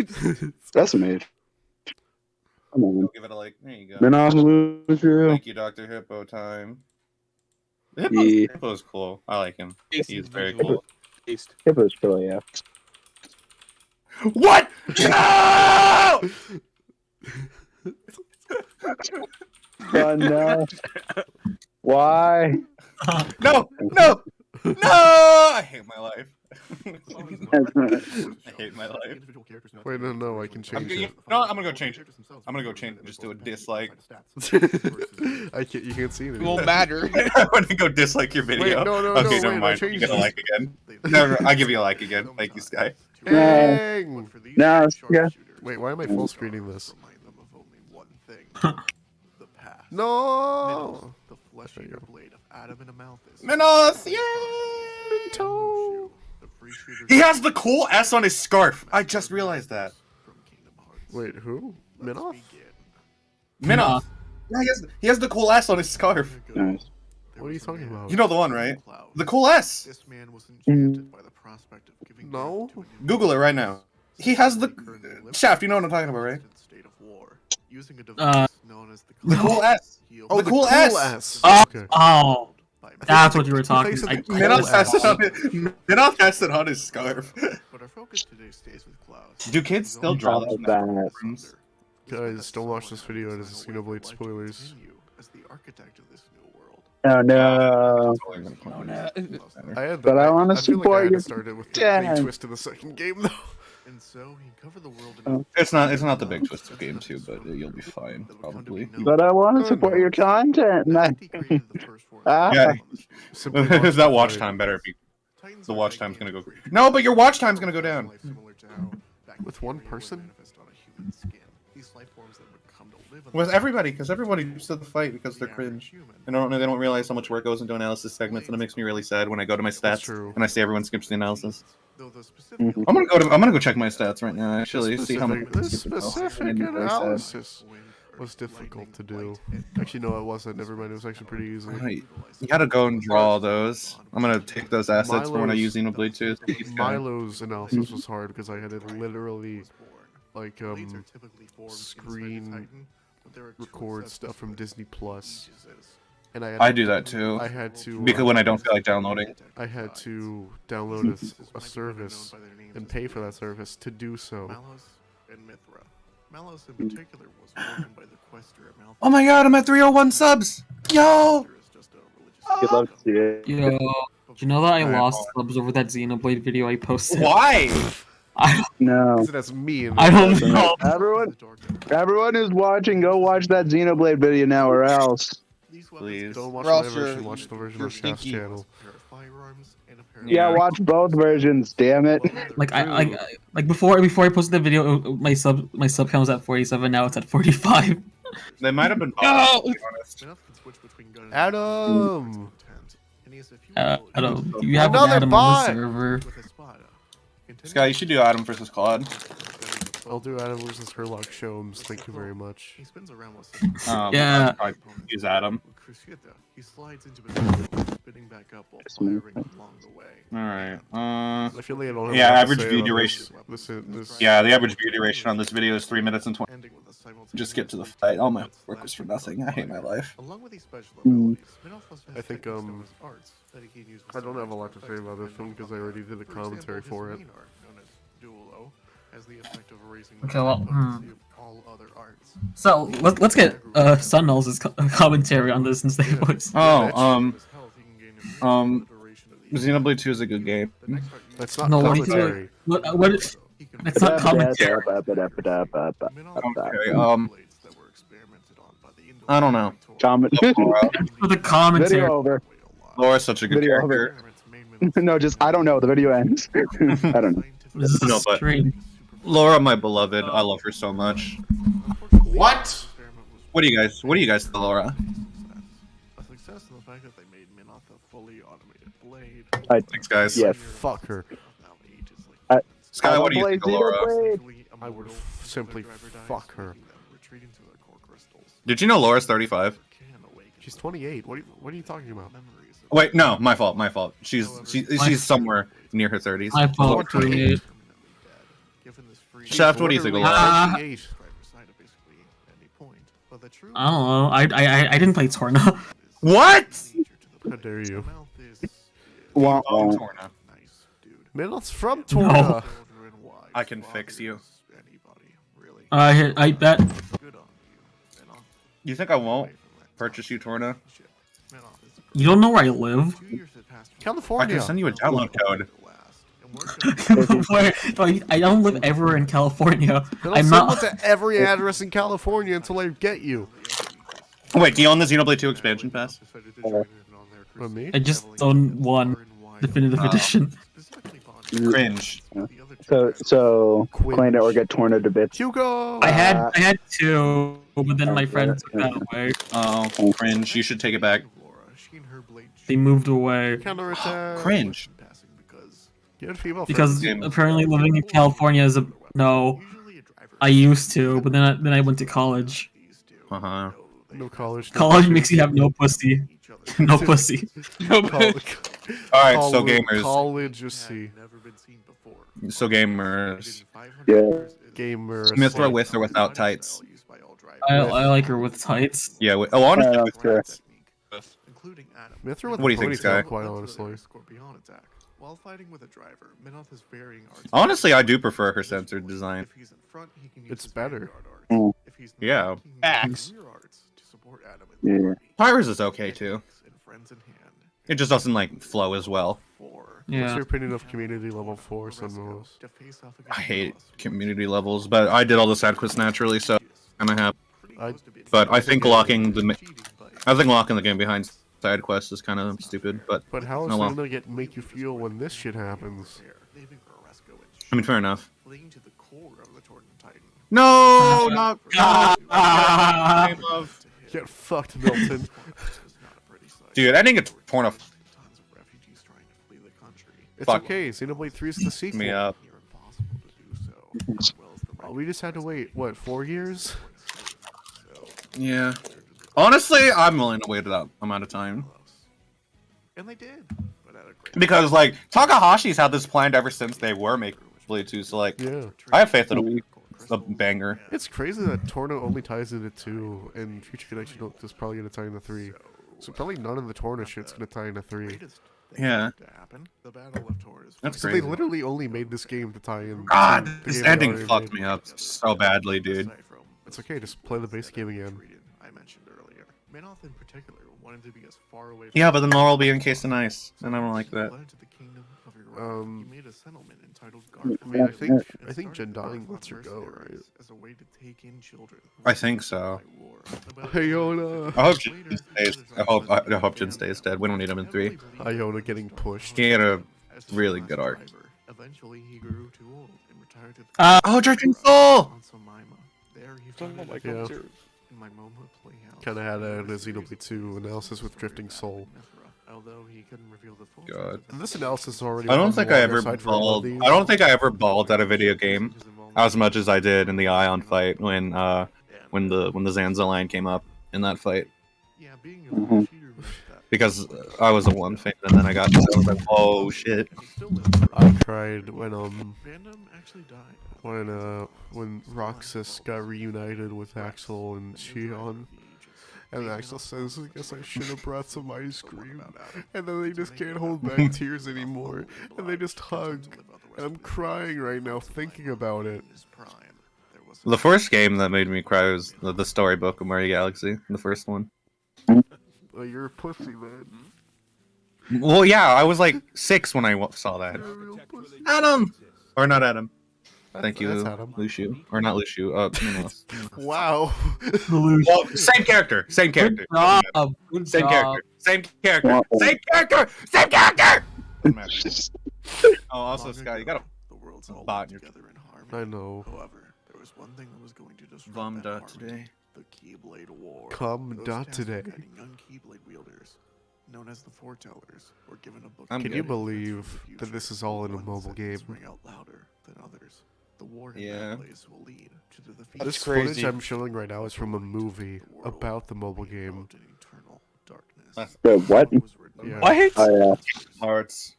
That's amazing. Come on. Give it a like. There you go. Been awesome with you. Thank you, Dr. Hippo time. Yeah. Hippo's cool. I like him. He's very cool. Hippo's cool, yeah. What? No! Oh no. Why? No! No! No! I hate my life. I hate my life. Wait, no, I can change it. I'm gonna go change it. I'm gonna go change it. Just do a dislike. I can't. You can't see it. It won't matter. I'm gonna go dislike your video. Wait, no, okay, never wait, I mind. You changed get a it. like again. No, I give you a like again. Thank you, Sky. Dang! No, yeah. Wait, why am I full screening this? No! The flesh eater blade of Adam and Amalthus. Minos! Yay! He has the cool S on his scarf. I just realized that. Wait, who? Minoth? Minos. Yeah, he has the cool S on his scarf. Nice. What are you talking about? You know the one, right? The cool S. This man was enchanted by the prospect of giving No? birth to a new Google it right now. He has the Shaft. You know what I'm talking about, right? state of war, using a device known as The cool S. Oh, the cool S. Okay. Oh, that's what you were talking about. Minos has it on his scarf. But our focus today stays with Klaus. Do kids still draw How those? about that? Guys, don't watch this video. It is Xenoblade spoilers. As the architect of this new world. Oh no. I had But I wanna feel like I support had your to start it with the dad. big twist of the second game, though. And so he covered the world Oh. It's not the big twist of game 2, but you'll be fine probably. But I want to support your content. Ah. Yeah. Simply watch that the watch fight. time better be. The watch time's gonna go. No, but your watch time's gonna go down. With one person? With everybody, because everybody used to the fight because they're cringe. They don't realize how much work goes into analysis segments, and it makes me really sad when I go to my That's stats true. and I see everyone skips the analysis. Mhm. I'm gonna go check my stats right now. Actually, see how many. This specific analysis was difficult to do. Actually, no, it wasn't. Never mind. It was actually pretty easy. Right. You gotta go and draw those. I'm gonna take those assets for when I use Xenoblade 2. Milo's analysis was hard because I had to literally, like, screen record stuff from Disney Plus, and I do that too. I had to because when I don't feel like downloading. I had to download a service and pay for that service to do so. Malos and Mithra. Malos in particular was woven by the quester Amalthus. Oh my god, I'm at 301 subs! Yo! You'd love to see it. Yo, do you know that I lost subs over that Xenoblade video I posted? Why? No. That's me. I don't know. Everyone who's watching, go watch that Xenoblade video now, or else. Please. Don't watch Or my else version. you're- Watch the version you're of Shaft's stinky. channel. Yeah, watch both versions. Damn it. Like like before I posted the video, my sub count was at 47. Now it's at 45. They might have been No! to be honest. Adam. Adam, you have Another an Adam bot! on the server. Sky, you should do Adam versus Claude. I'll do Adam versus Herlock Sholmes. Thank you very much. He spins around with Yeah. I use Adam. Cruciata. He slides into his spinning back up while firing along the way. Alright. I feel like I don't have Yeah, a lot to average say view on duration. This Yeah, the average view duration on this video is 3 minutes and 20. Just skip to the fight. All my work was for nothing. I hate my life. Along with these special abilities, Minos also has I think, techniques of his arts that he can use with I don't have a lot to say sword about this film because I already did a For commentary example, for his it. main art, known as Duolo, has the effect of erasing Okay, well, the potency of all other arts. So let's get Sun Nulls' commentary on this instead, boys. Oh, Xenoblade 2 is a good game. That's not No, what commentary. It's not commentary. Okay, I don't know. Comment. For the commentary. Video over. Laura's such a good Video character. over. No, just I don't know. The video ends. I don't know. This is No, but strange. Laura, my beloved, I love her so much. What? What do you guys think, Laura? A success in the fact that they made Minoth a fully automated blade. Thanks, guys. Yes. Fuck her. Sky, what do you think, Laura? I would simply fuck her. Did you know Laura's 35? She's 28. What are you talking about? Wait, no, my fault. She's somewhere near her 30s. My fault, roommate. Shaft, what do you think, Laura? I don't know. I didn't play Torna. What? How dare you? Wah, Oh, wah. Torna. Middle's from Torna. I can fix you. I bet. You think I won't purchase you, Torna? You don't know where I live. I California. can send you a download code. Where? I don't live ever in California. I'll I'm send not. one to every address in California until I get you. Wait, do you own the Xenoblade 2 expansion pass? Me? I just own one definitive edition. Cringe. So Clan Network got torn to bits. Hugo. I had two, but then my friend took that away. Oh, cringe. You should take it back. They moved away Counterattack. Cringe. Get female because friends. apparently living in California is a no. I used to, but then I went to college. Uh-huh. No college. College makes you have no pussy. No pussy. College. Alright, so gamers. College, you see. So gamers. Yeah. Gamers. Mithra with or without tights? I like her with tights. Yeah, honestly, with sure. tights. Mithra with What do you a think, ponytail, Sky? quite honestly. While fighting with a driver, Minoth is varying arts. Honestly, I do prefer her censored design. If he's in front, he can use It's his better. Mm. If he's not, Yeah. he can use Facts. his rear arts to support Adam in Yeah. Pyra's is okay, too. and friends in hand. It just doesn't, like, flow as well. Four. What's Yeah. your opinion of community level 4 Sunrose? To face off against I hate Minoth. community levels, but I did all the side quests naturally, so I'm gonna have. I, But I think locking the game behind side quests is kind of stupid. But but how is Oh, it well. gonna make you feel when this shit happens? Leaving Oresco in I mean, fair enough. fleeing to the core of the Torn Titan. No, not. Ah. Name of- Get fucked, Milton. Dude, I didn't get torn off. Tons of refugees trying to flee the country. It's Fuck. okay. Xenoblade 3 is the sequel. Me up. Near impossible to do so. As well as the We just had to wait, what, 4 years? Yeah. Honestly, I'm willing to wait that amount of time. And they did. But at a great Because, like, Takahashi's had this planned ever since they were making Blade 2, so, like, Yeah. I have faith it'll be a banger. It's crazy that Torna only ties into 2, and Future Connection is probably gonna tie into 3. So probably none of the Torna shit's gonna tie into 3. greatest thing Yeah. to happen. The Battle of Tor is That's So crazy. they literally only made this game to tie in. God, to the this game they ending already fucked made. me up so badly, dude. It's okay, just play the base game again. I mentioned earlier. Minoth in particular wanted to be as far away Yeah, but then Laurel will be encased in ice, and I don't like that. led to the kingdom of Iran. He made a settlement entitled Garth. I mean, I think Jendine lets her go, right? As a way to take in children. I think so. Iona. I hope Jin stays. I hope Jin stays dead. We don't need him in 3. Iona getting pushed. He had a really good arc. Eventually, he grew too old and retired to the Oh, Drifting Soul! on Somaima. There he Oh found my a God. culture in my Momo Playhouse. Kinda had a Xenoblade 2 analysis with Drifting Soul. Although he couldn't reveal the full God. And this analysis is already. I on don't the think I longer ever side for all of bawled. these. I don't think I ever bawled at a video game as much as I did in the Ion fight when the Zanza line came up in that fight. Yeah, being Mhm. a cheater meant that. Because I was a 1 fan, and then I got to I was like, oh shit. And he still lives forever. I cried when Fandom actually died. when Roxas got reunited with Axel and Shion. And Axel says, I guess I should have brought some ice cream. And then they just can't hold back tears anymore. And they just hug. And I'm crying right now thinking about it. The first game that made me cry was the storybook of Mario Galaxy, the first one. Oh, you're a pussy, man. Well, yeah, I was like 6 when I saw that. You're a real pussy. Adam! Or not Adam. Thank you, That's Adam. Luciu. Or not Luciu, no, no. Wow. Well, same character, same character. Good job. Good Same job. character, same character, same character, same character! Oh, also, Scott, you got a bot in your I know. However, there was one thing that was going to disrupt Vom that dot harmony. today. The Keyblade War. Come Those dot tasked with today. guiding young Keyblade wielders, known as the Foretellers, were given a book. I'm Can good. you believe that this is all in a mobile game? Ring out louder than others. The war in Yeah. that place will lead to the defeat. This footage I'm showing right now is from a movie about the mobile game. What? Yeah. What? Oh, yeah. Hearts.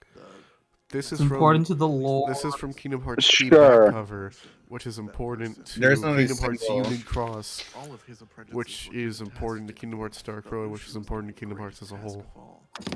This is important from, to the lore. This is from Kingdom Hearts Sure. feedback cover, which is important to There's not a Kingdom Hearts single- Union Cross, All of his apprentices which were given is important to tasks Kingdom Hearts Dark Road, which is important to Kingdom Hearts as a whole.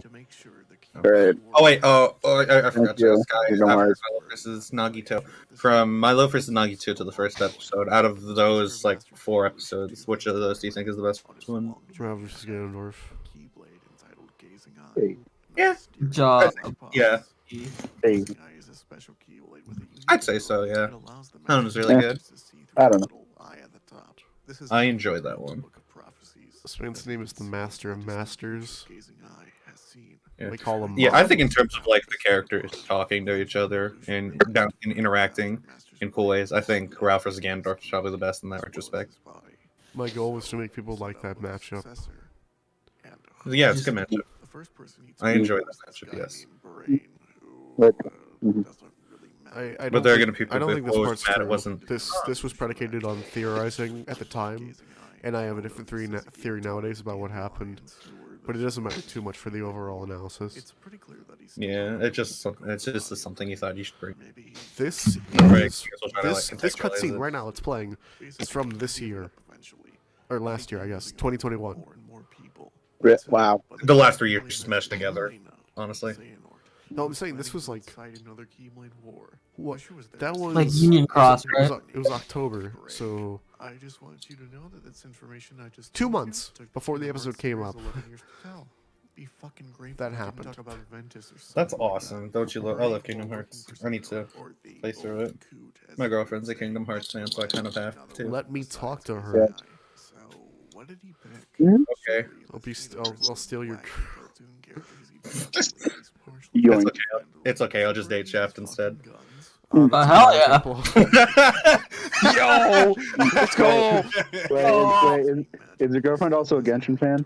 to make sure the Right. Oh wait, I forgot you. to Sky. Kingdom After Hearts. Milo versus Nagito. From Milo versus Nagito to the first episode. Out of those like 4 episodes, which of those do you think is the best one? Rav vs. Ganondorf. Keyblade entitled Gazing Eye. Hey. Yeah. Job. Yeah, Hey. Gazing Eye is a special keyblade with a unique I'd say so. Yeah, that allows the that one was really Yeah. good. to see through I don't the know. little eye at the top. This is I enjoyed that one. Book of Prophecies. This man's name is the Master of Masters. Gazing Eye has seen. Yeah. They call him. Yeah, I Mom. think in terms of like the characters talking to each other and interacting in cool ways, I think Ralph vs. Ganondorf is probably the best in that retrospect. My goal was to make people like that matchup. Yeah, it's a good matchup. The first person he I took enjoyed was that this matchup, guy yes. named Brain, who, But- doesn't really matter. I But don't there are think- gonna be people I don't that think this always part's mad it true. wasn't- This was predicated on theorizing at the time, and I have a different theory nowadays about what happened. But it doesn't matter too much for the overall analysis. It's pretty clear that he's Yeah, it's just something you thought you should bring. maybe This Right, is we'll try to, this like, this contextualize cutscene it. right now. It's playing. It's from this year eventually or last year, I guess, 2021. more and more people. Wow. The last 3 years just meshed together, honestly. No, I'm saying this was like Another Keyblade War. what? Wisher was there. That was Like Union Cross, it was, right? it was October, so I just want you to know that this information I just 2 told you months took before the Kingdom episode Hearts came series up. 11 years to tell. Be fucking grateful That we didn't happened. talk about Ventus or That's something like awesome. that. Don't you love? I love Kingdom Grateful Hearts. for I need to or the play through old it. coot, as My they girlfriend's a would say. Kingdom Hearts fan, so I kind of have to. let me talk to Yeah. her. So, what did he pick? Mhm. Okay. I'll steal your. It's Yoink. okay. It's okay. I'll just date Shaft instead. Hell yeah. Yo, let's go. Wait, is your girlfriend also a Genshin fan?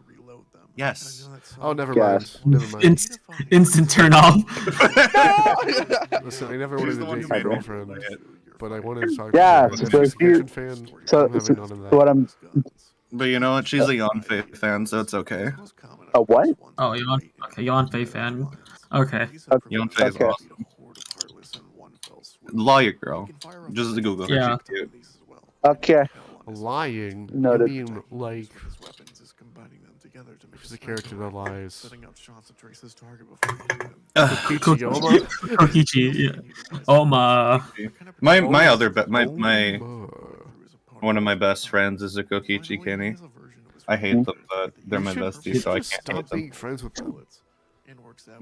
Yes. Oh, never Yes. mind. Never mind. Instant turn off. Listen, I never wanted He's to the one date who my made me girlfriend, play it. but I wanted to talk Yeah, to her. so If she's a if you- Genshin fan, So, I'm having none of that. what I'm But you know what? She's a Yanfei fan, so it's okay. a what? Oh, Yanfei fan. Okay. Yanfei is Okay. awesome. Lawyer girl. Just Google her. Yeah. She's cute. Okay. Lying? Noted. You mean like she's a character that lies? Setting up shots of Trace's target before Kichiyoma? Kokichi. Yeah. Oma. My other my Oma. one of my best friends is a Kokichi Kenny. I hate them, but they're my You should- besties, you so I should can't stop hate them. being friends with them.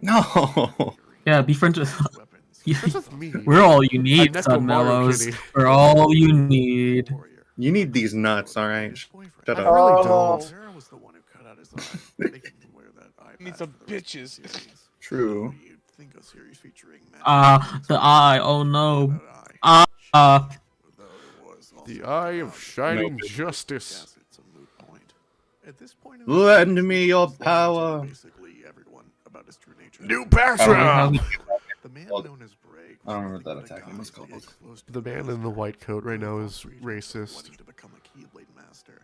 No. Yeah, be friends with. Friends with me. We're all you need, I Sun Neko Maru Mellows. Kitty. We're all you need. You need these nuts, all right? Shut I up. really Oh. don't. Need some bitches. True. The eye. Oh no. The eye of shining No. justice. Lend me your power. New I background. The man Well, known as Brig. I don't remember that attack name was called. The man in the white coat right now is racist. Wanting to become a Keyblade master.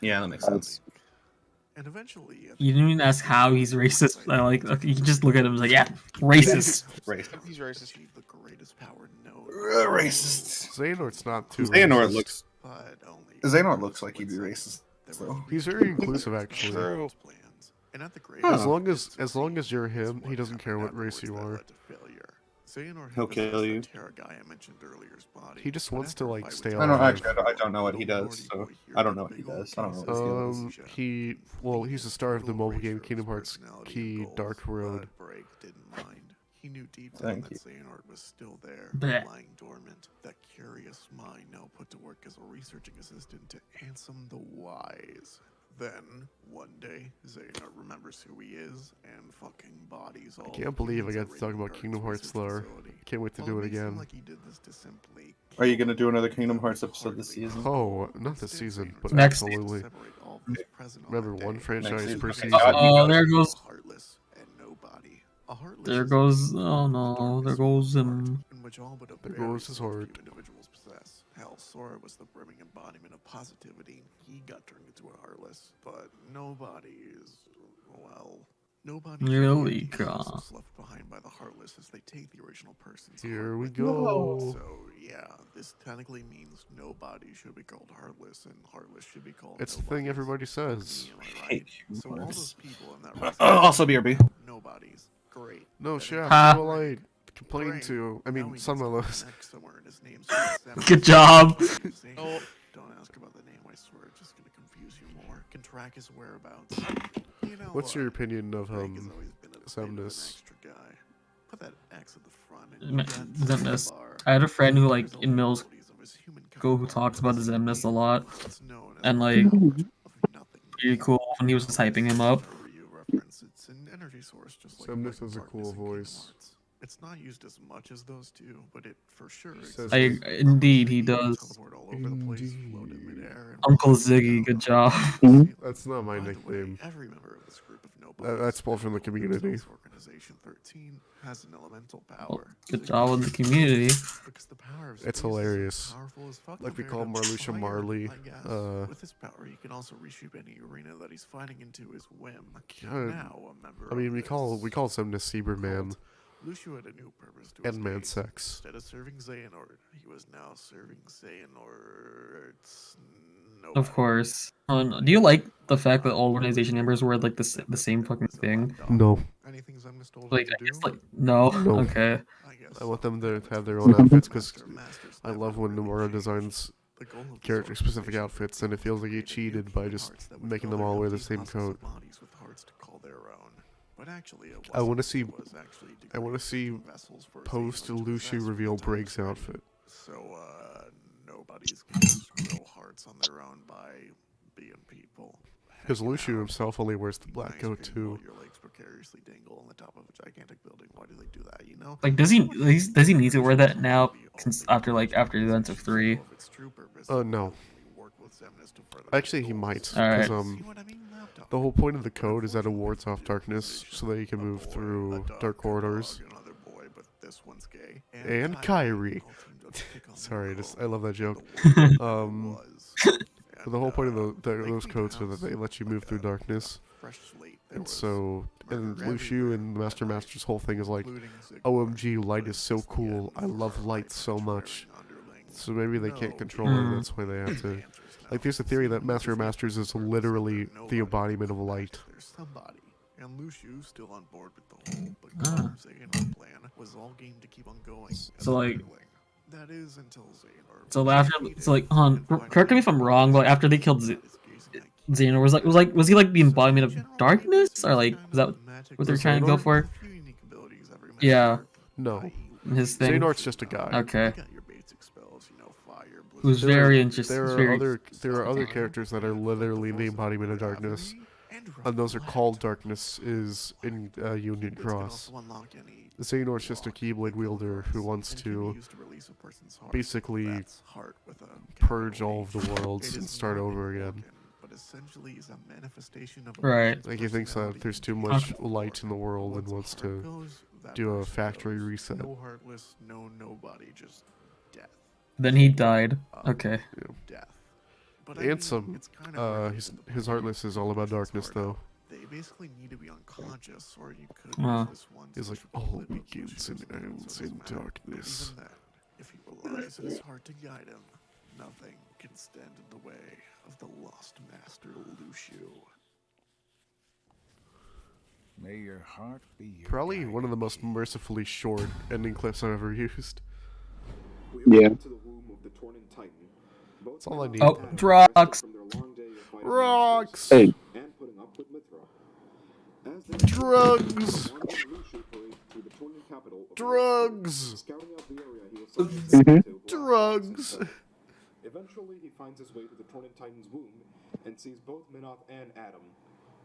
Yeah, that makes sense. And eventually, You didn't even ask how he's racist. I like. Okay, you can just look at him and like, yeah, racist. Racist. He's racist. the greatest power known. Racist. Xehanort's not too Xehanort racist. looks. But only Xehanort looks like he'd be racist. So. He's very inclusive, actually. True. plans. And at the great Huh. As long as you're him, he doesn't care what race you are. He'll kill you. Guy I mentioned earlier's body. He just wants to like stay I don't alive. actually. I don't know what he does. So I don't know what he does. I don't know what his skill is. He's the star of the mobile game Kingdom Hearts Key Dark Road. Brig didn't mind. He knew deep Thank down you. that Xehanort was still there, Bleh. lying dormant. That curious mind now put to work as a researching assistant to Ansem the Wise. Then, one day, Xehanort remembers who he is and fucking bodies all I can't believe I got to talk about Kingdom Hearts lore. Can't wait to do it again. Are you gonna do another Kingdom Hearts episode this season? Oh, not this season, but Next absolutely. Remember, one franchise per season. Oh, there goes. There goes. Oh no, there goes him. There goes his heart. Hell, Sora was the brimming embodiment of positivity. He got turned into a heartless, but nobody is, well, nobody Really is left behind by the heartless as they take the original person's Here we heart. go. So yeah, this technically means nobody should be called heartless, and heartless should be called. It's the thing everybody says. So all those people in that Also BRB. Nobody's great. No, Chef, Ha. who will I complain to? I mean, Sunmellows. Good job. Don't ask about the name, I swear, it's just gonna confuse you more. Can track his whereabouts. You know, What's your opinion of Drake has always been a bit of an Semnus? extra guy. Put that X at the front and Zemnis. I had a friend who, like, in middle school who talks about Zemnis a lot, and like, pretty cool when he was just hyping him up. It's an energy source, just like Semnus has a cool voice. it's not used as much as those two, but it for sure Says Indeed, he does. Uncle Ziggy, good job. That's not my nickname. Every member of this group of nobody's That's pulled from the community. Organization 13 has an elemental power. Good job with the community. Because the power of It's space is hilarious. powerful as fuck Like we compared call to Marluxia fire, Marley. I guess. With his power, he can also reshape any arena that he's fighting into his whim. God. Now a member I mean, of we call Semnus Cyberman Lucio had a new purpose to his and days. Mansex. Instead of serving Xehanort, he was now serving Xehanort's Of course. Do you like the fact that all organization members wear like the same fucking thing? No. Anything Zemnis told Like, him I to guess do? like no. No. Okay. I want them to have their own outfits because I love when Nomura designs character-specific outfits, and it feels like he cheated by just making them all wear the same coat. I want to see post Lucio reveal Brake's outfit. So nobody's gonna grow hearts on their own by being people. Because Lucio himself only wears the black coat too. Your legs precariously dangle on the top of a gigantic building. Why do they do that? You know? Like, does he need to wear that now? After the events of 3. No. Actually, he might. Alright. Because the whole point of the code is that it wards off darkness, so that you can move through dark corridors. And Kyrie. Sorry, I love that joke. The whole point of those codes are that they let you move through darkness. And so, and Lucio and Master's whole thing is like, OMG, light is so cool. I love light so much. So maybe they can't control it, that's why they have to. Like, there's a theory that Master of Masters is literally the embodiment of light. Somebody. And Lucio still on board with the whole Xehanort plan was all game to keep on going. So like, that is until Xehanort. so after, so like, correct me if I'm wrong, but after they killed Xehanort, was he like the embodiment of darkness, or like was that what they're trying to go for? Yeah. No. His thing. Xehanort's just a guy. Okay. It was very interesting. There are other characters that are literally the embodiment of darkness, and those are called darkness is in Union Cross. Xehanort's just a Keyblade wielder who wants to basically purge all of the worlds and start over again. Right. Like he thinks that there's too much light in the world and wants to do a factory reset. No heartless, no nobody, just death. Then he died. Okay. Death. Ansem, his heartless is all about darkness though. They basically need to be unconscious, or you could Wow. use this one. He's like, all begins and ends in darkness. Even then, if he relies on his heart to guide him, nothing can stand in the way of the lost master Lucio. May your heart be your Probably guide. one of the most mercifully short ending clips I've ever used. Yeah. That's all I need. Oh, rocks. Rocks! Hey. Drugs! Drugs! Mhm. Drugs! Eventually, he finds his way to the Torrent Titan's womb and sees both Minoth and Adam.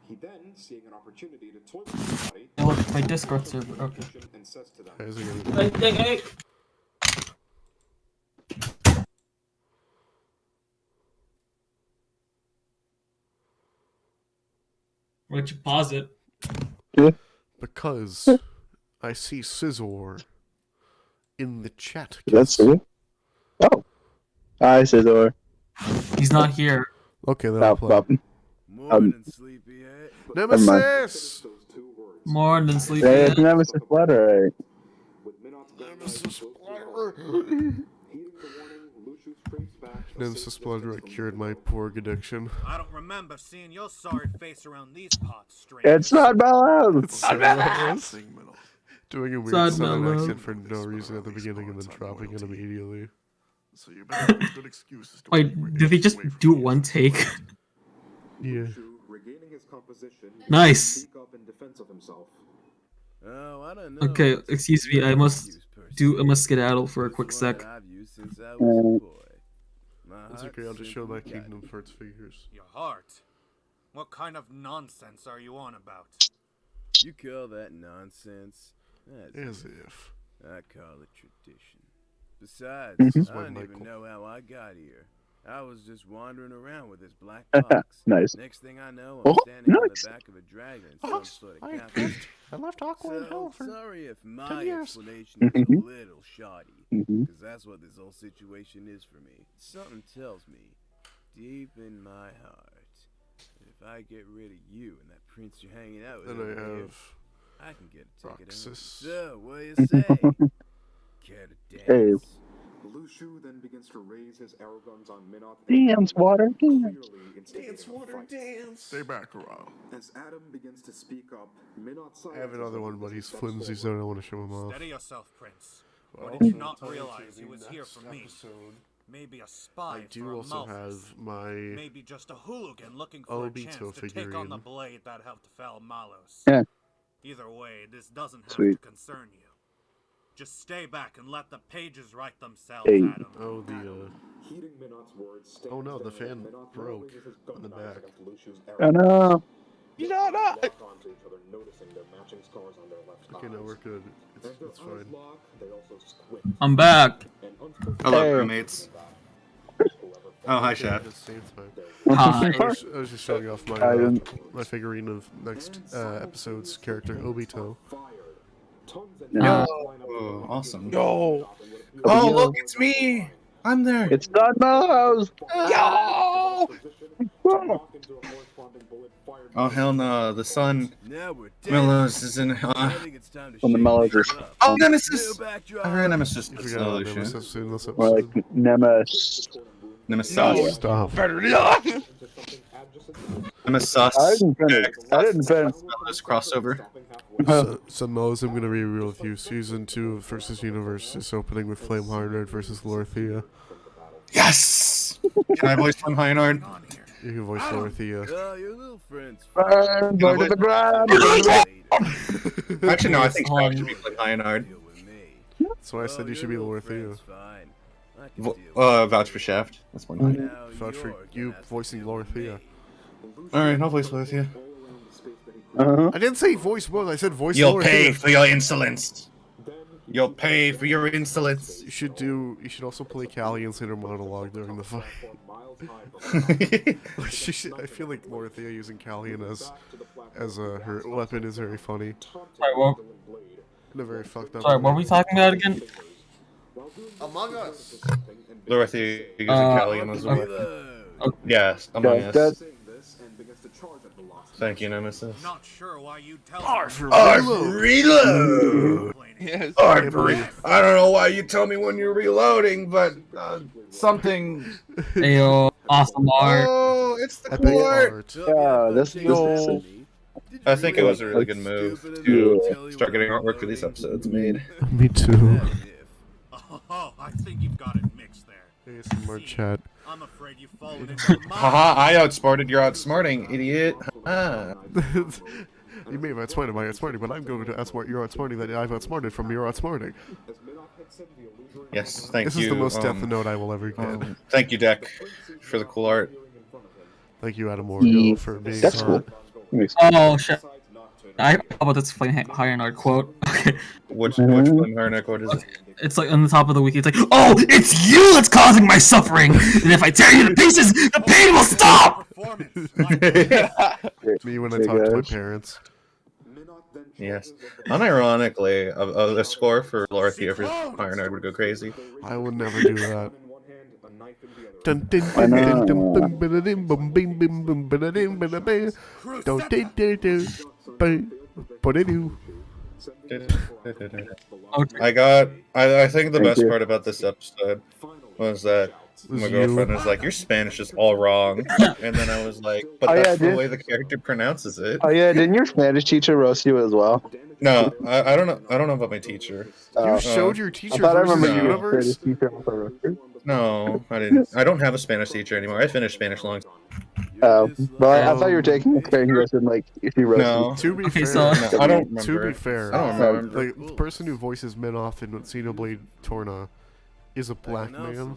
He then, seeing an opportunity to toy with his body, Oh, look, my Discord server. Okay. and says to them, Hey. Why'd you pause it? Because I see Scizor in the chat. That's it. Oh. Hi, Scizor. He's not here. Okay, then I'll play. Morning, sleepyhead. Nemesis! Morning, Hey, sleepyhead. it's Nemesis Flutter, right? Nemesis Nemesis Splendor cured my porg addiction. I don't remember seeing your sorry face around these parts, stranger. It's not Bellows! It's not Bellows! Doing a weird Sad southern Bellows. accent for no reason at the beginning and then dropping it immediately. So you better have good excuses to Wait, did they just do one take? Yeah. regaining his composition, Nice. speak up in defense of himself. Oh, I don't know. Okay, excuse me. I must skedaddle for a quick sec. It's okay, I'll just show my Kingdom Hearts figures. Your heart? What kind of nonsense are you on about? You call that nonsense? As if. I call it tradition. Besides, This is I my don't Michael. even know how I got here. I was just wandering around with this black box. Nice. Next thing I know, I'm Oh, standing on nice. the back of a dragon in some sort of I cafe. left Aqua in Hell for Sorry if 10 my years. explanation is a little shoddy, Mhm. because that's what this whole situation is for me. Something tells me, deep in my heart, that if I get rid of you and that prince you're hanging out with Then I over here, have I can get a ticket in. Roxas. So, what do you say? Care to dance? Hey. Lushu then begins to raise his arrow guns on Minoth. Dance, water, dance. Clearly instigating a fight. dance! Stay back a while. As Adam begins to speak up, Minoth I have another one, but he's flimsy, so I don't want to show him off. Steady yourself, Prince. Or Well, did you I'll not tell you realize to he the was here next for me? episode. Maybe a spy I do for a also Malphus. have my Maybe just a hooligan looking for a chance Obito to take on the figurine. blade that helped fell Malos. Yeah. Either way, this doesn't have Sweet. to concern you. Just stay back and let the pages write themselves, Hey. Adam. Oh, the, Heeding Minoth's words, oh no, the stands fan there, Minoth broke raises his on the gun knives back. against Lushu's Oh arrow. no! They lock onto each other, noticing their matching scars on their left Okay, no, eyes. we're good. As their It's eyes fine. lock, they also squint. I'm back. And unspoken Hello, Hey. roommates. Oh, hi, At Chef. the same time. Hi. I was just showing off my I didn't- my figurine of next episode's character, Obito. Oh, awesome. Yo! Oh, look, it's me! I'm there! It's not Bellows! Yo! Oh, hell no, the sun. Now we're Willows is in. I think it's time to When the shake Mellows things are- up. Oh, Nemesis! New backdrop. I heard Nemesis. You That's forgot another about shit. Nemesis in this More episode. like Nemesis. Nemesis. Stop. Nemesis. I didn't finish. I didn't finish. This crossover. So Mo's, I'm gonna be real with you. Season 2 of Versus Universe is opening with Flame Hardheart versus Lorthea. Yes! Can I voice Flame Heinard? You can voice Lorthea. Oh, your little friend's Burn, burn to the ground! Actually, no, I think I should be Flame Heinard. Deal with me. That's why I said you should be Lorthea. Fine. I can deal with Vouch for Shaft. That's one line. Now Vouch for you're you gonna have to voicing deal with Lorthea. me. Alright, I'll voice Lorthea. Uh-huh. I didn't say voice both, I said voice You'll Lorthea. pay for your insolence. You'll pay for your insolence. You should also play Callion's inner monologue during the fight. I feel like Lorthea using Callion as her weapon is very funny. Sorry, what, In a very fucked up sorry, way. what were we talking about again? Among Us! Lorthea using Callion as well. Reload. Yes, Among That- that- Us. Thank you, Nemesis. Not sure why you tell Reload! Yes. I don't know why you tell me when you're reloading, but something. Ayo, awesome art. Oh, it's the Epic court. art. Yeah, this is I think it was a really good move to start getting artwork for these episodes made. Me too. Oh, I think you've got it mixed there. ASMR chat. I'm afraid you've fallen into my... Haha, I outsmarted your outsmarting, idiot. Ah. You may have outsmarted my outsmarting, but I'm going to outsmart your outsmarting that I've outsmarted from your outsmarting. As Minoth hits him, the illusion Yes, thank This you. is the most Death Note I will ever get. Thank you, Deck, for the cool art. Thank you, Adam Morgan, for being That's hard. cool. Oh shit! I forgot about this Flame Ironheart quote. Okay. Which Flame Ironheart quote is it? It's like on the top of the wiki. It's like, oh, it's you that's causing my suffering, and if I tear you to pieces, the pain will stop. Me when I talk to my parents. Yes. Unironically, a score for Lorthia for Ironheart would go crazy. I would never do that. Dun, dun, Why dun, not? dun, dun, bum, ba-da-dim, bum, bing, bim, bum, ba-da-dim, ba-da-bing. Don't do, do, do. Bing, ba-da-doo. I think the Thank best you. part about this episode was that my Was girlfriend you. was like, your Spanish is all wrong. And then I was like, but Oh, yeah, that's the dude. way the character pronounces it. Oh yeah, didn't your Spanish teacher roast you as well? No, I don't know. I don't know about my teacher. You Oh. showed your I teacher thought I versus remember the you universe? Spanish teacher also roasted. No, I didn't. I don't have a Spanish teacher anymore. I finished Spanish long. Oh, well, I thought you were taking a Spanish lesson, like if you roasted. No. To be Okay, fair, so- No, I don't remember. to be fair, I don't remember. the person who voices Minoth in Xenoblade Torna is a black man,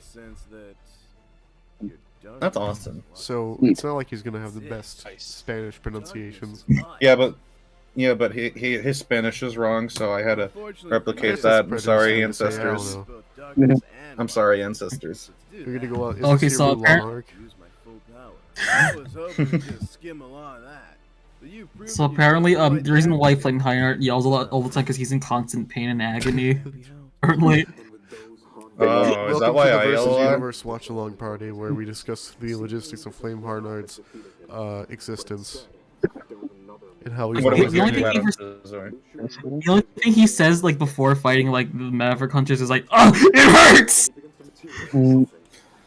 That's awesome. so Neat. it's not like he's gonna have the best Spanish pronunciations. Yeah, but his Spanish is wrong, so I had to replicate It's that. I'm prejudice sorry, thing to say, I don't ancestors. know. I'm sorry, ancestors. You're gonna go out. Is Okay, this so your appar- Lark? I was hoping to just skim along that. But you proved So you could apparently, quite the reason handle why it. Flame Ironheart yells a lot all the time because he's in constant pain and agony. Currently. Oh, is Welcome that why to the I yell Versus a lot? Universe Watch Along Party, where we discuss the logistics of Flame Harnard's existence and how he's What Okay, was the only your thing name, he Adam? Sorry. The only thing he says, like, before fighting, like, the Maverick Hunters is like, oh, it hurts!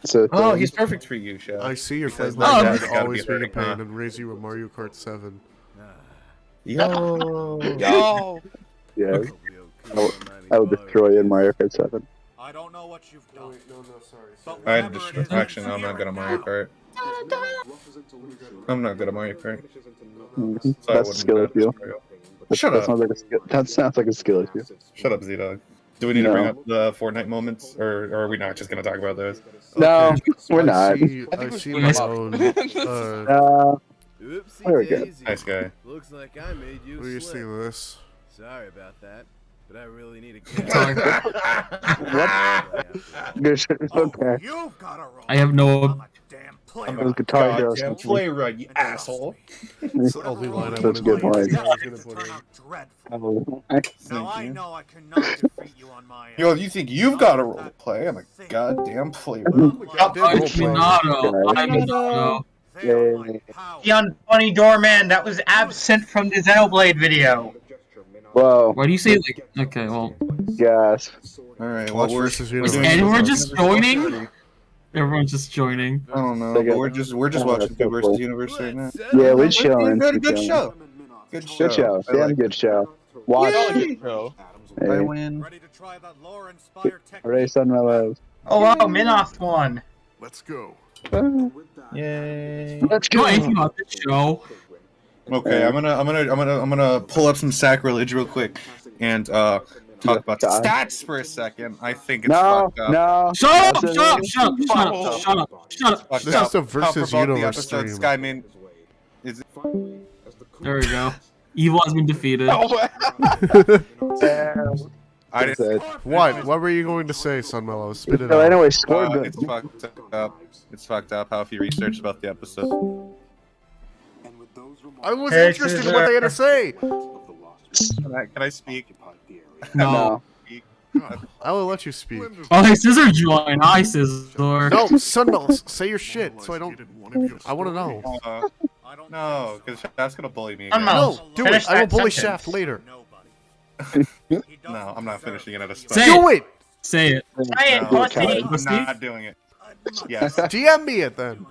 So Oh, he's perfect for you, Chef. I see your Because friend my like dad's that gotta always be being a hurting, huh? pain and raise you a Mario Kart 7. Yo. Yo! yeah, I would destroy you in Mario Kart 7. I don't know what you've done. But I whatever just it is, actually no, I'm not good at Mario Kart. I'm not good at Mario Kart. Mhm. So I That's a wouldn't skill bet issue. Mario. That Shut up. sounds like a skill. That sounds like a skill issue. Shut up, Z-Dog. Do we need to bring No. up the Fortnite moments, or are we not just gonna talk about those? No, Okay, we're not. I see my own. Oopsie Very good. daisy. Nice guy. Looks like I made you What do you slip. think of this? Sorry about that, but I really need to get Sorry. Good shit. Okay. You've got a roll. I have no. I'm a damn player. Those Guitar Hero Goddamn stuff. playwright, you asshole. It's the only line I That's wanted a good to line. I was gonna put Turn in. out dreadful. Oh, Now I know I cannot defeat you on my Yo, end. you think you've got a role to play? I'm a goddamn playwright. Minato. Yay. Young Bunny Doorman that was absent from the Xenoblade video. Whoa. Why do you say like? Okay, well, Gas. Alright, Watch well, we're versus doing Universe. is this anyone on- just joining? Everyone's just joining. I don't know, Second. but we're just watching Good versus Universe right now. Yeah, we're chilling. Good, We're good chilling. show. Good show. Good show. I Damn like good show. Watch. Yay! I Hey. win. Ready to try that lore-inspired technique? Hooray, son, my love. Oh wow, Minoth won. Let's go. Yay. Let's You know go. anything about this show? Okay, I'm gonna pull up some sacrilege real quick and talk about the God. stats for a second. I think it's No, fucked up. no. Shut up! That's Shut up! it. Shut up! Shut up! Shut up! Shut up! Fucked This up. is a How versus about the universe episode stream. Skyman is There we go. Evil has been defeated. I didn't. That's it. What? What were you going to say, Sunmellow? Spit it So out. anyway, score good. It's fucked up. It's fucked up how if you research about the episode. I was Hey, interested in what they had to say. Can I speak? No. I will let you speak. Oh, hey, Scissor join. Hi, Scissor. No, Sunmellow, say your shit so I don't. I want to know. No, because that's gonna bully me. I'm again. out. No, do Finish it. I will that bully sentence. Shaft later. No, I'm not finishing it at a spot. Say it. Do it. Say it. Say it, No, pussy. I'm not doing it. Yes. DM me it then.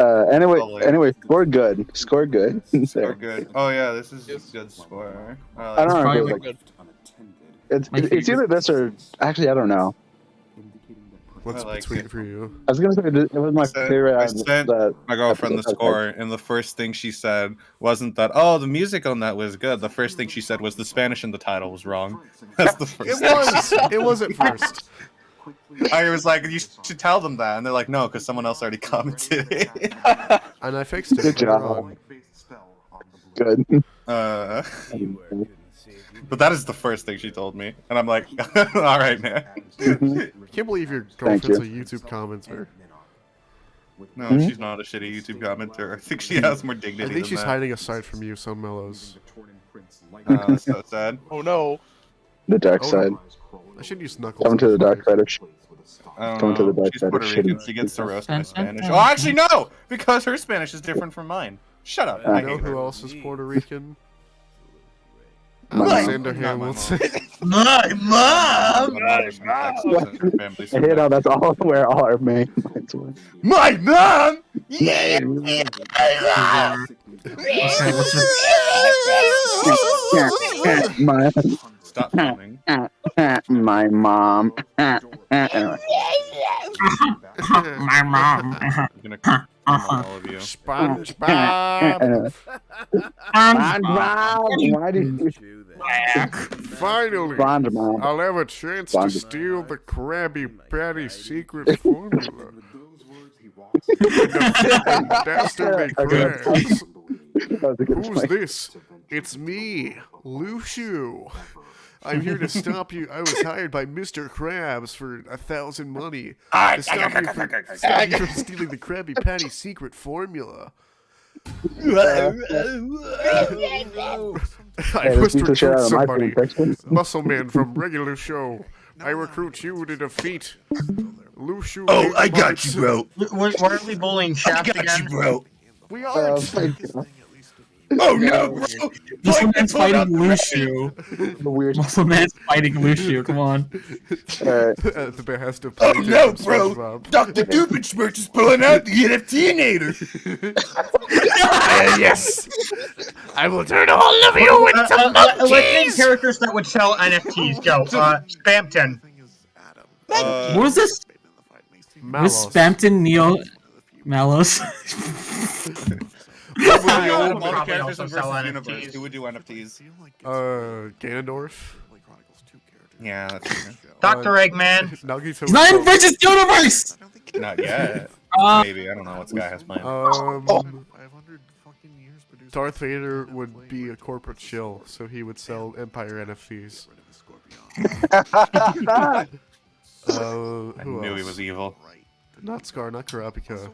Anyway, score good. Score good. Score good. Oh yeah, this is a good score. I don't know. Probably Like, it's either this or actually I don't know. What's I like between it. for you? I was gonna say it was my favorite. I sent my girlfriend the episode. score, and the first thing she said wasn't that, oh, the music on that was good. The first thing she said was the Spanish in the title was wrong. That's the first It was at first. I was like, you should tell them that. And they're like, no, because someone else already commented it. And I fixed it. Good job. Good. But that is the first thing she told me. And I'm like, all right, man. Can't believe your girlfriend's a YouTube commenter. No, she's not a shitty YouTube commenter. I think she has more dignity. I think than she's that. hiding aside from you, Son Mellows. That's so sad. Oh no. The dark Oh, side. I should use Knuckles. Come to the dark side of Come to the dark She's side Puerto of Rican. shitty. She gets to roast my Spanish. Oh, actually, no! Because her Spanish is different from mine. Shut up. I You know hate her. who else is Puerto Rican? My Alexander mom. Hamilton. My mom! You know, that's all where all our main minds were. My mom! Stop filming. My mom. Anyway. My mom. I'm gonna come on all of you. SpongeBob. SpongeBob. Why did you? Finally, SpongeBob. I'll have a chance to SpongeBob. steal the Krabby Patty secret formula. And dastardly crabs. Who's this? It's me, Lushu. I'm here to stop you. I was hired by Mr. Krabs for 1,000 money to stop you from stealing the Krabby Patty secret formula. I must recruit somebody. Muscle Man from regular show. I recruit you to defeat Lushu. Oh, I got you, bro. Why are we bullying Shaft I got you, bro. We are. Oh no, bro. Muscle Man's fighting Lushu. The weird. Muscle Man's fighting Lushu. Come on. At the behest of Oh no, Plankton bro. and SpongeBob. Dr. Doofenshmirtz is pulling out the NFT-nator. Yes. I will turn all of you into Let's name monkeys. characters that would sell NFTs. Go. Spamton. What was this? Malos. Was Spampton Neo Malos? All the Probably characters also in sell versus universe. NFTs. Who would do NFTs? Ganondorf. Yeah, that's true. Dr. Eggman. Nuggies. He's not in Versus Universe! Not yet. Maybe. I don't know what this guy has planned. Darth Vader would be a corporate shill, so he would sell Empire NFTs. I Who knew else? he was evil. Not Scar, not Karapika.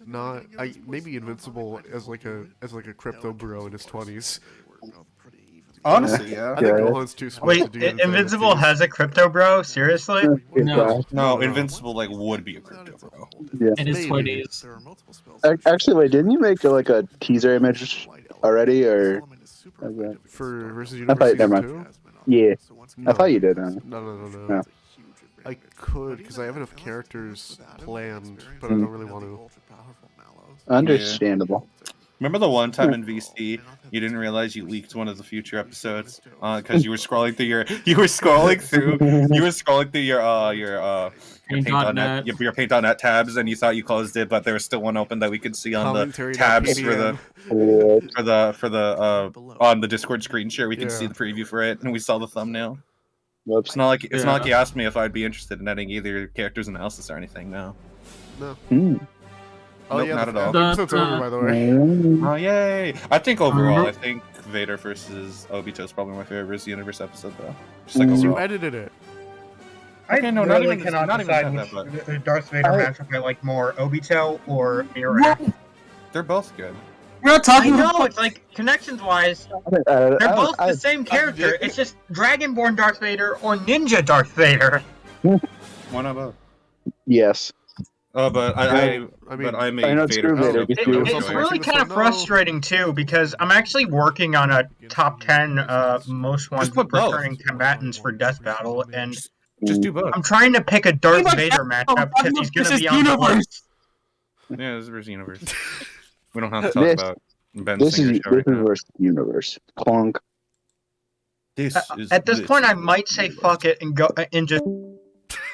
Not maybe Invincible as like a crypto bro in his 20s. Honestly, yeah. I think Gohan's too smart to Wait, do the Invincible NFTs. has a crypto bro? Seriously? No, Invincible like would be a crypto bro. Yeah. In his 20s. Actually, wait, didn't you make like a teaser image already, or? For versus I Universe thought, Season never 2? mind. Yeah, I thought you did. No. No. I could, because I have enough characters planned, but I don't really want to. Understandable. Remember the one time in VC you didn't realize you leaked one of the future episodes because you were scrolling through your your Paint.net tabs and you thought you closed it, but there was still one open that we could see on the tabs for the on the Discord screen share. We could see the preview for it, and we saw the thumbnail. Whoops. It's not like you asked me if I'd be interested in editing either character's analysis or anything. No. Oh, Nope, yeah, not at the all. episode's over, by the way. Oh, yay! I think overall, I think Vader versus Obito is probably my favorite versus Universe episode, though. Just like You overall. edited it. Okay, no, not really even cannot not even decide that, which but Darth Vader matchup I like more, Obito or Mirror. they're both good. We're not talking about. No, it's like connections-wise, they're both the same character. It's just Dragonborn Darth Vader or Ninja Darth Vader. One of both. Yes. Oh, but I made Vader. It's really kind of frustrating too because I'm actually working on a top 10 most wanted returning combatants for Death Battle, and just do both. I'm trying to pick a Darth Vader matchup because he's going to be on the list. Yeah, this is versus Universe. We don't have to talk about Ben This Singer's is show right now. versus Universe. Clunk. This is At this point, I might say fuck it and go and just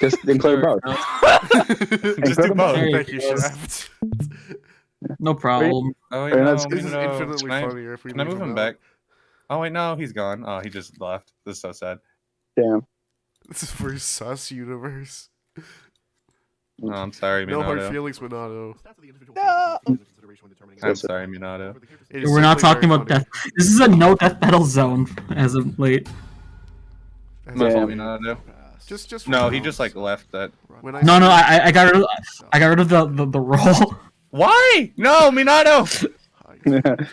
Just include both. Just do both. There Thank he you, goes. Shaft. No problem. Oh, wait, Very no, nice. This is no. infinitely Can I- funnier if we Can I leave move him out. back? Oh wait, no, he's gone. Oh, he just left. This is so sad. Damn. This is for sus universe. Oh, I'm sorry, No hard Minato. feelings, Minato. I'm sorry, Minato. It is We're not simply talking very about funny. death. This is a no death battle zone as of late. My fault, Damn. Minato. Just No, he just like left that. when No, no, I got rid of the roll. Why? No, Minato.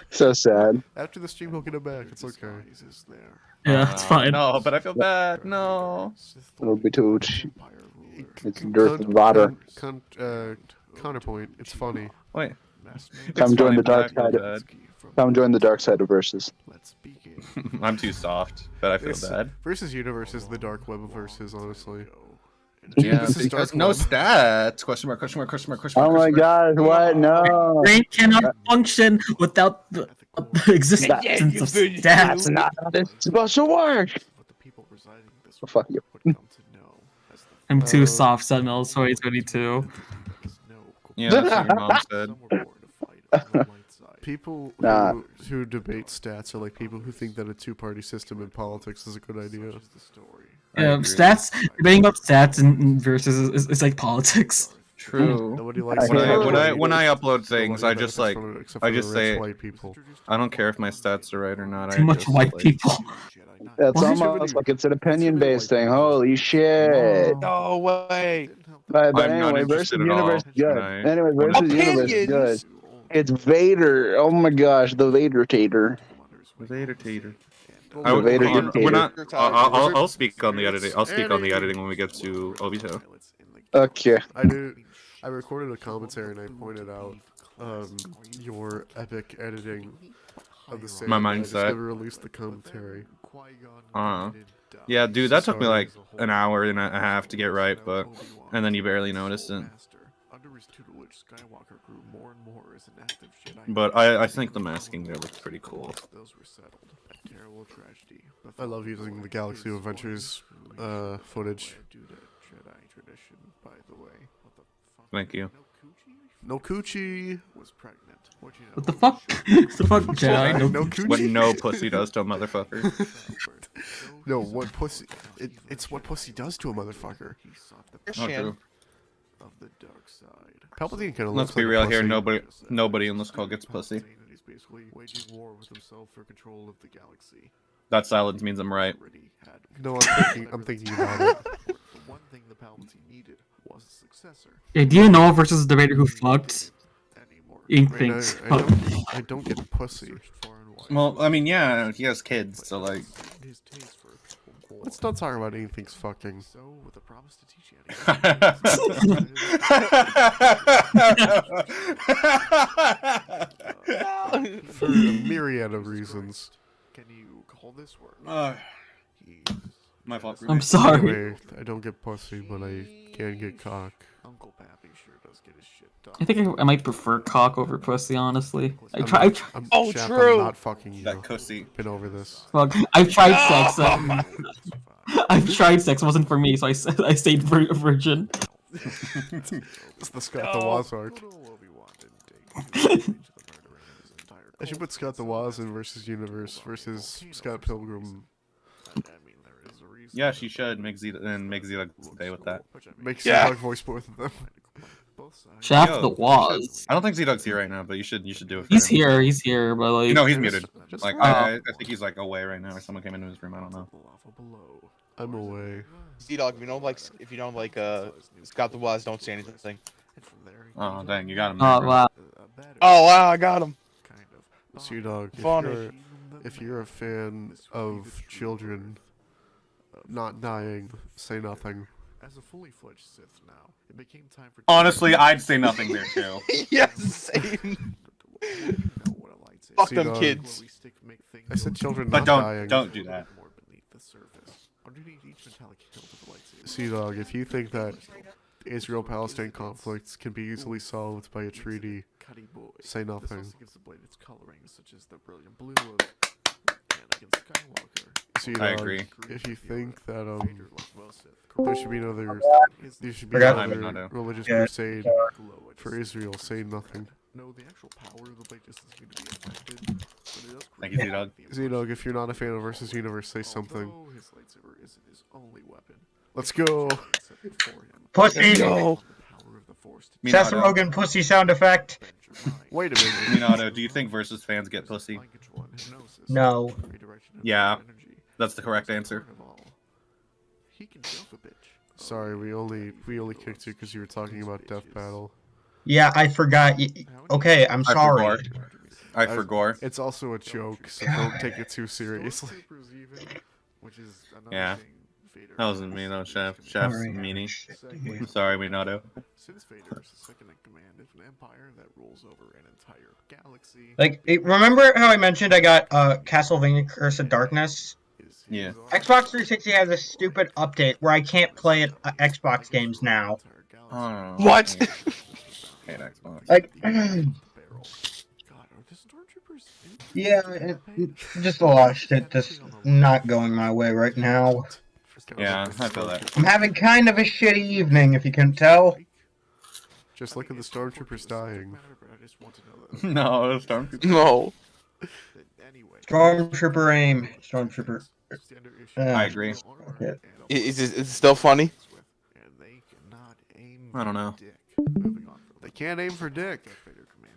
So sad. After the stream, he'll get it back. It's okay. Yeah, it's fine. No, but I feel bad. No. It'll be too. It's dirt and water. Counterpoint. It's funny. Wait. Come It's join funny, the dark but I side. feel bad. Come join the dark side of verses. I'm too soft, but I feel bad. Versus universe is the dark web of verses, honestly. Yeah, This is because dark no web. stats. Question mark, question mark, question mark, question mark. Oh my question mark. god, what? No. Brain cannot function without the existence of stats. That's not how this is supposed to work. Oh, fuck you. I'm too soft, Sentinel 2022. Yeah, that's what your mom said. People Nah. who debate stats are like people who think that a two-party system in politics is a good idea. Yeah, stats. Debating about stats and versus is like politics. True. Nobody likes When it. when I upload things, I just like Except for I the just rich say white people. I don't care if my stats are right or not. Too I much just, white like, people. That's Why is almost like it's an opinion-based thing. Holy shit. No way. But I'm not anyway, versus interested at all universe is good. tonight. Anyway, versus universe is good. It's Vader. Oh my gosh, the Vader tater. Vader tater. The Vader We're not. tater. I'll speak on the editing. I'll speak on the editing when we get to Obito. Okay. I recorded a commentary and I pointed out your epic editing of the same. My I just mindset. never released the commentary. Yeah, dude, that took me like an hour and a half to get right, but and then you barely noticed it. But I think the masking there looks pretty cool. I love using the Galaxy of Adventures footage. Thank you. No coochie. What the fuck? What the fuck, Jedi? No No, coochie. What no pussy does to a motherfucker. No, what pussy? It's what pussy does to a motherfucker. Oh, true. Palpatine kind of Let's be real here. Nobody in this call gets pussy. That silence means I'm right. No, I'm thinking about it. Yeah, do you know versus the debater who fucked? Ink thinks. I don't get pussy. Well, I mean, yeah, he has kids, so like. Let's not talk about anything fucking. For a myriad of reasons. Can you call this work? My fault. I'm sorry. Anyway, I don't get pussy, but I can get cock. Uncle Pappy sure does get his shit done. I think I might prefer cock over pussy, honestly. I try. Oh, Shep, I'm not fucking you. That pussy. Been over this. Fuck, I've tried sex. I've tried sex. It wasn't for me, so I stayed virgin. It's the Scott the Waz arc. I should put Scott the Waz in versus Universe versus Scott Pilgrim. Yeah, she should make Zeta stay with that. Make Zedog voice both of them. Shaft Yo, the Waz. I don't think Z-Dog's here right now, but you should do it. For He's him. he's here, but like. No, he's muted. Like Oh. I think he's like away right now, or someone came into his room. I don't know. I'm away. Z-Dog, if you don't like Scott the Waz, don't say anything. Oh dang, you got him. Oh wow. Oh wow, I got him. Zedog, Funny. if you're a fan of children not dying, say nothing. As a fully fledged Sith now, it became time for. Honestly, I'd say nothing there too. Yes, same. Fuck them Zedog, kids. I said children But not dying. don't do that. Zedog, if you think that Israel-Palestine conflicts can be easily solved by a treaty, say nothing. This also gives the blade its coloring, such as the brilliant blue of Canada. See, I agree. If you think that there should be another, religious crusade for Israel, say nothing. No, the actual power of the blade just is going to be affected, but it does Thank you, Z-Dog. Z-Dog, if you're not a fan of Versus Universe, say something. his lightsaber isn't his only weapon. Let's go. Pussy! Seth Minato. Rogen pussy sound effect. Wait a minute. Minato, do you think Versus fans get pussy? No. Yeah, that's the correct answer. Sorry, we only kicked you because you were talking about Death Battle. Yeah, I forgot. Okay, I'm sorry. I forgot. It's also a joke, so don't take it too seriously. Yeah. That wasn't me, no, Chef. Chef's Sorry. meanie. I'm sorry, Minato. Since Vader is the second in command of an empire that rules over an entire galaxy. Like, remember how I mentioned I got Castlevania Curse of Darkness? Yeah. Xbox 360 has a stupid update where I can't play Xbox games now. Oh, What? hate Xbox. Like, yeah, just a lot of shit just not going my way right now. Yeah, I feel that. I'm having kind of a shitty evening, if you can tell. Just look at the stormtroopers dying. No, Stormtrooper. No. Stormtrooper aim. Stormtrooper. I agree. Okay. Is it still funny? I don't know. They can't aim for Dick.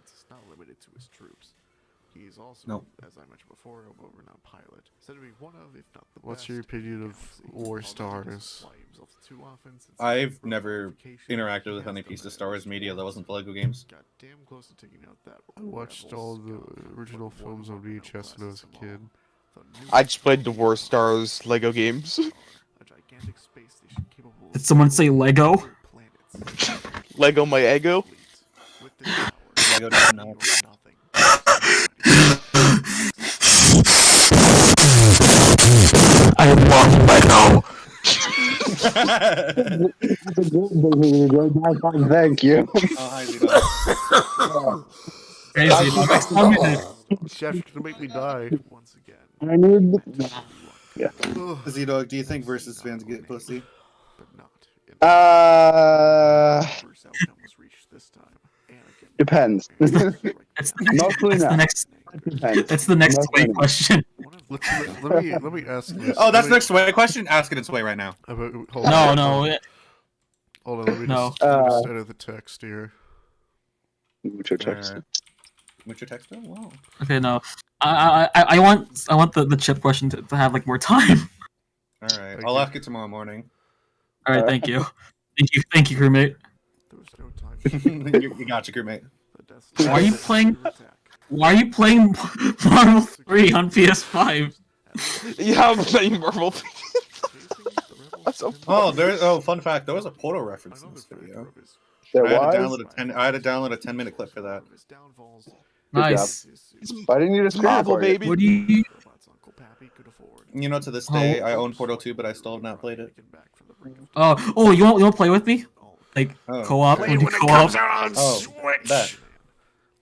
It's not limited to his troops. He is also, Nope. as I mentioned before, a world-renowned pilot. Said to be one of, if not the What's best your opinion of galaxy. War Although Stars? he doesn't fly himself too often since I've he's never verification, interacted he with has any the piece of benefit Star Wars media that of wasn't Lego games. got damn close to taking out that I watched all the original films on VHS when I was a kid. I just played the War Stars Lego games. A gigantic space station capable of Did someone say Lego? planets. Lego my ego. With their power, Lego does not. nothing. I love Lego. Thank you. Oh, hi, Z-Dog. Crazy. Next time you did- Chef, you're gonna make me die. Once again, I need. Yeah. Z-Dog, do you think Versus fans get pussy? but not. In Uh, first outcome was reached this time. Anakin. depends. That's the next, Mostly that's the not. next, Depends. that's the next Mostly way not. question. Let me ask this. Oh, that's Let me- next way question? Ask it its way right now. Hold No, on. no. Hold on, let me No. just, let me just edit the text here. Mucho text. Alright. What's your text? Wow. Okay, no. I want the chip question to have like more time. Alright, Thank I'll you. ask it tomorrow morning. All right, thank you, thank you, crewmate. There was no time. You got your crewmate. The Death Star Why are you was playing- under attack. Why are you playing Marvel 3 on PS5? Yeah, I'm playing Marvel. That's so Oh, fun fact, there was a Portal reference in this video. There I had to was. download a 10-minute clip for that. His downfalls. Nice. Why didn't you just screen Marvel, record it? baby. What do you? Robots Uncle Pappy could afford. You know, to this day, I own Portal 2, but I still have not played it. Taken back from the brink of Oh, you want to play with me? Like Oh. co-op? Play When you when it co-op? comes out on Oh, Switch. that.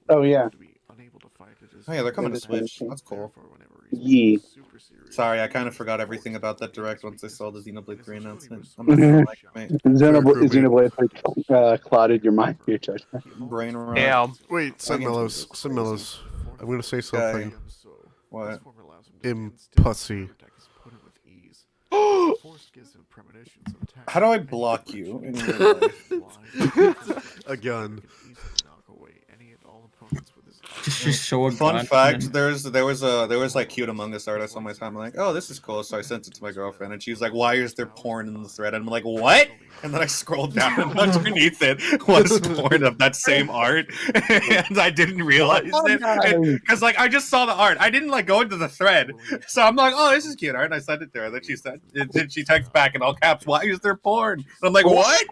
Oh yeah. To be unable to fight it is Oh, yeah, they're coming to It is Switch. fancy. That's cool. for whenever he's Yee. super serious. Sorry, I kind of forgot everything about that direct once I saw the Xenoblade 3 announcement. I'm not gonna lie, mate. Xenoblade clouded your mind. Your judgment. Brain rot. Damn. Wait, Sunmellows. Sunmellows. I'm gonna say something. What? Pussy. How do I block you in real life? A gun. Just show a Fun gun fact: and- there was like cute Among Us art I saw my time. I'm like, oh, this is cool. So I sent it to my girlfriend, and she was like, why is there porn in the thread? And I'm like, what? And then I scrolled down, and underneath it was porn of that same art, and I didn't realize it because like I just saw the art. I didn't like go into the thread, so I'm like, oh, this is cute art. And I sent it to her. Then she said, then she texts back in all caps, why is there porn? And I'm like, what?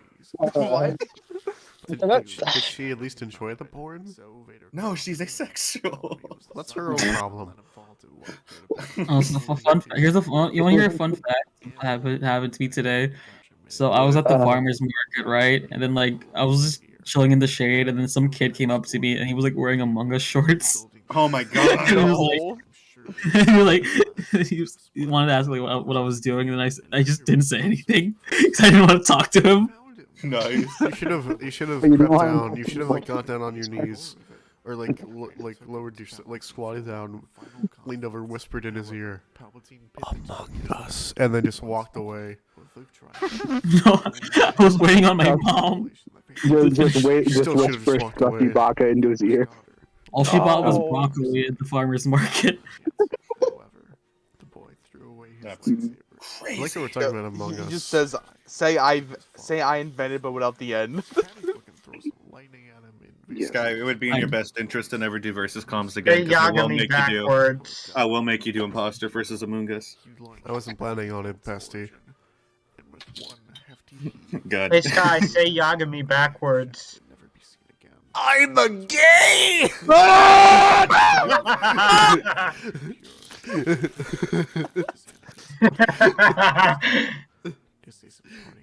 What? Did she at least enjoy the porn? No, she's asexual. That's her own problem. Oh, so here's a fun. You want to hear a fun fact? Happened to me today. So I was at the farmer's market, right? And then like I was just chilling in the shade, and then some kid came up to me, and he was like wearing Among Us shorts. Oh my god. And I was You're like, he wanted to ask like what I was doing, and then I just didn't say anything because I didn't want to talk to him. Nice. You should have crept down. You should have like got down on your knees, or like lowered your like squatted down, leaned over, whispered in his ear, "Among Us," and then just walked away. No, I was waiting on my mom. Just whisper Stuffy Baka into his ear. All she bought was broccoli at the farmer's market. That's crazy. I like how we're talking about Among Us. He just says, say I invented, but without the end. Sky, it would be in your best interest to never do versus comms again. 'Cause I will make you do imposter versus Among Us. I wasn't planning on it, Pesty. Good. Hey Sky, say Yagami backwards. I'm a gay!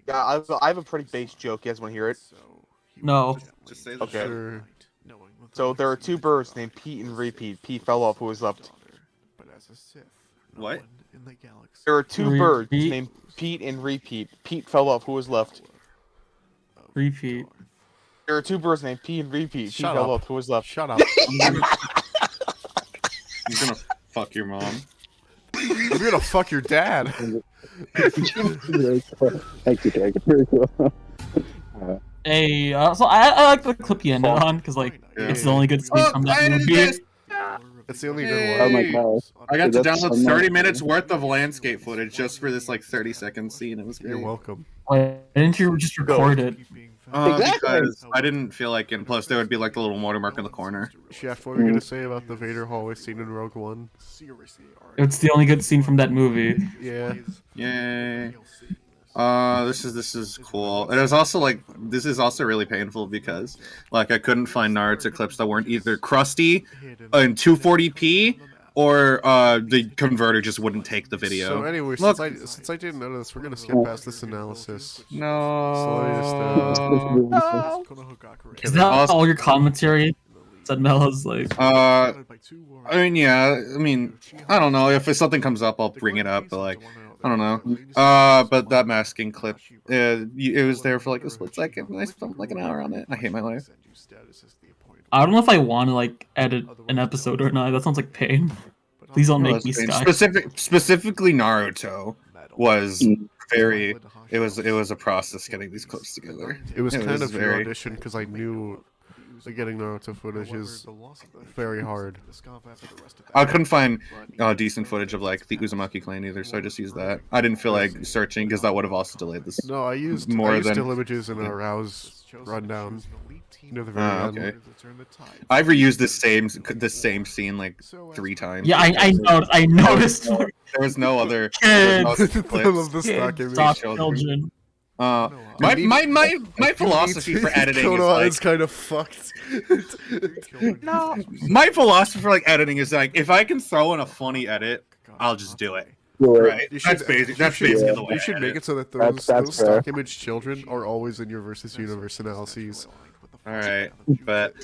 Yeah, I have a pretty base joke. You guys want to hear it? No. Just say the Okay. Sure. So there are two birds named Pete and Repeat. Pete fell off. Who was left? What? There are two birds named Pete and Repeat. Pete fell off. Who was left? Repeat. There are two birds named Pete and Repeat. Pete Shut fell up. off. Who was left? Shut up. I'm gonna fuck your mom. I'm gonna fuck your dad. Thank you, Jacob. Very cool. Hey, so I like the clip you ended on because like it's the only good scene from that movie. It's the only good one. Oh my god. I got to That's download so 30 nice. minutes worth of landscape footage just for this like 30-second scene. It was great. You're welcome. Why didn't you just record it? Because I didn't feel like, and plus there would be like the little watermark in the corner. Chef, what were you gonna say about the Vader hallway scene in Rogue One? It's the only good scene from that movie. Yeah. Yay. This is cool. It was also like this is also really painful because like I couldn't find Naruto clips that weren't either crusty in 240p or the converter just wouldn't take the video. So anyway, Look. since I didn't know this, we're gonna skip past this analysis. No. Is that all your commentary? Said Mella's like. I mean, yeah. I mean, I don't know if something comes up, I'll bring it up. But like, I don't know. But that masking clip, it was there for like a split second. And I spent like an hour on it. I hate my life. I don't know if I want to like edit an episode or not. That sounds like pain. Please don't make me Sky. Specifically, Naruto was very. It was a process getting these clips together. It was kind of very an audition because I knew that getting Naruto footage is very hard. I couldn't find decent footage of like the Uzumaki clan either, so I just used that. I didn't feel like searching because that would have also delayed this. No, I used still images in a Rouse rundown. Near the very end. Okay. I've reused the same scene like 3 times. Yeah, I noticed. There was no other. I love the stock image. Stop children. My philosophy for editing is like, it's kind of fucked. No. My philosophy for like editing is like if I can throw in a funny edit, I'll just do it. Right. That's basically the way. You should I make edit. it so that That's those fair. stock image children are always in your versus universe analyses. All right, but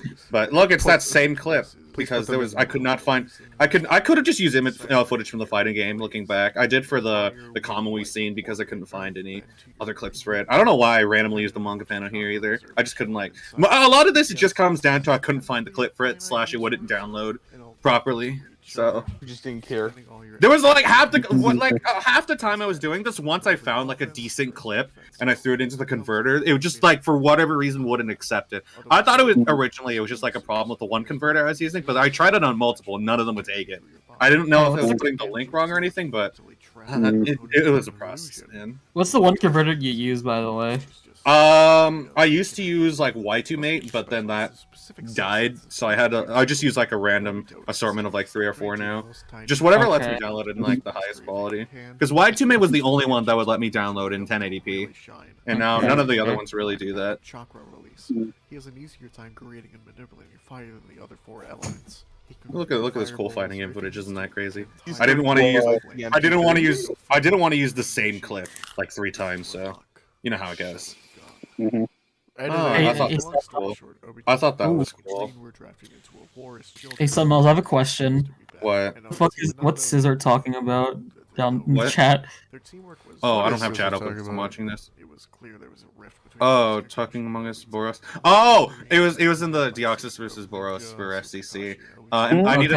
look, it's that same clip because there was I could not find I could have just used image footage from the fighting game. Looking back, I did for the Kamui scene because I couldn't find any other clips for it. I don't know why I randomly used the manga panel here either. I just couldn't like a lot of this. It just comes down to I couldn't find the clip for it / it wouldn't download properly. So You just didn't care. there was like half the time I was doing this. Once I found like a decent clip and I threw it into the converter, it would just like for whatever reason wouldn't accept it. I thought it was originally it was just like a problem with the one converter I was using, but I tried it on multiple. None of them would take it. I didn't know if it was putting the link wrong or anything, but it was a process, man. What's the one converter you use, by the way? I used to use like Y2Mate, but then that died, so I just use like a random assortment of like 3 or 4 now. Just whatever lets me download it in like the highest quality. Because Y2Mate was the only one that would let me download in 1080p, and now none of the other ones really do that. Chakra release. He has an easier time creating and manipulating fire than the other 4 elements. Look at this cool fighting game footage. Isn't that crazy? I didn't want to use the same clip like 3 times. So you know how it goes. Mm-hmm. I thought that was cool. I thought that was cool. Hey, Sunmels, I have a question. What? The fuck is what's Scissor talking about down in the What? chat? Oh, I don't have chat open because I'm watching this. Oh, Talking Among Us Boros. Oh, it was in the Deoxys versus Boros for FCC. And I needed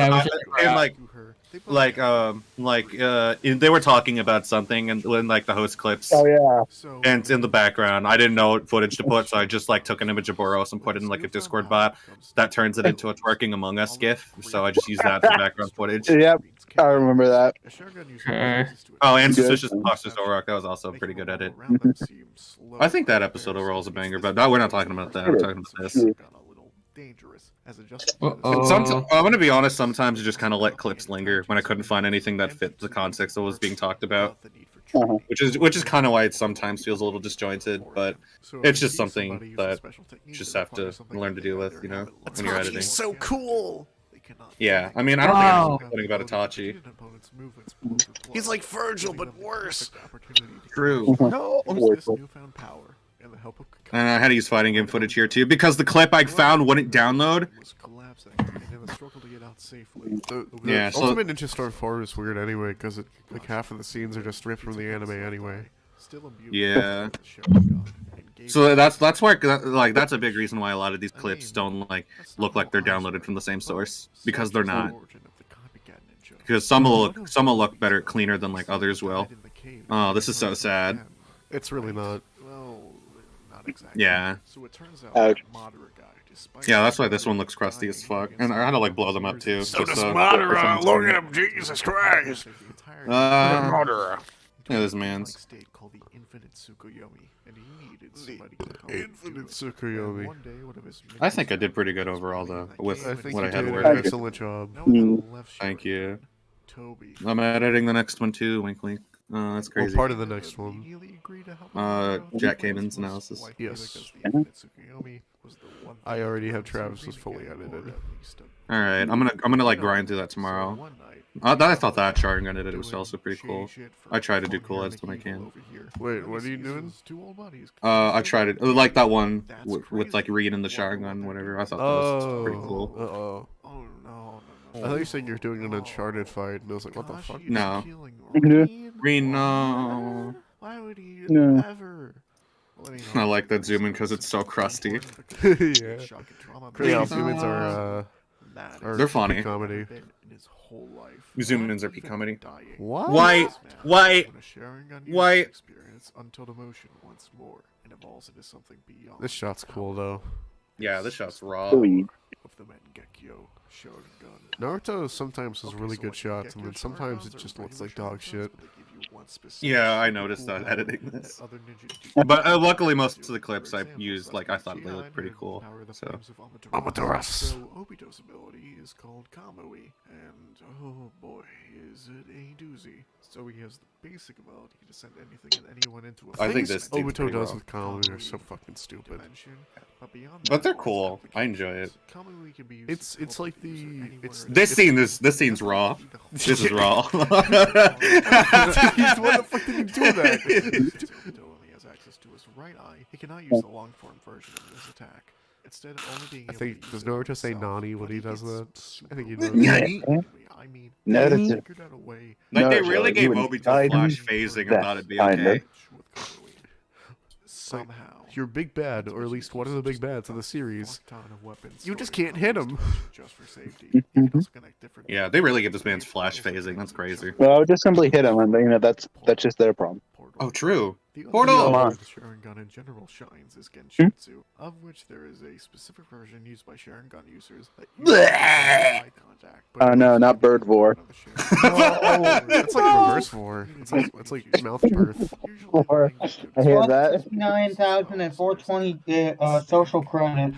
they were talking about something and in like the host clips. Oh yeah. And in the background, I didn't know what footage to put, so I just like took an image of Boros and put it in like a Discord bot that turns it into a twerking Among Us GIF. So I just used that for background footage. Yep, I remember that. Oh, and Suspicious Imposter Zorok, that was also a pretty good edit. I think that episode overall is a banger, but no, we're not talking about that. We're talking about this. I'm gonna be honest. Sometimes I just kind of let clips linger when I couldn't find anything that fit the context that was being talked about, which is kind of why it sometimes feels a little disjointed. But it's just something that you just have to learn to deal with, you know, when you're editing. So cool. Yeah, I mean, I don't think I'm complaining about Itachi. He's like Virgil, but worse. True. No. And I had to use fighting game footage here too because the clip I found wouldn't download. Yeah, Ultimate Ninja Storm 4 is weird anyway because like half of the scenes are just ripped from the anime anyway. Yeah. So that's why like that's a big reason why a lot of these clips don't like look like they're downloaded from the same source because they're not. Because some will look better, cleaner than like others will. Oh, this is so sad. It's really not. Yeah. Yeah, that's why this one looks crusty as fuck. And I had to like blow them up too. So does Madara. Look at him, Jesus Christ. Madara. Yeah, this man's. Infinite Tsukuyomi. I think I did pretty good overall though with what I had to did work an with. excellent job. Thank you. I'm editing the next one too, wink wink. That's crazy. Well, part of the next one. Jack Cayman's analysis. Yes. I already have Travis's fully edited. All right, I'm gonna like grind through that tomorrow. I thought that Sharingan edit was also pretty cool. I try to do cool edits when I can. Wait, what are you doing? I tried it like that one with like Reed and the Sharingan, whatever. I thought that was pretty cool. I thought you said you're doing an Uncharted fight, and I was like, what the fuck? No. Reed, no. Why would he ever? I like that zoom in because it's so crusty. Yeah. Crusty zoom-ins are they're funny. Comedy. Zoom-ins are peak comedy. What? White. Until the motion once more and evolves into something beyond. This shot's cool though. Yeah, this shot's raw. Of the Mangekyo Shogun. Naruto sometimes has really good shots, and then sometimes it just looks like dog shit. Yeah, I noticed that editing this. But luckily, most of the clips I used, like, I thought they looked pretty cool. So. Amaterasu. So Obito's ability is called Kamui, and oh boy, is it a doozy. So he has the basic ability to send anything and anyone into a I think this dude's Obito pretty does raw. with Kamui are so fucking stupid. But they're cool. I enjoy it. It's like the This scene's raw. This is raw. Why the fuck did you do that? Obito only has access to his right eye. He cannot use the long form version of this attack. Instead of only being I able think to does use it Naruto say himself, Nani when he does that? I think he does. I mean, Naruto. figured out a way. Like, they Naruto, really you gave would Obito die flash to phasing and death, thought it'd be kinda. okay. Somehow. You're big bad, or at least one of the big bads of the series. You just can't hit him. Just for safety. Yeah, they really give this man's flash phasing. That's crazy. Well, I would just simply hit him, and that's just their problem. Oh, true. The Portal! other Come on. way the Sharingan in general shines is Genshutsu, of which there is a specific version used by Sharingan users that uses eye contact. Oh no, not bird vor. It's like reverse vor. It's like mouth birth. I hear that. 59,420 social credit.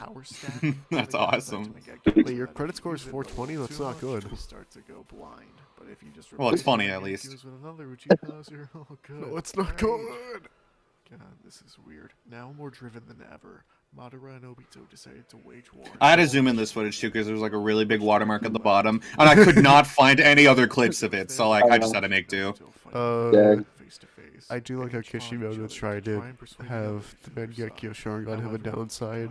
That's awesome. Wait, your credit score is 420? That's not good. Start to go blind. But if you just Well, it's funny at least. use with another Uchiha, you're all good. No, it's not good. God, this is weird. Now more driven than ever, Madara and Obito decided to wage war. I had to zoom in this footage too because there was like a really big watermark at the bottom, and I could not find any other clips of it. So like, I just had to make do. I do like how Kishimoto tried to have the Mangekyo Sharingan have a downside.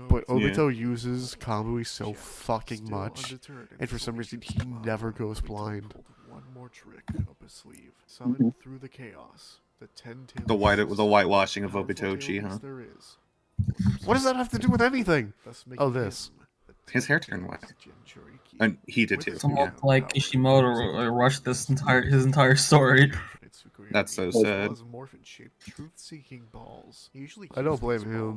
But Obito uses Kamui so fucking much, and for some reason he never goes blind. One more trick up his sleeve. Summon through the chaos. The whitewashing of Obitochi, huh? What does that have to do with anything? Oh, this. His hair turned white. And he did too. Someone like Kishimoto rushed his entire story. That's so sad. I don't blame him.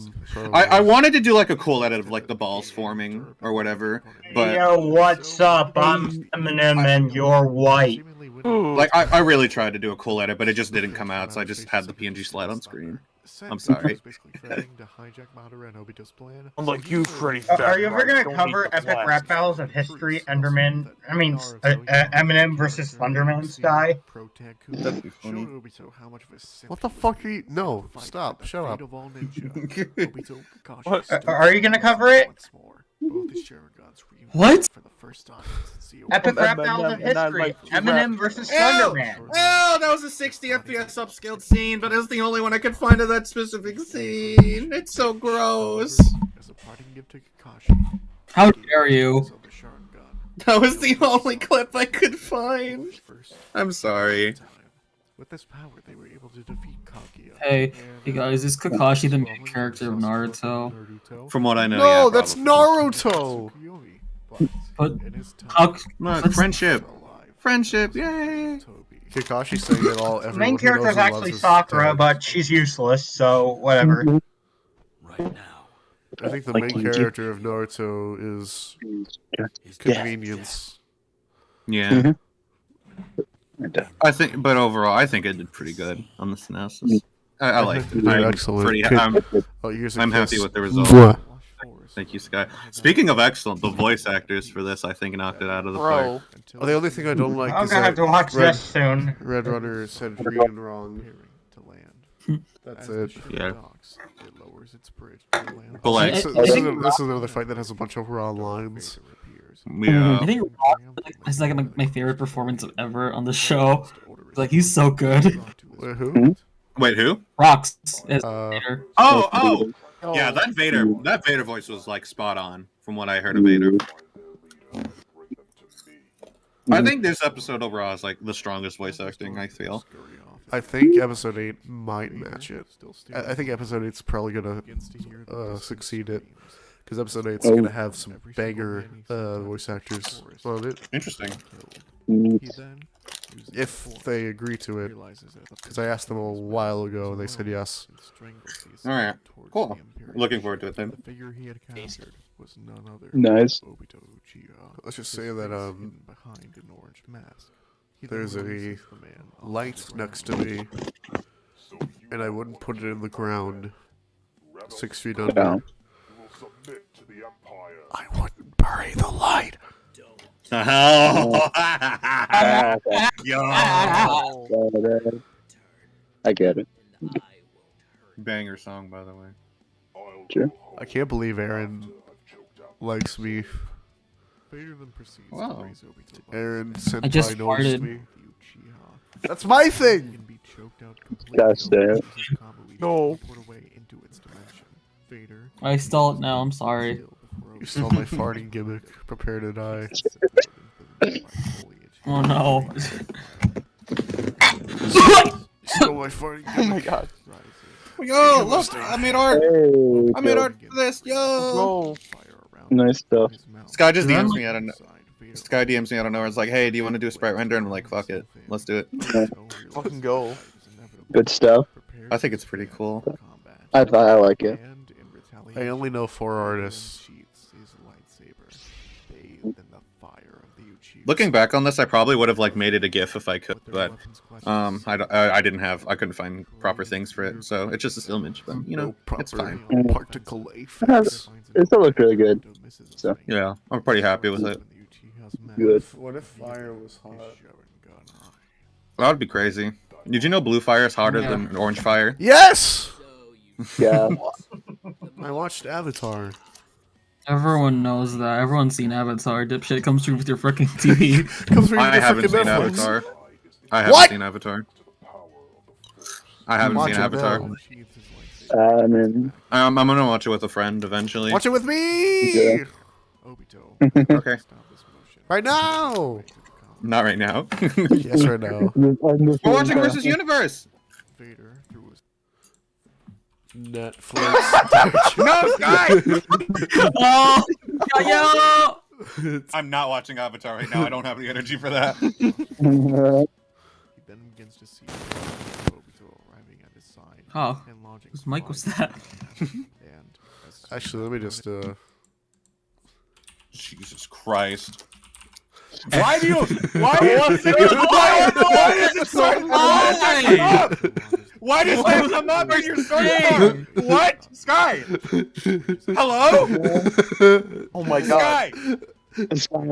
I wanted to do like a cool edit of like the balls forming or whatever, but Yo, what's up? I'm Eminem and you're white. like I really tried to do a cool edit, but it just didn't come out, so I just had the PNG slide on screen. I'm sorry. Unlike you, Freddy. Are you ever gonna cover epic rap battles of history, Enderman? I mean, Eminem versus Slenderman's guy? That'd be funny. What the fuck are you? No, stop. Shut up. Are you gonna cover it? What? Epic rap battles of history, Eminem versus Slenderman. Oh, that was a 60 FPS upscaled scene, but it was the only one I could find of that specific scene. It's so gross. How dare you? That was the only clip I could find. I'm sorry. With this power, they were able to defeat Kaguya. Hey guys, is Kakashi the main character of Naruto? From what I know, No, yeah, that's Naruto. But how? Look, friendship, yay! Kakashi saying it all. The main character is actually Sakura, but she's useless, so whatever. I think the main character of Naruto is convenience. Yeah. I think, but overall, I think it did pretty good on the synopsis. I liked it. I'm happy with the result. Thank you, Sky. Speaking of excellent, the voice actors for this, I think, knocked it out of the park. Oh, the only thing I don't like I'm is gonna have to watch this soon. Red Runner said reading wrong. That's it. Yeah. But like, this is another fight that has a bunch of raw lines. Yeah. I think Rock is like my favorite performance ever on the show. Like he's so good. Who? Wait, who? Rocks as Vader. Oh, yeah, that Vader voice was like spot on from what I heard of Vader. I think this episode overall is like the strongest voice acting, I feel. I think episode 8 might match it. I think episode 8's probably gonna succeed it. Because episode 8's gonna have some banger voice actors on it. Interesting. If they agree to it. Because I asked them a while ago and they said yes. Alright, cool. Looking forward to it then. Nice. Let's just say that there's a light next to me, and I wouldn't put it in the ground 6 feet under. No. I wouldn't bury the light. I get it. Banger song, by the way. Sure. I can't believe Aaron likes me. Wow. Aaron I just Senpai knows farted. me. That's my thing! Gosh damn. No. I stole it now. I'm sorry. You stole my farting gimmick. Prepare to die. Oh no. You stole my farting gimmick. Oh my god. Yo, look! I made art! I made art for this! Yo! Nice stuff. Sky just DMs me, I don't know. Sky DMs me, I don't know. It's like, hey, do you want to do a sprite render? And I'm like, fuck it. Let's do it. Fucking go. Good stuff. I think it's pretty cool. I like it. I only know 4 artists. Looking back on this, I probably would have like made it a GIF if I could, but I couldn't find proper things for it, so it's just a still image. But you know, it's fine. Particle effects. It still looks really good. So Yeah, I'm pretty happy with it. good. What if fire was hot? That would be crazy. Did you know blue fire is hotter than orange fire? Yes! Yeah. I watched Avatar. Everyone knows that. Everyone's seen Avatar. Dipshit comes through with your freaking TV. Comes through I your haven't freaking seen Netflix. Avatar. I haven't What? seen Avatar. I haven't Watch seen it Avatar. now. I'm gonna watch it with a friend eventually. Watch it with me. Yeah. Okay. Right now. Not right now. Yes, right now. We're watching Versus Universe. Vader through his Netflix. No, Sky! Oh, yo! I'm not watching Avatar right now. I don't have the energy for that. He then begins to see Obito arriving at his side. Oh, and launching whose mic was that? and Actually, let me just Jesus Christ. Why do you? Why is it so high? Why does that come up in your story? What? Sky? Hello? Oh my god. Sky.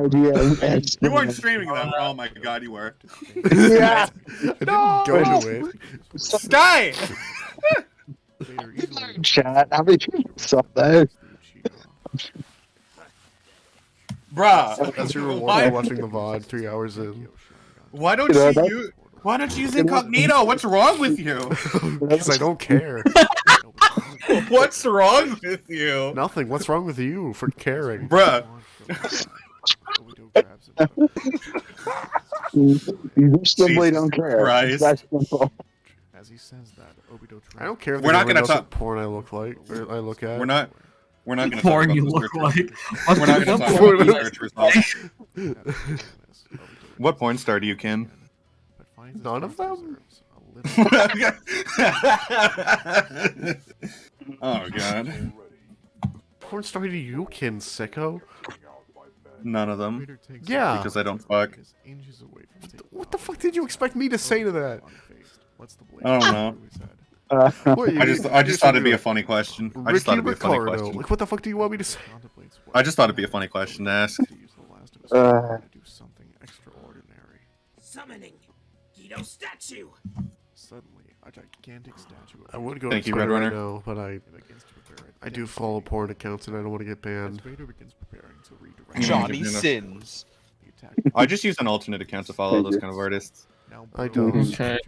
You weren't streaming them. Oh my god, you were. Yeah. I didn't go to it. Sky! Chat. How many people saw that? Bruh. That's your reward Why- for watching the VOD 3 hours in. Why don't you use incognito? What's wrong with you? Because I don't care. What's wrong with you? Nothing. What's wrong with you for caring? Bruh. You just simply don't care. Christ. That's simple. as he says that, Obito I don't care if We're the not camera gonna knows what talk- porn I look like or I look at. We're not gonna talk Porn about you those look search- like. We're not gonna talk about the search results. What porn star do you, Kim? None of them. Oh god. Porn star do you, kin sicko? None of them. Yeah. Because I don't fuck. What the fuck did you expect me to say to that? I don't know. What, you- I just thought it'd be a funny question. I just thought Ricky it'd be a funny Ricardo. question. Like, what the fuck do you want me to say? I just thought it'd be a funny question to ask. do something extraordinary. Summoning Guido statue. Suddenly, a gigantic statue. I would go Thank to you, Twitter Red right Runner. now, but I do follow porn accounts and I don't want to get banned. Vader begins preparing to redirect. Johnny Sins. I just use an alternate account to follow those kind of artists. I don't. Okay.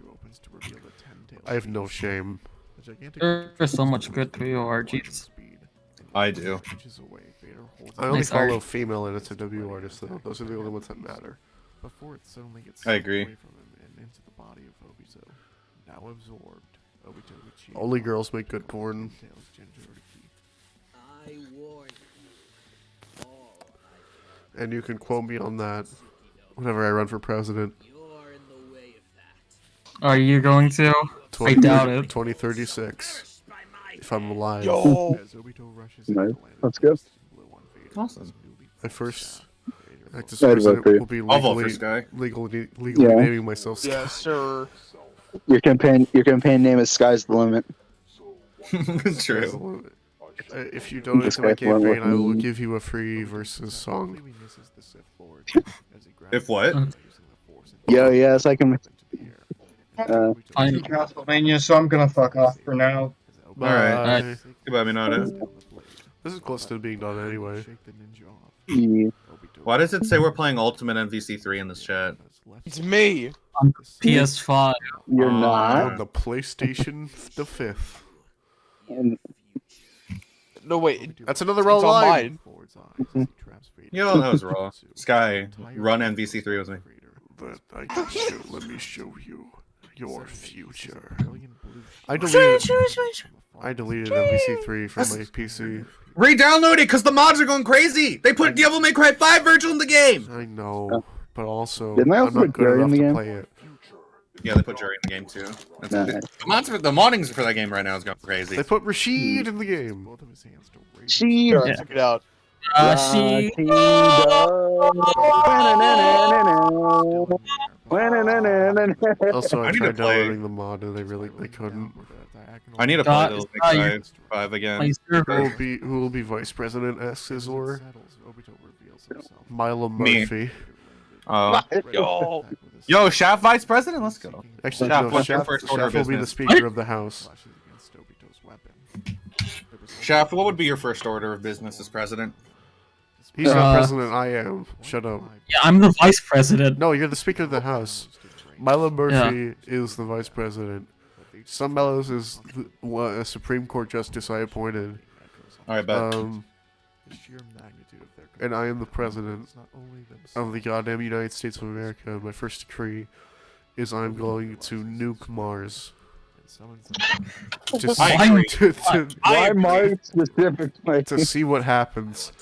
I have no shame. There's so much good PORGs. I do. I only Nice follow art. female NSFW artists though. Those are the only ones that matter. Before it suddenly gets I agree. away from him and into the body of Obito. Now absorbed, Obito achieves Only girls make good porn. Tails Ginger Uriki. I warn you. And you can quote me on that whenever I run for president. You're in the way of that. Are you going to? I doubt it. 2036. If I'm alive. Yo. As Obito rushes Nice. into land, Let's go. Awesome. My first act as I'd vote president for you. will be I'll vote for legally Sky. legally Yeah. naming myself Sky. Yes, sir. Your campaign name is Sky's the Limit. True. If you donate to my campaign, I will give you a free versus song. Completely misses the Sith Lord as he grabs If what? using the Force and Yo, yes, I can. into the air. Fine. In Castlevania, so I'm gonna fuck off for now. Alright. Bye. Goodbye, Minata. This is close to being done anyway. Shake the ninja off. Yeah. Why does it say we're playing Ultimate MVC3 in this chat? It's me. On PS5. You're On not. the PlayStation the 5th. And No, wait. That's another It's wrong on line. mine. Forward's eyes as he traps Vader. You know, that was raw. Sky, run MVC3 with me. But I can show, let me show you your future. Brilliant blue I deleted MVC3 from my PC. Re-download it, because the mods are going crazy! They put Devil May Cry 5 Virgil in the game! I know, but also Didn't they I'm also not put good Jerry in enough the to game? play it. Yeah, they put Jerry in the game too. That's Nice. the moddings for that game right now is going crazy. They put Rashid in the game. both of his hands to raise she. Alright, check it out. She. Also, I I need to tried play. downloading the mod and I couldn't. I need to play God, Devil it's May not Cry your- 5 again. My server. Who will be vice president? Asks Izor. settles, Obito reveals himself. Milo Me. Murphy. Yo. Yo, Shaft Vice President? Let's go. Actually, Shaft, no, what's your Shaft, first order of Shaft will be the business? Speaker of the House. Flashes against Obito's weapon. Shaft, what would be your first order of business as president? He's not president, I am. Shut up. Yeah, I'm the vice president. No, you're the Speaker of the House. Milo Murphy is the vice president. Sun Bellows is a Supreme Court justice I appointed. Alright, bet. And I am the president of the goddamn United States of America. My first decree is I'm going to nuke Mars. Why Mars specifically? To see what happens.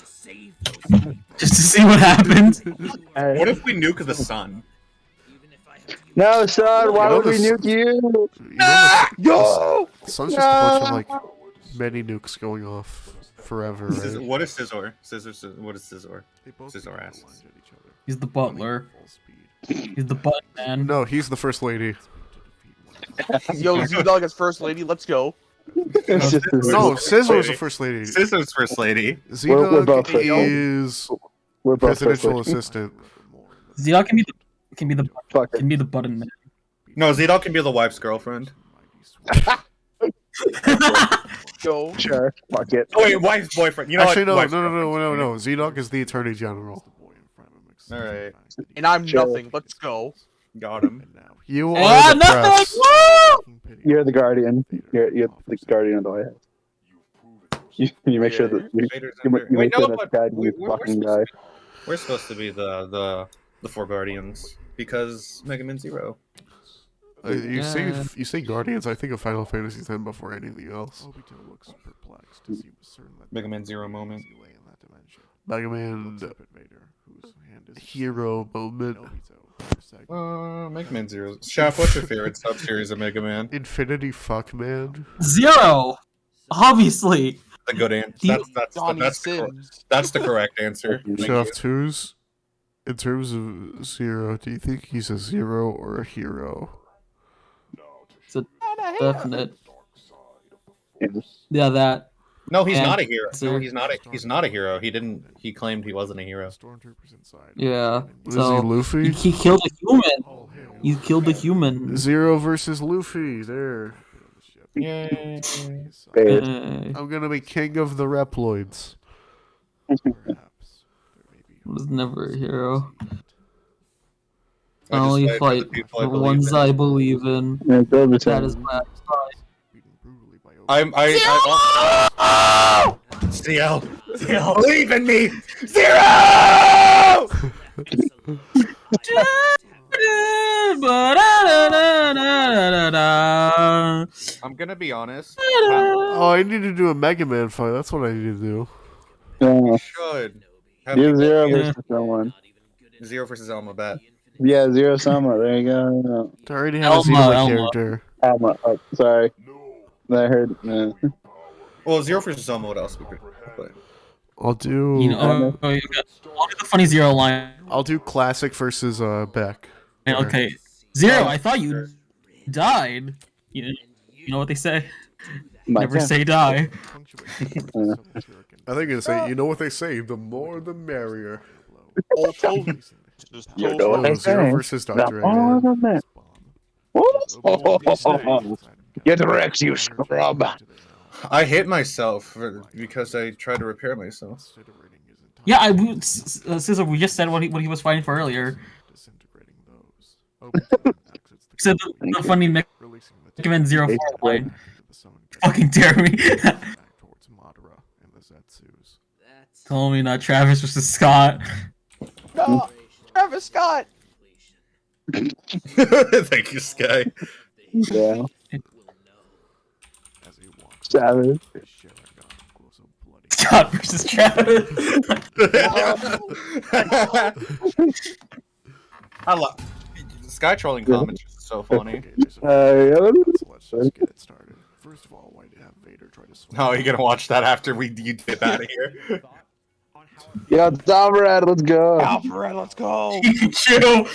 Just to see what happens. What if we nuke the sun? No, son. Why would we nuke you? Go! The sun's just a bunch of like many nukes going off forever. Right? What is Scizor? What is Scizor? Scizor asks. He's the butler. He's the butt man. No, he's the first lady. Yo, Z-Dog is first lady. Let's go. No, Scissor's the first lady. Scissor's first lady. Z-Dog is presidential assistant. Z-Dog can be the button man. No, Z-Dog can be the wife's girlfriend. Go. Sure. Fuck it. Oh wait, wife's boyfriend. You know Actually, what? no. Z-Dog is the attorney general. All right. And I'm nothing. Let's go. Got him. You are the press. You're the guardian. You're the guardian of the White House. You make sure that you make sure that guy you fucking guy. We're supposed to be the four guardians because Mega Man Zero. You say Guardians, I think of Final Fantasy X before anything else. Mega Man Zero moment. Mega Man Hero moment. Mega Man Zero. Shaft, what's your favorite sub-series of Mega Man? Infinity Fuck Man. Zero! Obviously! A good answer. That's the correct answer. Shaft 2's, in terms of Zero, do you think he's a zero or a hero? It's a definite. Yeah, that. No, he's not a hero. No, he's not a hero. He claimed he wasn't a hero. Yeah. Is So he Luffy? he killed a human. He killed a human. Zero versus Luffy. There. Yay. I'm gonna be king of the Reploids. Was never a hero. I I just only fight fight for the people the I believe ones in. I believe in. Yeah, That is my CL! Believe in me! Zero! I'm gonna be honest. Oh, I need to do a Mega Man fight. That's what I need to do. Yeah. Should. You're Zero versus someone. Zero versus Elma, bet. Yeah, Zero Sama. There you go. I already have a Zero character. Alma. Oh, sorry. I heard. Well, Zero versus Elma, what else we could play? I'll do. I'll do the funny Zero line. I'll do classic versus Beck. Okay, Zero. I thought you died. You know what they say? Never say die. I think it's say, you know what they say, the more the merrier. You know what they say. Zero versus Dr. Get wrecked, you scrub. I hit myself because I tried to repair myself. Yeah, Scissor, we just said what he was fighting for earlier. Said the funny Mega Man 04 line. Fucking dare me. Tell me not Travis versus Scott. No, Travis Scott. Thank you, Sky. Yeah. Travis. Scott versus Travis. I love Sky trolling comments. Is so funny. Let's just get it started. First of all, why did have Vader try to swing? Oh, you gonna watch that after you get out of here? Yeah, it's Alvarad, let's go. Alvarad, let's go. Chill.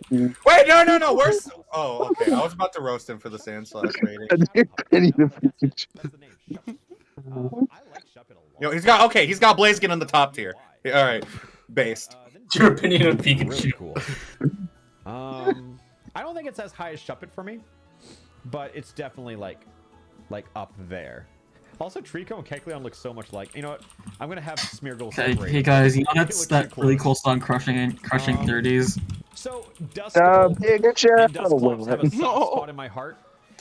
Wait, no, we're. Oh, okay. I was about to roast him for the Sandslash rating. Yo, he's got Blaziken in the top tier. All right, based. Your opinion on Pikachu? Cool. I don't think it's as high as Shuppet for me, but it's definitely like up there. Also, Trico and Kecleon look so much like. You know what? I'm gonna have Smeargle separate. Hey guys, you know that's that really cool song, Crushing 30s. So Duskull and Dusclops have a soft spot in my heart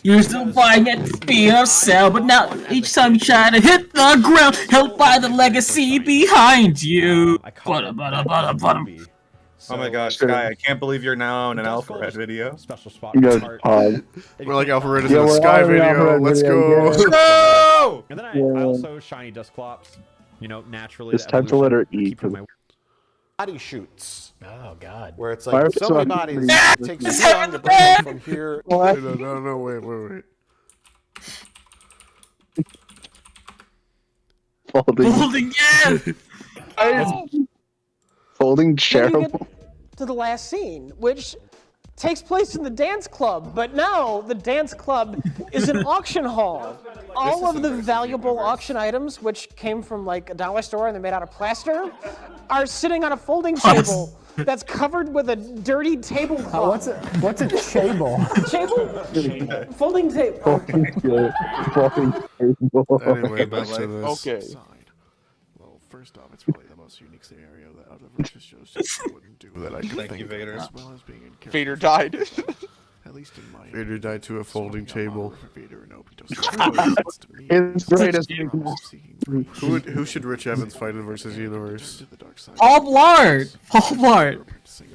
You're still flying at the speed of sound, but now each time you try to hit the ground, held by the legacy behind you. Oh my gosh, Sky, I can't believe you're now in an Alpha Red video. Special spot. You guys, We're like Alpha Red is Yeah, in a we're Sky all in Alpha video. Red Let's video, go. yeah. No! And then I Yeah. also shiny Dusclops. You know, naturally. It's the time to evolution, let her eat. keep my- Body shoots. Oh God. Where it's Fire like so many truck. bodies. It takes too long to bring them from here. What? No, wait. Folding, yeah! Folding chair. Then you get to the last scene, which takes place in the dance club, but now the dance club is an auction hall. All of the valuable auction items, which came from like a dollar store and they're made out of plaster, are sitting on a folding table that's covered with a dirty tablecloth. What's a table? Table? Folding table. Folding table. Anyway, back to this. Okay. Well, first off, it's probably the most unique scenario that out of Rich's shows just wouldn't do That I could Thank think you, of. Vader. as well as being in character. Vader died. At least in my Vader died to a folding table. Vader and Obito. It's greatest. Who should Rich Evans fight in versus Universe? Paul Blart! Paul Blart!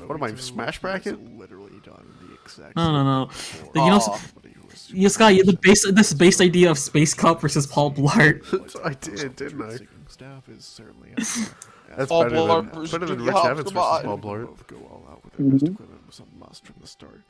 What am I, Smash Bracket? Literally done the exact No. You know, you Scott, you the base idea of Space Cop versus Paul Blart. I did, didn't I? Staff is certainly That's Paul better Blart than, versus better than Jimmy Rich Hoffa, Evans come versus on. Paul Blart. both go all out with their best equipment was a must from the start.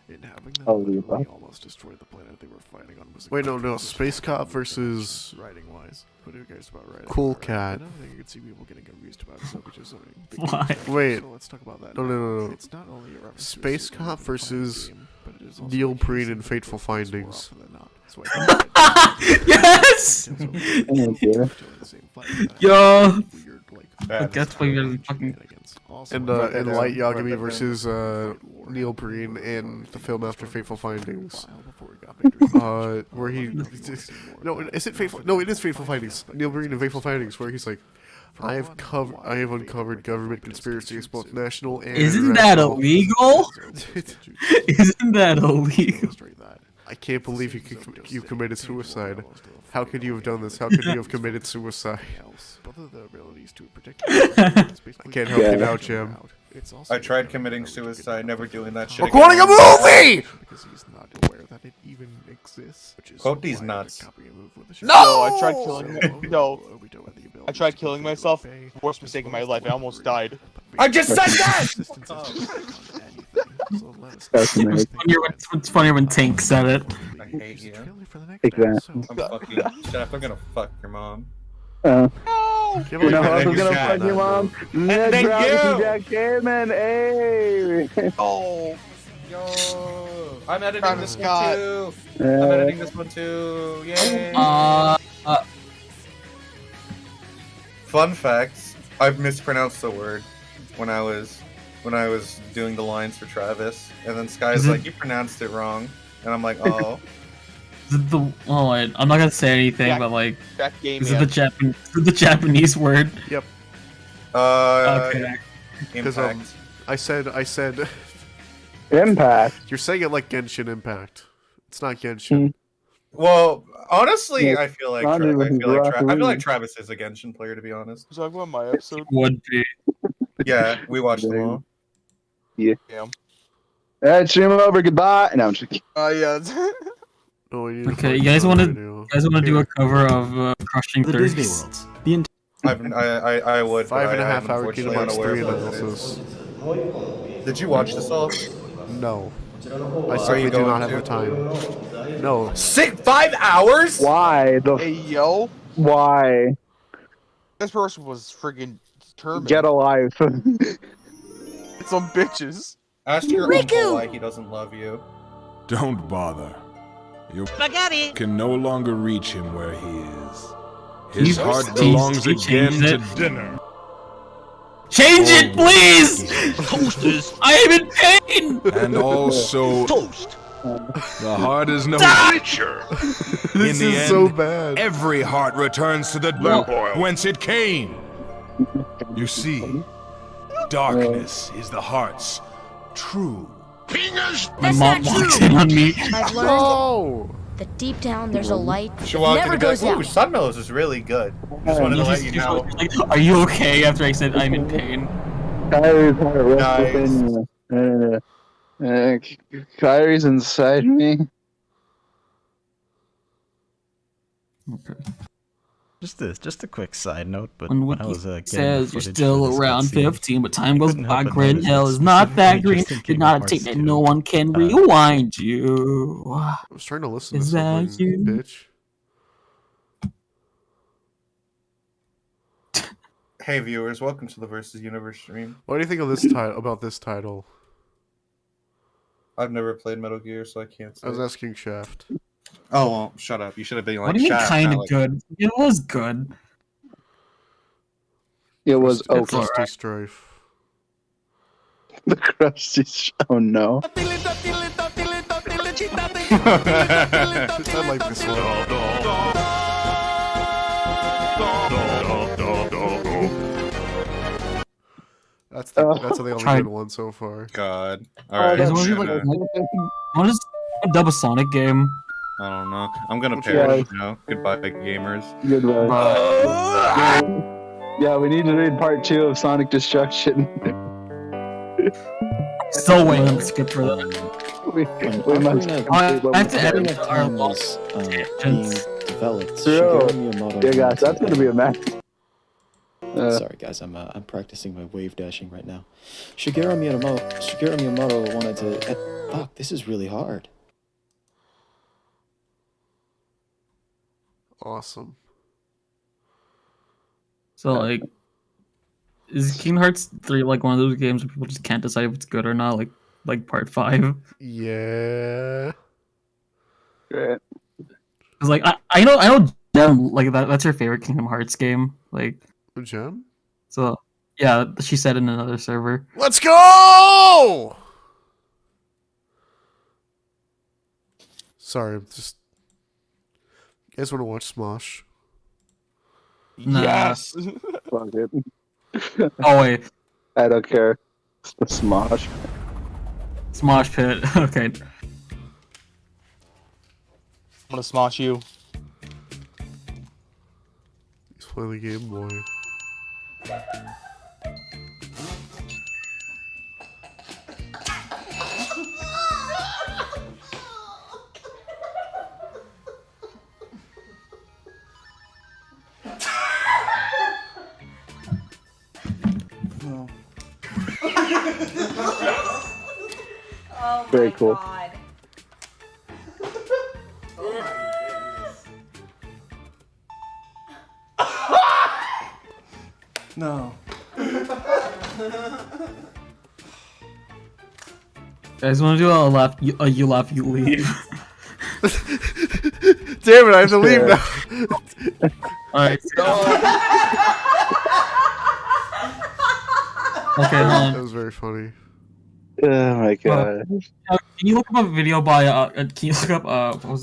In having them Oh, literally yeah. almost destroyed the planet they were fighting on. Was Wait, no, Space Cop versus writing wise. What do you guys about writing? Cool Right. Cat. Another thing you can see people getting confused about is which is Why? Wait. So let's talk about that. No, now. It's not only a reference to a Space super Cop fun versus game, but it is also Neil a case Breen of in the Fateful book more Findings. often than not. That's why Yes! Yo! That's why you're fucking. And Light Yagami versus Neil Breen in the film after Fateful Findings. Where he no, is it Fateful? No, it is Fateful Findings. Neil Breen in Fateful Findings, where he's like, I have uncovered government conspiracy against both national and Isn't that international-" illegal? Isn't that illegal? I can't believe you committed suicide. How could you have done this? How could you have committed suicide? Both of the abilities to protect I can't help you now, Jim. I tried committing suicide, never doing that shit. We're quoting a movie! Because he's not aware that it even exists. Which is Quote these why nuts. the copy of move with the No! I tried killing. No. Obito had the ability I tried to killing completely myself. obey, Worst mistake of my life. I almost died. I just said that! That's amazing. It's funnier when Tank said it. I hate you. Take that. I'm fucking Chef, I'm gonna fuck your mom. You know Give who me else that is gonna shot. fuck your mom? Ned thank Gravity you. Jack Damon, hey! Oh. Yo, I'm editing Travis this Scott. one too. I'm editing this one too. Yay! Fun facts: I've mispronounced the word when I was doing the lines for Travis, and then Sky's like, "You pronounced it wrong," and I'm like, "Oh." I'm not gonna say anything, but like, Jack game, is it the Japanese word? Yep. Okay. Because Impact. I said. Impact. You're saying it like Genshin Impact. It's not Genshin. Well, honestly, I feel like Not I even feel like referee. Travis is a Genshin player, to be honest. Was I talking about my episode? Would be. Yeah, we watched them all. Yeah. Damn. Alright, stream over. Goodbye. No, I'm just kidding. Yeah. Okay, you guys want to do a cover of Crushing The Thirst? Disney Worlds. The I would. but 5.5 I am hour unfortunately Kingdom Hearts unaware 3 of what it analysis. is. Did you watch this all? No. I Are simply you do not going have the to? time. No. 5 hours? Why the? Hey yo, Why? this person was friggin' determined. Get a life. It's some bitches. Ask your uncle why he doesn't love you. Don't bother. You Spaghetti can no longer reach him where he is. Can His you heart please belongs change again to it? dinner. Change it, please! Toasters. I am in pain! And also, Toast. the heart is no richer. In This the is end, so bad. every heart returns to the dirt whence it came. You see, darkness is the heart's true My mom walked in on me. I've learned Oh! that deep down there's a light that She walked in never and be like, goes out. ooh, Sunmellows is really good. Just wanted to let you know. Like, are you okay? After I said I'm in pain. Kyrie's heart rests within you. Kyrie's inside me. Just a quick side note, but When when I Wiki was getting says the you're footage still for this around cutscene, 15, but time goes couldn't by. help but Green notice Hell that is not that specifically green. just in Did Kingdom not Hearts take that. 2, No one can rewind you. I was trying to listen Is to that something, you? bitch. Hey viewers, welcome to the Versus Universe stream. What do you think of this title? About this title? I've never played Metal Gear, so I can't say. I was asking Shaft. Oh, well, shut up. You should have been like, What do you mean Shaft, kind not of like- good? It was good. It was okay. Crusty Strife. The crusty. Oh no. I like this one. That's the only Try- good one so far. God. Oh, Alright. that's What is it true. like? What is a double Sonic game? I don't know. I'm gonna perish now. Goodbye, gamers. Goodbye. Yeah, we need to read part 2 of Sonic Destruction. Still waiting to skip for that. we must. I have to edit our being developed. True. Shigeru Miyamoto Yeah, guys, that's gonna be a mess. Sorry, guys, I'm practicing my wave dashing right now. Shigeru Miyamoto wanted to. Fuck, this is really hard. Awesome. So like, is Kingdom Hearts 3 like one of those games where people just can't decide if it's good or not? Like part 5. Yeah. Great. Cause like I know Gem, like that's her favorite Kingdom Hearts game. Like Gem. So yeah, she said in another server. Let's go! Sorry, I'm just. You guys want to watch Smosh? Nah. Yes. Fuck it. Oh wait, I don't care. It's the Smosh. Smosh Pit. Okay. I'm gonna smosh you. He's playing the Game Boy. Oh very cool. God. No. Guys, want to do a laugh? You laugh, you leave. Damn it! I have to leave now. All right. Okay, hold on. That was very funny. Oh my god. Can you look up a video by? Can you look up what was